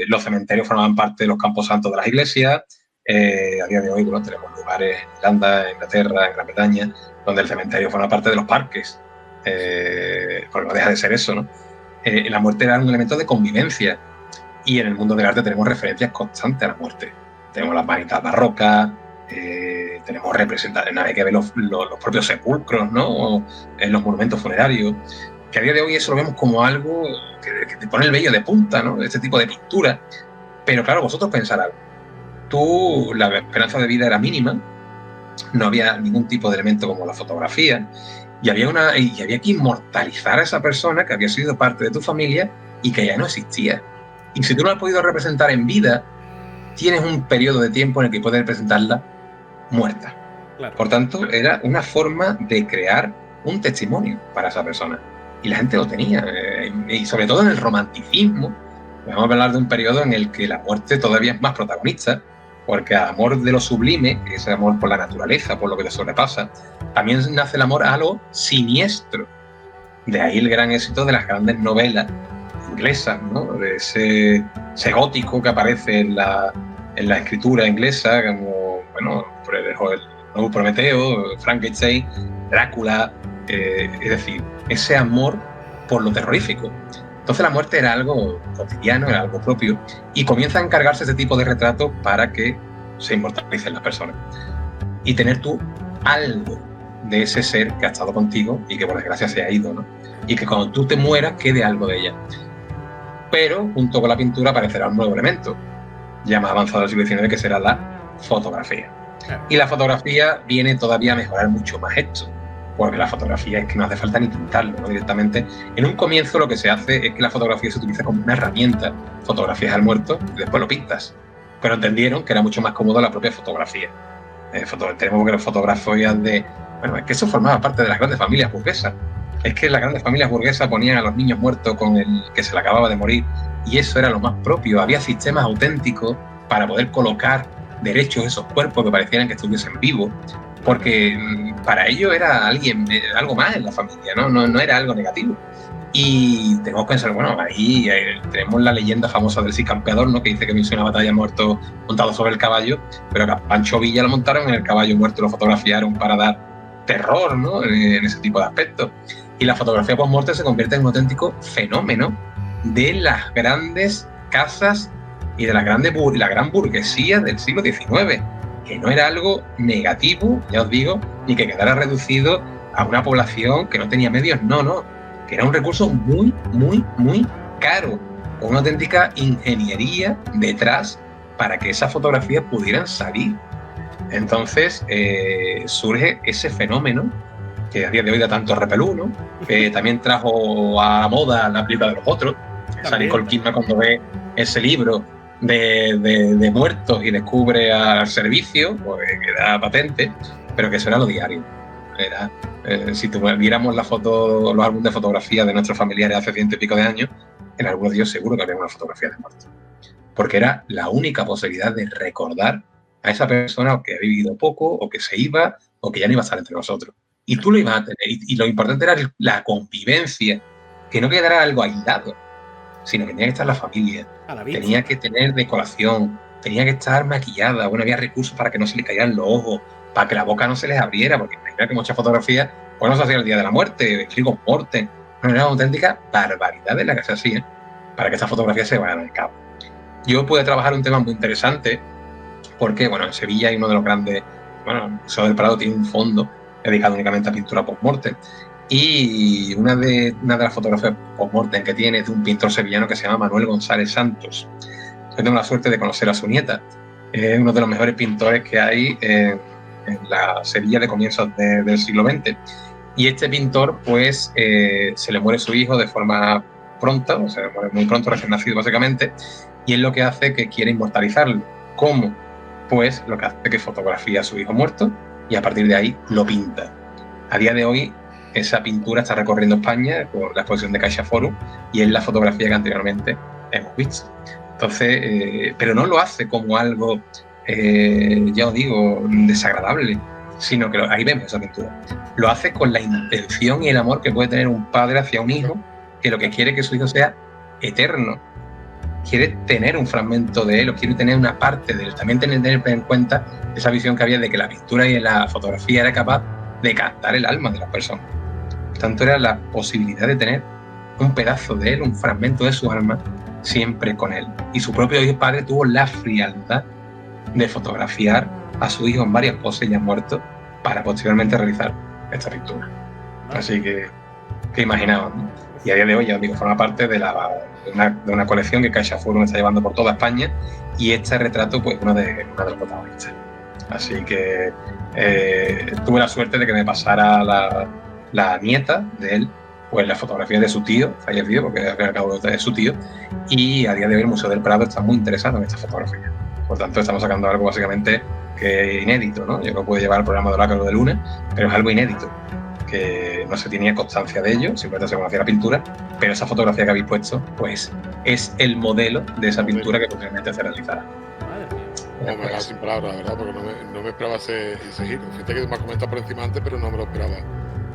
Los cementerios formaban parte de los campos santos de las iglesias. A día de hoy tenemos lugares en Irlanda, en Inglaterra, en Gran Bretaña, donde el cementerio forma parte de los parques, porque no deja de ser eso, ¿no? La muerte era un elemento de convivencia. Y en el mundo del arte tenemos referencias constantes a la muerte. Tenemos las vanitas barrocas, tenemos representaciones, nada que ver los propios sepulcros, ¿no? O en los monumentos funerarios. Que a día de hoy eso lo vemos como algo que te pone el vello de punta, ¿no? Este tipo de pintura. Pero claro, vosotros pensad algo. La esperanza de vida era mínima, no había ningún tipo de elemento como la fotografía, y había que inmortalizar a esa persona que había sido parte de tu familia y que ya no existía. Y si tú no la has podido representar en vida, tienes un periodo de tiempo en el que puedes representarla muerta. Claro. Por tanto, era una forma de crear un testimonio para esa persona. Y la gente lo tenía. Y sobre todo en el romanticismo, vamos a hablar de un periodo en el que la muerte todavía es más protagonista, porque al amor de lo sublime, que es el amor por la naturaleza, por lo que te sobrepasa, también nace el amor a lo siniestro. De ahí el gran éxito de las grandes novelas inglesas, ¿no? De ese gótico que aparece en la escritura inglesa, como, bueno, el nuevo Prometeo, Frankenstein, Drácula, es decir, ese amor por lo terrorífico. Entonces la muerte era algo cotidiano, era algo propio, y comienza a encargarse ese tipo de retratos para que se inmortalicen las personas. Y tener tú algo de ese ser que ha estado contigo y que por desgracia se ha ido, ¿no? Y que cuando tú te mueras quede algo de ella. Pero junto con la pintura aparecerá un nuevo elemento, ya más avanzado del siglo XIX, que será la fotografía. Y la fotografía viene todavía a mejorar mucho más esto, porque la fotografía es que no hace falta ni pintarlo, ¿no? Directamente. En un comienzo lo que se hace es que la fotografía se utiliza como una herramienta, fotografías al muerto y después lo pintas. Pero entendieron que era mucho más cómodo la propia fotografía. Tenemos que los fotografías de... Bueno, es que eso formaba parte de las grandes familias burguesas. Es que las grandes familias burguesas ponían a los niños muertos con el que se le acababa de morir, y eso era lo más propio. Había sistemas auténticos para poder colocar derechos esos cuerpos que parecieran que estuviesen vivos, porque para ellos era algo más en la familia, no era algo negativo. Y tenemos que pensar, bueno, ahí tenemos la leyenda famosa del Cid Campeador, ¿no? Que dice que venció una batalla muerto montado sobre el caballo, pero que a Pancho Villa lo montaron en el caballo muerto y lo fotografiaron para dar terror, ¿no? En ese tipo de aspectos. Y la fotografía post-muerte se convierte en un auténtico fenómeno de las grandes casas y de la gran burguesía del siglo XIX, que no era algo negativo, ya os digo, ni que quedara reducido a una población que no tenía medios, no, que era un recurso muy, muy, muy caro, con una auténtica ingeniería detrás para que esas fotografías pudieran salir. Entonces surge ese fenómeno que a día de hoy da tanto repelú, ¿no? También trajo a la moda la película de los otros. Nicole Kidman, cuando ve ese libro de muertos y descubre al servicio, pues queda patente, pero que eso era lo diario. Si viéramos los álbumes de fotografía de nuestros familiares hace 100 y pico de años, en algunos de ellos seguro que había una fotografía de muertos. Porque era la única posibilidad de recordar a esa persona que ha vivido poco, o que se iba, o que ya no iba a estar entre nosotros. Y tú lo ibas a tener. Y lo importante era la convivencia, que no quedara algo aislado, sino que tenía que estar la familia, tenía que tener decoración, tenía que estar maquillada, bueno, había recursos para que no se le cayeran los ojos, para que la boca no se les abriera, porque imagina que muchas fotografías, pues no se hacía el día de la muerte, Frigo Morte, no, era una auténtica barbaridad de la que se hacía para que estas fotografías se vayan a cabo. Yo pude trabajar un tema muy interesante, porque, bueno, en Sevilla hay uno de los grandes, bueno, el Museo del Prado tiene un fondo dedicado únicamente a pintura post-mortem. Y una de las fotografías post-mortem que tiene es de un pintor sevillano que se llama Manuel González Santos. Yo tengo la suerte de conocer a su nieta es uno de los mejores pintores que hay en la Sevilla de comienzos del siglo XX. Y este pintor, pues, se le muere su hijo de forma pronta, o sea, muere muy pronto, recién nacido básicamente, y es lo que hace que quiere inmortalizarlo. ¿Cómo? Pues lo que hace es que fotografía a su hijo muerto y a partir de ahí lo pinta. A día de hoy, esa pintura está recorriendo España por la exposición de CaixaForum y es la fotografía que anteriormente hemos visto. Entonces, pero no lo hace como algo, ya os digo, desagradable, sino que ahí vemos esa pintura. Lo hace con la intención y el amor que puede tener un padre hacia un hijo, que lo que quiere es que su hijo sea eterno. Quiere tener un fragmento de él o quiere tener una parte de él. También tener en cuenta esa visión que había de que la pintura y la fotografía era capaz de captar el alma de las personas. Por tanto, era la posibilidad de tener un pedazo de él, un fragmento de su alma, siempre con él. Y su propio hijo padre tuvo la frialdad de fotografiar a su hijo en varias poses ya muerto para posteriormente realizar esta pintura. Así que imaginaos, ¿no? Y a día de hoy, ya os digo, forma parte de una colección que CaixaForum está llevando por toda España y este retrato, pues, uno de los protagonistas. Así que tuve la suerte de que me pasara la nieta de él, pues la fotografía de su tío, fallecido, porque al fin y al cabo es su tío, y a día de hoy el Museo del Prado está muy interesado en esta fotografía. Por tanto, estamos sacando algo básicamente que es inédito, ¿no? Yo no puedo llevar el programa de Oráculo de lunes, pero es algo inédito, que no se tenía constancia de ello, simplemente se conocía la pintura, pero esa fotografía que habéis puesto, pues es el modelo de esa pintura que posteriormente se realizará. Me he quedado sin palabras, la verdad, porque no me esperaba ese giro. Fíjate que me has comentado por encima antes, pero no me lo esperaba.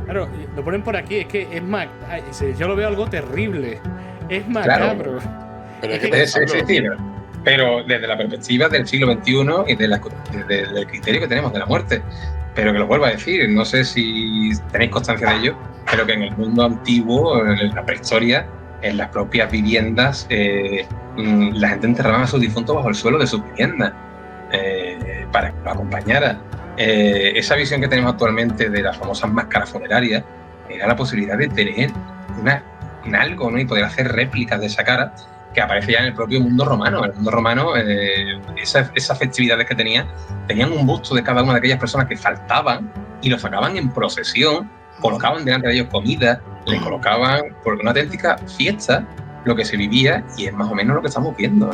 Claro, lo ponen por aquí, es que es yo lo veo algo terrible. Es macabro. Claro. Pero pero desde la perspectiva del siglo XXI y del criterio que tenemos de la muerte. Pero que lo vuelvo a decir, no sé si tenéis constancia de ello, pero que en el mundo antiguo, en la prehistoria, en las propias viviendas, la gente enterraba a sus difuntos bajo el suelo de sus viviendas para que lo acompañara. Esa visión que tenemos actualmente de las famosas máscaras funerarias era la posibilidad de tener algo, ¿no? Y poder hacer réplicas de esa cara que aparece ya en el propio mundo romano. En el mundo romano, esas festividades que tenían un busto de cada una de aquellas personas que faltaban y lo sacaban en procesión, colocaban delante de ellos comida, le colocaban por una auténtica fiesta lo que se vivía y es más o menos lo que estamos viendo.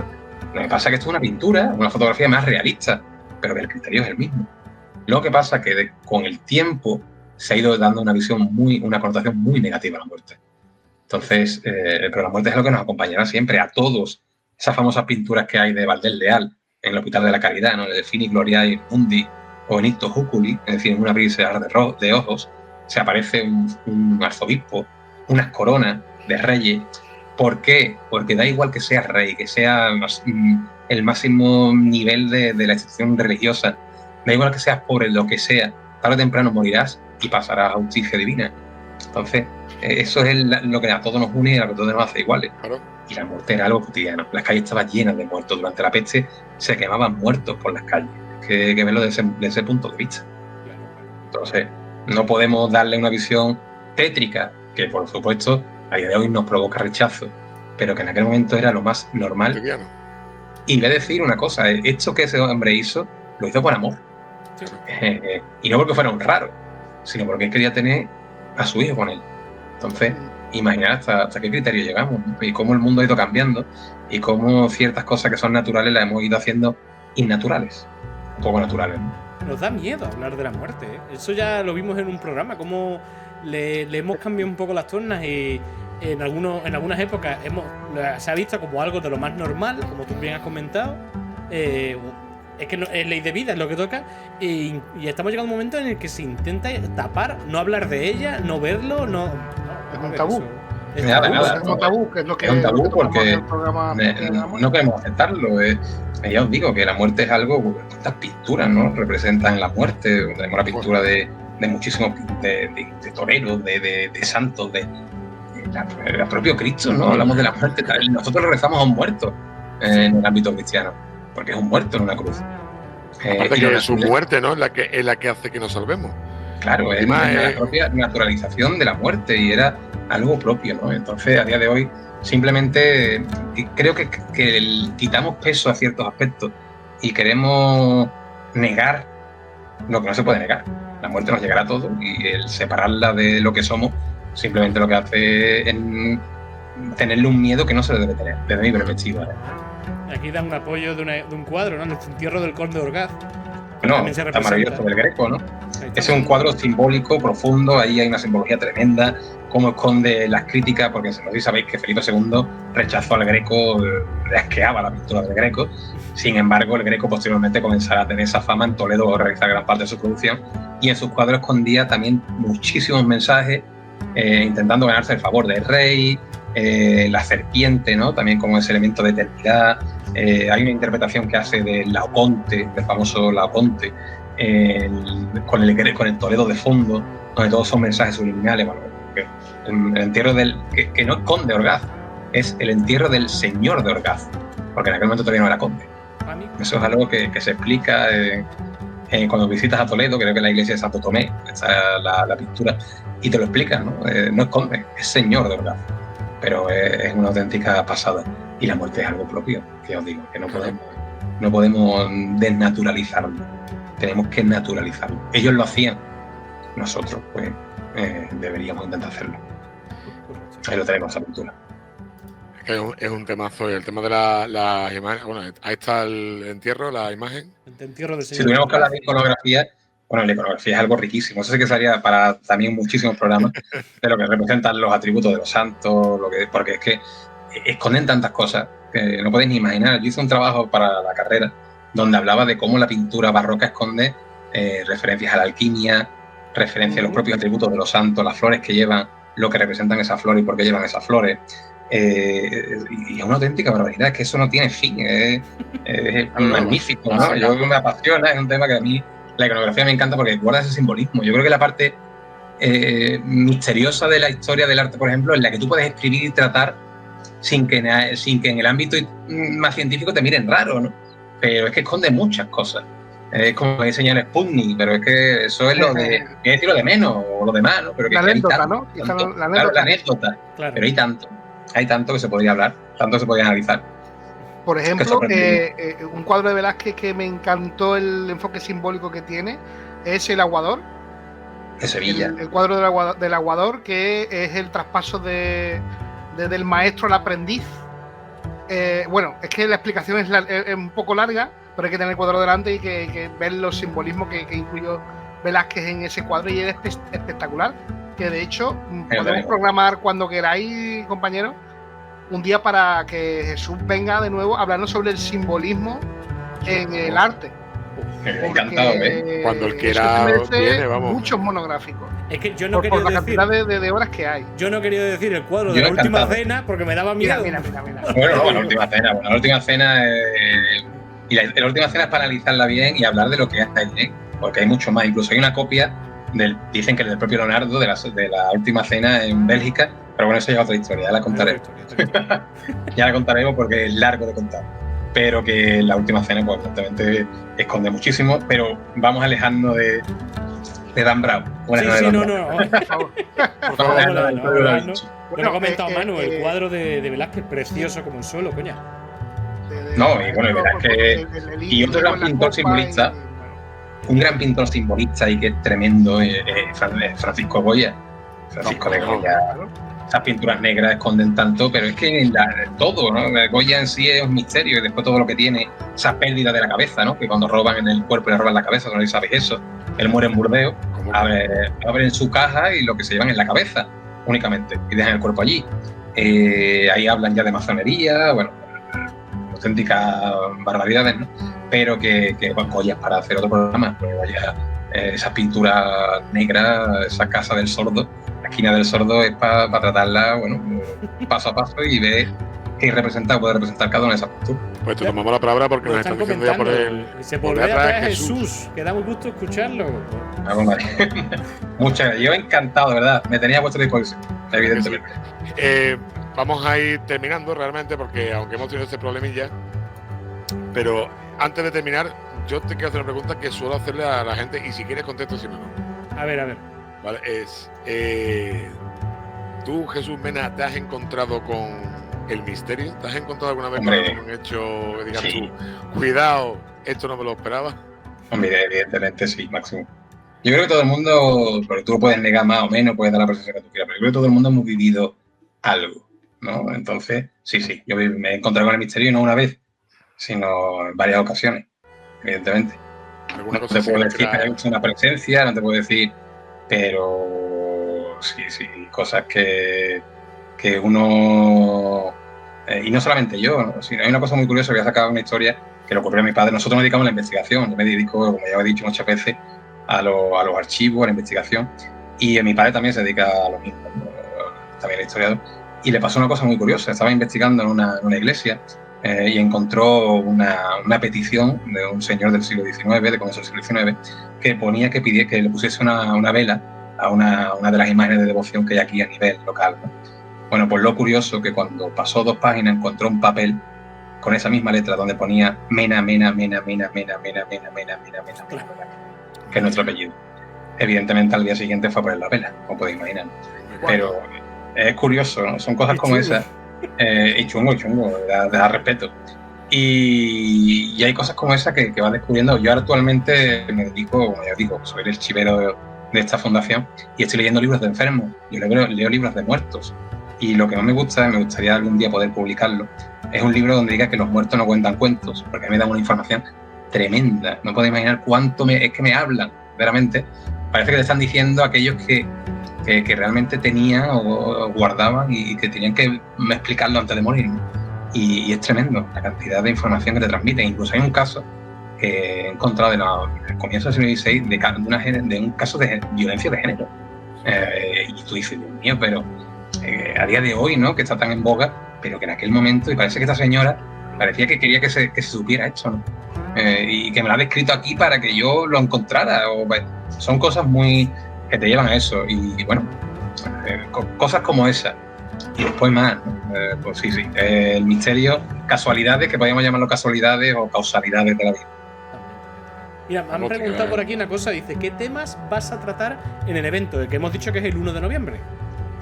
Lo que pasa es que esto es una pintura, una fotografía más realista, pero que el criterio es el mismo. Lo que pasa es que con el tiempo se ha ido dando una connotación muy negativa a la muerte. Entonces, pero la muerte es algo que nos acompañará siempre a todos. Esas famosas pinturas que hay de Valdés Leal en el Hospital de la Caridad, ¿no? De Fini Gloriae Mundi o en Icto Júculi, es decir, en un abrir y cerrar de ojos, se aparece un arzobispo, unas coronas de reyes. ¿Por qué? Porque da igual que sea rey, que sea el máximo nivel de la institución religiosa, da igual que seas pobre, lo que sea, tarde o temprano morirás y pasarás a justicia divina. Entonces, eso es lo que a todos nos une y a lo que a todos nos hace iguales. Claro. Y la muerte era algo cotidiano. Las calles estaban llenas de muertos. Durante la peste se quemaban muertos por las calles. Que verlo de ese punto de vista. Entonces, no podemos darle una visión tétrica, que por supuesto a día de hoy nos provoca rechazo, pero que en aquel momento era lo más normal. Cotidiano. Y voy a decir una cosa, esto que ese hombre hizo, lo hizo por amor. Sí. Y no porque fuera un raro, sino porque él quería tener a su hijo con él. Entonces, imaginar hasta qué criterio llegamos, ¿no? Y cómo el mundo ha ido cambiando y cómo ciertas cosas que son naturales las hemos ido haciendo innaturales, un poco naturales, ¿no? Nos da miedo hablar de la muerte, ¿eh? Eso ya lo vimos en un programa, cómo le hemos cambiado un poco las tornas y en algunas épocas se ha visto como algo de lo más normal, como tú bien has comentado. Es que es ley de vida, es lo que toca, y estamos llegando a un momento en el que se intenta tapar, no hablar de ella, no verlo, es un tabú. Es un tabú, que es lo que es un tabú porque no queremos aceptarlo. Ya os digo que la muerte es algo, estas pinturas, ¿no? Representan la muerte. Tenemos la pintura de muchísimos de toreros, de santos, de propio Cristo, ¿no? Hablamos de la muerte. Nosotros rezamos a un muerto en el ámbito cristiano, porque es un muerto en una cruz. Aparte que es su muerte, ¿no? Es la que hace que nos salvemos. Claro, es la propia naturalización de la muerte y era algo propio, ¿no? Entonces, a día de hoy, simplemente creo que quitamos peso a ciertos aspectos y queremos negar lo que no se puede negar. La muerte nos llegará a todos y el separarla de lo que somos simplemente lo que hace es tenerle un miedo que no se le debe tener, desde mi perspectiva. Aquí dan un apoyo de un cuadro, ¿no? El entierro del conde de Orgaz. Bueno, está maravilloso del Greco, ¿no? Es un cuadro simbólico, profundo, ahí hay una simbología tremenda, cómo esconde las críticas, porque no sé si sabéis que Felipe II rechazó al Greco, le asqueaba la pintura del Greco. Sin embargo, el Greco posteriormente comenzará a tener esa fama en Toledo, realizar gran parte de su producción, y en sus cuadros escondía también muchísimos mensajes, intentando ganarse el favor del rey, la serpiente, ¿no? También como ese elemento de eternidad. Hay una interpretación que hace del Laoconte, del famoso Laoconte, con el Toledo de fondo, donde todos son mensajes subliminales. Bueno, el entierro que no es conde Orgaz, es el entierro del señor de Orgaz, porque en aquel momento todavía no era conde. Eso es algo que se explica cuando visitas a Toledo, creo que en la iglesia de Santo Tomé está la pintura, y te lo explican, ¿no? No es conde, es señor de Orgaz, pero es una auténtica pasada. Y la muerte es algo propio, que os digo, que no podemos desnaturalizarlo, tenemos que naturalizarlo. Ellos lo hacían, nosotros pues deberíamos intentar hacerlo. Ahí lo tenemos, esa pintura. Es un temazo, y el tema de la imagen. Bueno, ahí está el entierro, la imagen. El entierro del señor. Si tuviéramos que hablar de iconografía, bueno, la iconografía es algo riquísimo. Eso sí que sería para también muchísimos programas de lo que representan los atributos de los santos, porque es que esconden tantas cosas que no podéis ni imaginar. Yo hice un trabajo para la carrera donde hablaba de cómo la pintura barroca esconde referencias a la alquimia, referencias a los propios atributos de los santos, las flores que llevan, lo que representan esas flores y por qué llevan esas flores. Y es una auténtica barbaridad, es que eso no tiene fin, es magnífico, ¿no? Yo me apasiona, es un tema que a mí la iconografía me encanta porque guarda ese simbolismo. Yo creo que la parte misteriosa de la historia del arte, por ejemplo, en la que tú puedes escribir y tratar sin que en el ámbito más científico te miren raro, ¿no? Pero es que esconde muchas cosas. Es como enseñar Sputnik, pero es que eso es lo de de menos o lo demás, ¿no? Pero que la anécdota, tanto, ¿no? Claro, la anécdota. Claro. Pero hay tanto que se podría hablar, tanto que se podría analizar. Por ejemplo, un cuadro de Velázquez que me encantó el enfoque simbólico que tiene es El Aguador. De Sevilla. El cuadro del Aguador, que es el traspaso del maestro al aprendiz. Bueno, es que la explicación es un poco larga, pero hay que tener el cuadro delante y que ver los simbolismos que incluyó Velázquez en ese cuadro, y es espectacular. Que de hecho podemos programar cuando queráis, compañeros, un día para que Jesús venga de nuevo a hablarnos sobre el simbolismo en el arte. Encantado, cuando él quiera viene, vamos. Muchos monográficos. Es que yo no quería por la cantidad de horas que hay. Yo no quería decir el cuadro de la última cena porque me daba miedo. Mira. Bueno, la última cena. Bueno, la última cena y la última cena es para analizarla bien y hablar de lo que hay, ¿eh? Porque hay mucho más. Incluso hay una copia dicen que es del propio Leonardo de la última cena en Bélgica, pero bueno, eso ya es otra historia, ya la contaremos. Ya la contaremos porque es largo de contar. Pero que la última cena, pues evidentemente esconde muchísimo, pero vamos a alejarnos de Dan Brown. Bueno, sí, no. Por favor. Lo ha comentado Manu, el cuadro de Velázquez, precioso como el suelo, coña. No, y bueno, Velázquez. Y otro gran pintor simbolista. Un gran pintor simbolista y que es tremendo, Francisco Goya. Francisco de Goya. Esas pinturas negras esconden tanto, pero es que todo, ¿no? Goya en sí es un misterio, y después todo lo que tiene, esa pérdida de la cabeza, ¿no? Que cuando roban en el cuerpo le roban la cabeza, no sabéis eso. Él muere en Burdeos, abren su caja y lo que se llevan es la cabeza únicamente, y dejan el cuerpo allí. Ahí hablan ya de masonería, bueno, auténticas barbaridades, ¿no? Pero que Goya para hacer otro programa, porque Goya, esas pinturas negras, esa casa del sordo, la esquina del sordo es para tratarla, bueno, paso a paso y ver qué puede representar cada una de esas pinturas. Pues te tomamos la palabra porque nos están diciendo ya por el. Se volvió a traer Jesús, que da muy gusto escucharlo. Muchas gracias, yo encantado, de verdad, me tenía a vuestra disposición, evidentemente. Vamos a ir terminando realmente porque aunque hemos tenido este problemilla, pero antes de terminar, yo te quiero hacer una pregunta que suelo hacerle a la gente y si quieres contesto, si no. A ver. Vale, tú, Jesús Mena, te has encontrado con el misterio? ¿Te has encontrado alguna vez Hombre, con algún hecho que digas sí. tú, cuidado, esto no me lo esperaba? Hombre, evidentemente sí, Máximo. Yo creo que todo el mundo, porque tú lo puedes negar más o menos, puedes dar la percepción que tú quieras, pero yo creo que todo el mundo hemos vivido algo, ¿no? Entonces, sí, yo me he encontrado con el misterio no una vez, sino en varias ocasiones, evidentemente. No te puedo decir que haya visto una presencia, no te puedo decir, pero sí, cosas que uno... y no solamente yo, ¿no? Sino hay una cosa muy curiosa que ha sacado una historia que le ocurrió a mi padre. Nosotros nos dedicamos a la investigación, yo me dedico, como ya he dicho muchas veces, a los archivos, a la investigación, y mi padre también se dedica a lo mismo, también es historiador, y le pasó una cosa muy curiosa. Estaba investigando en una iglesia y encontró una petición de un señor del siglo XIX, de comienzo del siglo XIX, que ponía que le pusiese una vela a una de las imágenes de devoción que hay aquí a nivel local, ¿no? Bueno, pues lo curioso que cuando pasó 2 páginas encontró un papel con esa misma letra donde ponía Mena, que es nuestro apellido. Evidentemente al día siguiente fue a poner la vela, como podéis imaginar. Pero es curioso, ¿no? Son cosas como esas. Y chungo, da respeto. Y hay cosas como esas que vas descubriendo. Yo actualmente me dedico, como ya digo, soy el archivero de esta fundación y estoy leyendo libros de enfermos. Yo leo libros de muertos. Y lo que más me gustaría algún día poder publicarlo, es un libro donde diga que los muertos no cuentan cuentos, porque a mí me dan una información tremenda. No podéis imaginar cuánto es que me hablan, verdaderamente. Parece que te están diciendo aquellos que realmente tenían o guardaban y que tenían que explicarlo antes de morir, ¿no? Y es tremendo la cantidad de información que te transmiten. Incluso hay un caso que he encontrado del comienzo del siglo XVI de un caso de violencia de género. Y tú dices, Dios mío, pero a día de hoy, ¿no? Que está tan en boga, pero que en aquel momento, y parece que esta señora parecía que quería que se supiera esto, ¿no? Y que me lo ha descrito aquí para que yo lo encontrara. Son cosas muy que te llevan a eso. Y bueno, cosas como esas. Y después más, ¿no? Pues sí. El misterio, casualidades, que podríamos llamarlo casualidades o causalidades de la vida. Mira, me han preguntado por aquí una cosa. Dice, ¿qué temas vas a tratar en el evento? El que hemos dicho que es el 1 de noviembre.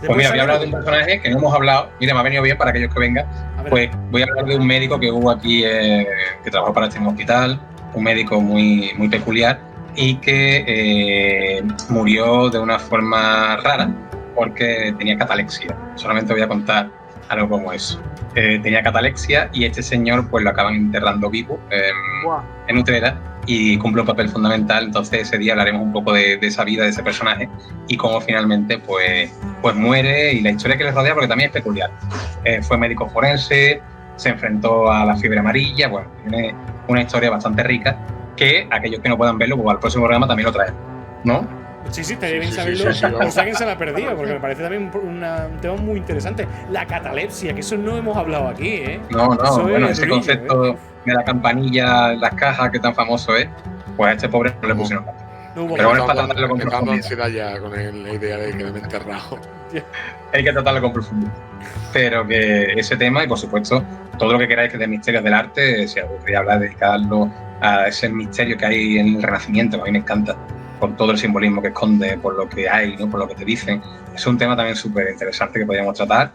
Pues mira, voy a hablar de un personaje que no hemos hablado. Mira, me ha venido bien para aquellos que vengan. Pues voy a hablar de un médico que hubo aquí, que trabajó para este hospital, un médico muy, muy peculiar y que murió de una forma rara porque tenía catalepsia. Solamente voy a contar algo como eso. Tenía catalepsia y este señor pues lo acaban enterrando vivo en Utrera y cumple un papel fundamental. Entonces ese día hablaremos un poco de esa vida, de ese personaje y cómo finalmente pues muere y la historia que le rodea, porque también es peculiar. Fue médico forense, se enfrentó a la fiebre amarilla, bueno, tiene una historia bastante rica que aquellos que no puedan verlo, pues al próximo programa también lo traemos, ¿no? Sí, estaría bien saberlo. No sé a quién se la ha perdido, porque me parece también un tema muy interesante. La catalepsia, que eso no hemos hablado aquí, ¿eh? No, bueno, ese concepto de la campanilla en las cajas que tan famoso es, pues a este pobre no le pusieron tanto. Pero bueno, es para tratarlo con profundidad. Ansiedad ya con la idea de que me he enterrado. Hay que tratarlo con profundidad. Pero que ese tema, y por supuesto, todo lo que queráis que de misterios del arte, si os queréis hablar, dedicarlo a ese misterio que hay en el Renacimiento, que a mí me encanta, por todo el simbolismo que esconde, por lo que hay, ¿no? Por lo que te dicen. Es un tema también súper interesante que podríamos tratar.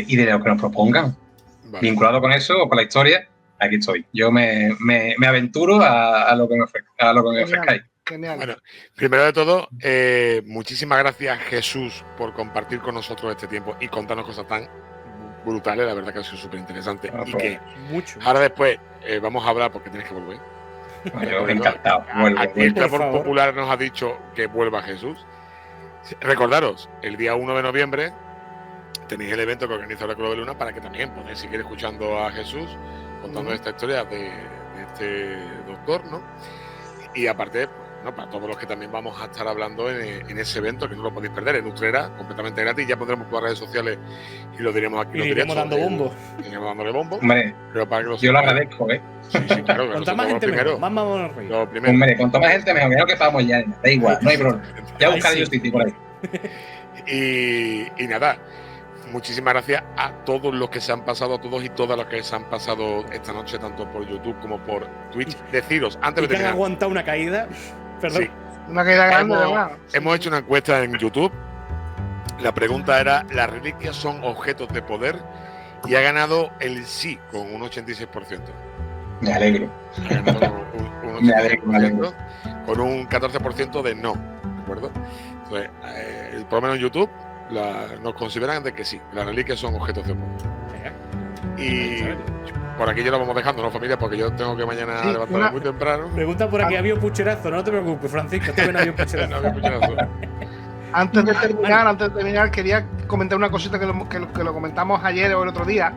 Y de lo que nos propongan. Vale. Vinculado con eso o con la historia, aquí estoy. Yo me aventuro a lo que me ofrezcáis. Genial. Bueno, primero de todo, muchísimas gracias, Jesús, por compartir con nosotros este tiempo y contarnos cosas tan brutales. La verdad que ha sido súper interesante. Y que ahora después vamos a hablar, porque tienes que volver. Yo encantado. Aquí el clamor popular nos ha dicho que vuelva Jesús. Recordaros, el día 1 de noviembre tenéis el evento que organiza Oráculo de Luna para que también podáis seguir escuchando a Jesús contando esta historia de este doctor, ¿no? Y aparte, bueno, para todos los que también vamos a estar hablando en ese evento, que no lo podéis perder, en Utrera, completamente gratis. Ya pondremos por redes sociales y lo diremos aquí. Y iremos dando bombo. Iremos dándole bombo. Hombre, pero para que yo lo agradezco, ¿eh? Sí, claro. Cuanta más gente mejor, más vamos a reír. Hombre, cuanto más gente mejor, que vamos ya, da igual, no hay problema. Ya buscaré justicia por ahí. Y nada, muchísimas gracias a todos los que se han pasado, a todos y todas los que se han pasado esta noche, tanto por YouTube como por Twitch. Deciros, antes de terminar, han aguantado una caída, perdón. Sí. Una caída grande, hemos hecho una encuesta en YouTube La pregunta era, ¿las reliquias son objetos de poder? Y ha ganado el sí con un 86%. Me alegro. Ha ganado un 86%, con un 14% de no, ¿de acuerdo? Entonces, por lo menos en YouTube nos consideran de que sí, las reliquias son objetos de poder. Y por aquí ya lo vamos dejando, ¿no, familia? Porque yo tengo que mañana levantarme muy temprano. Pregunta por aquí, había un pucherazo, no te preocupes, Francisco, también había un pucherazo. No había pucherazo. Antes de terminar, quería comentar una cosita que lo comentamos ayer o el otro día.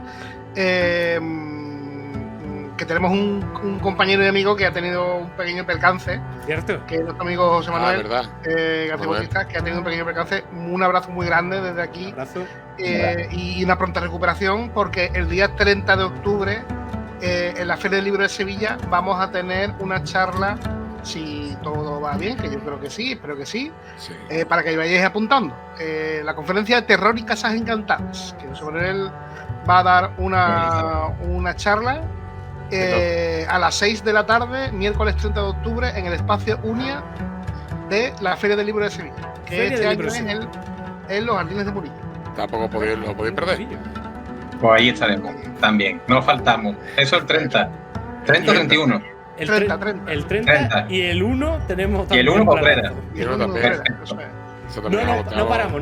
Que tenemos un compañero y amigo que ha tenido un pequeño percance. ¿Cierto? Que es nuestro amigo José Manuel García Manuel. Bautista, que ha tenido un pequeño percance. Un abrazo muy grande desde aquí. Un abrazo. Y una pronta recuperación, porque el día 30 de octubre, en la Feria del Libro de Sevilla, vamos a tener una charla, si todo va bien, que yo creo que sí, espero que sí, para que vayáis apuntando. La conferencia de Terror y Casas Encantadas, que José Manuel va a dar una charla a las 6 de la tarde, miércoles 30 de octubre, en el espacio Unia de la Feria del Libro de Sevilla, que este año es en los Jardines de Murillo. Tampoco lo podéis perder. Pues ahí estaremos, también. No faltamos. Eso el 30. 30 o 31. El 30. El 30 y el 1 tenemos también. Y el 1 Potrera. Y el 1 también. No paramos.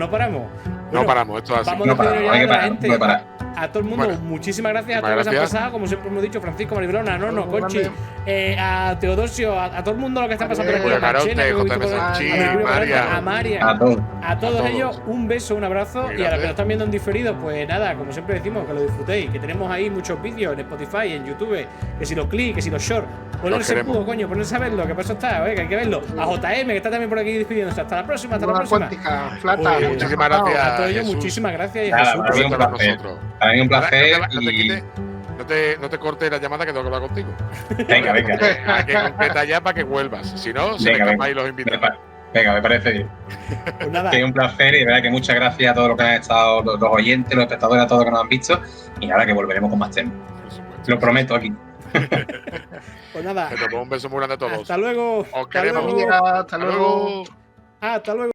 No paramos, esto es así. Vamos No paramos, hay que parar, gente, no hay que parar. A todo el mundo, Bueno, muchísimas gracias a todos los que han pasado, como siempre hemos dicho, Francisco, Maribrona, Nono, Conchi, a Teodosio, a todo el mundo lo que está pasando por aquí, a Marchena, a María, a todos ellos, un beso, un abrazo, y a los que nos están viendo en diferido, pues nada, como siempre decimos, que lo disfrutéis, que tenemos ahí muchos vídeos en Spotify, en YouTube, que si los clics, que si los shorts, ponerse pudo, coño, ponerse a verlo, que por eso está, que hay que verlo, a JM, que está también por aquí despidiéndose, hasta la próxima. Muchísimas gracias a todos ellos, muchísimas gracias y Jesús. Para mí un placer. No te cortes la llamada, que tengo que hablar contigo. Venga. Hay que completar ya para que vuelvas. Si no, se me escapan los invitados. Venga, me parece bien. Pues nada. Que un placer y de verdad que muchas gracias a todos los que han estado, los oyentes, los espectadores, a todos los que nos han visto. Y nada, que volveremos con más temas. Lo prometo aquí. Pues nada. Un beso muy grande a todos. Hasta luego. Os queremos. Hasta luego. Hasta luego.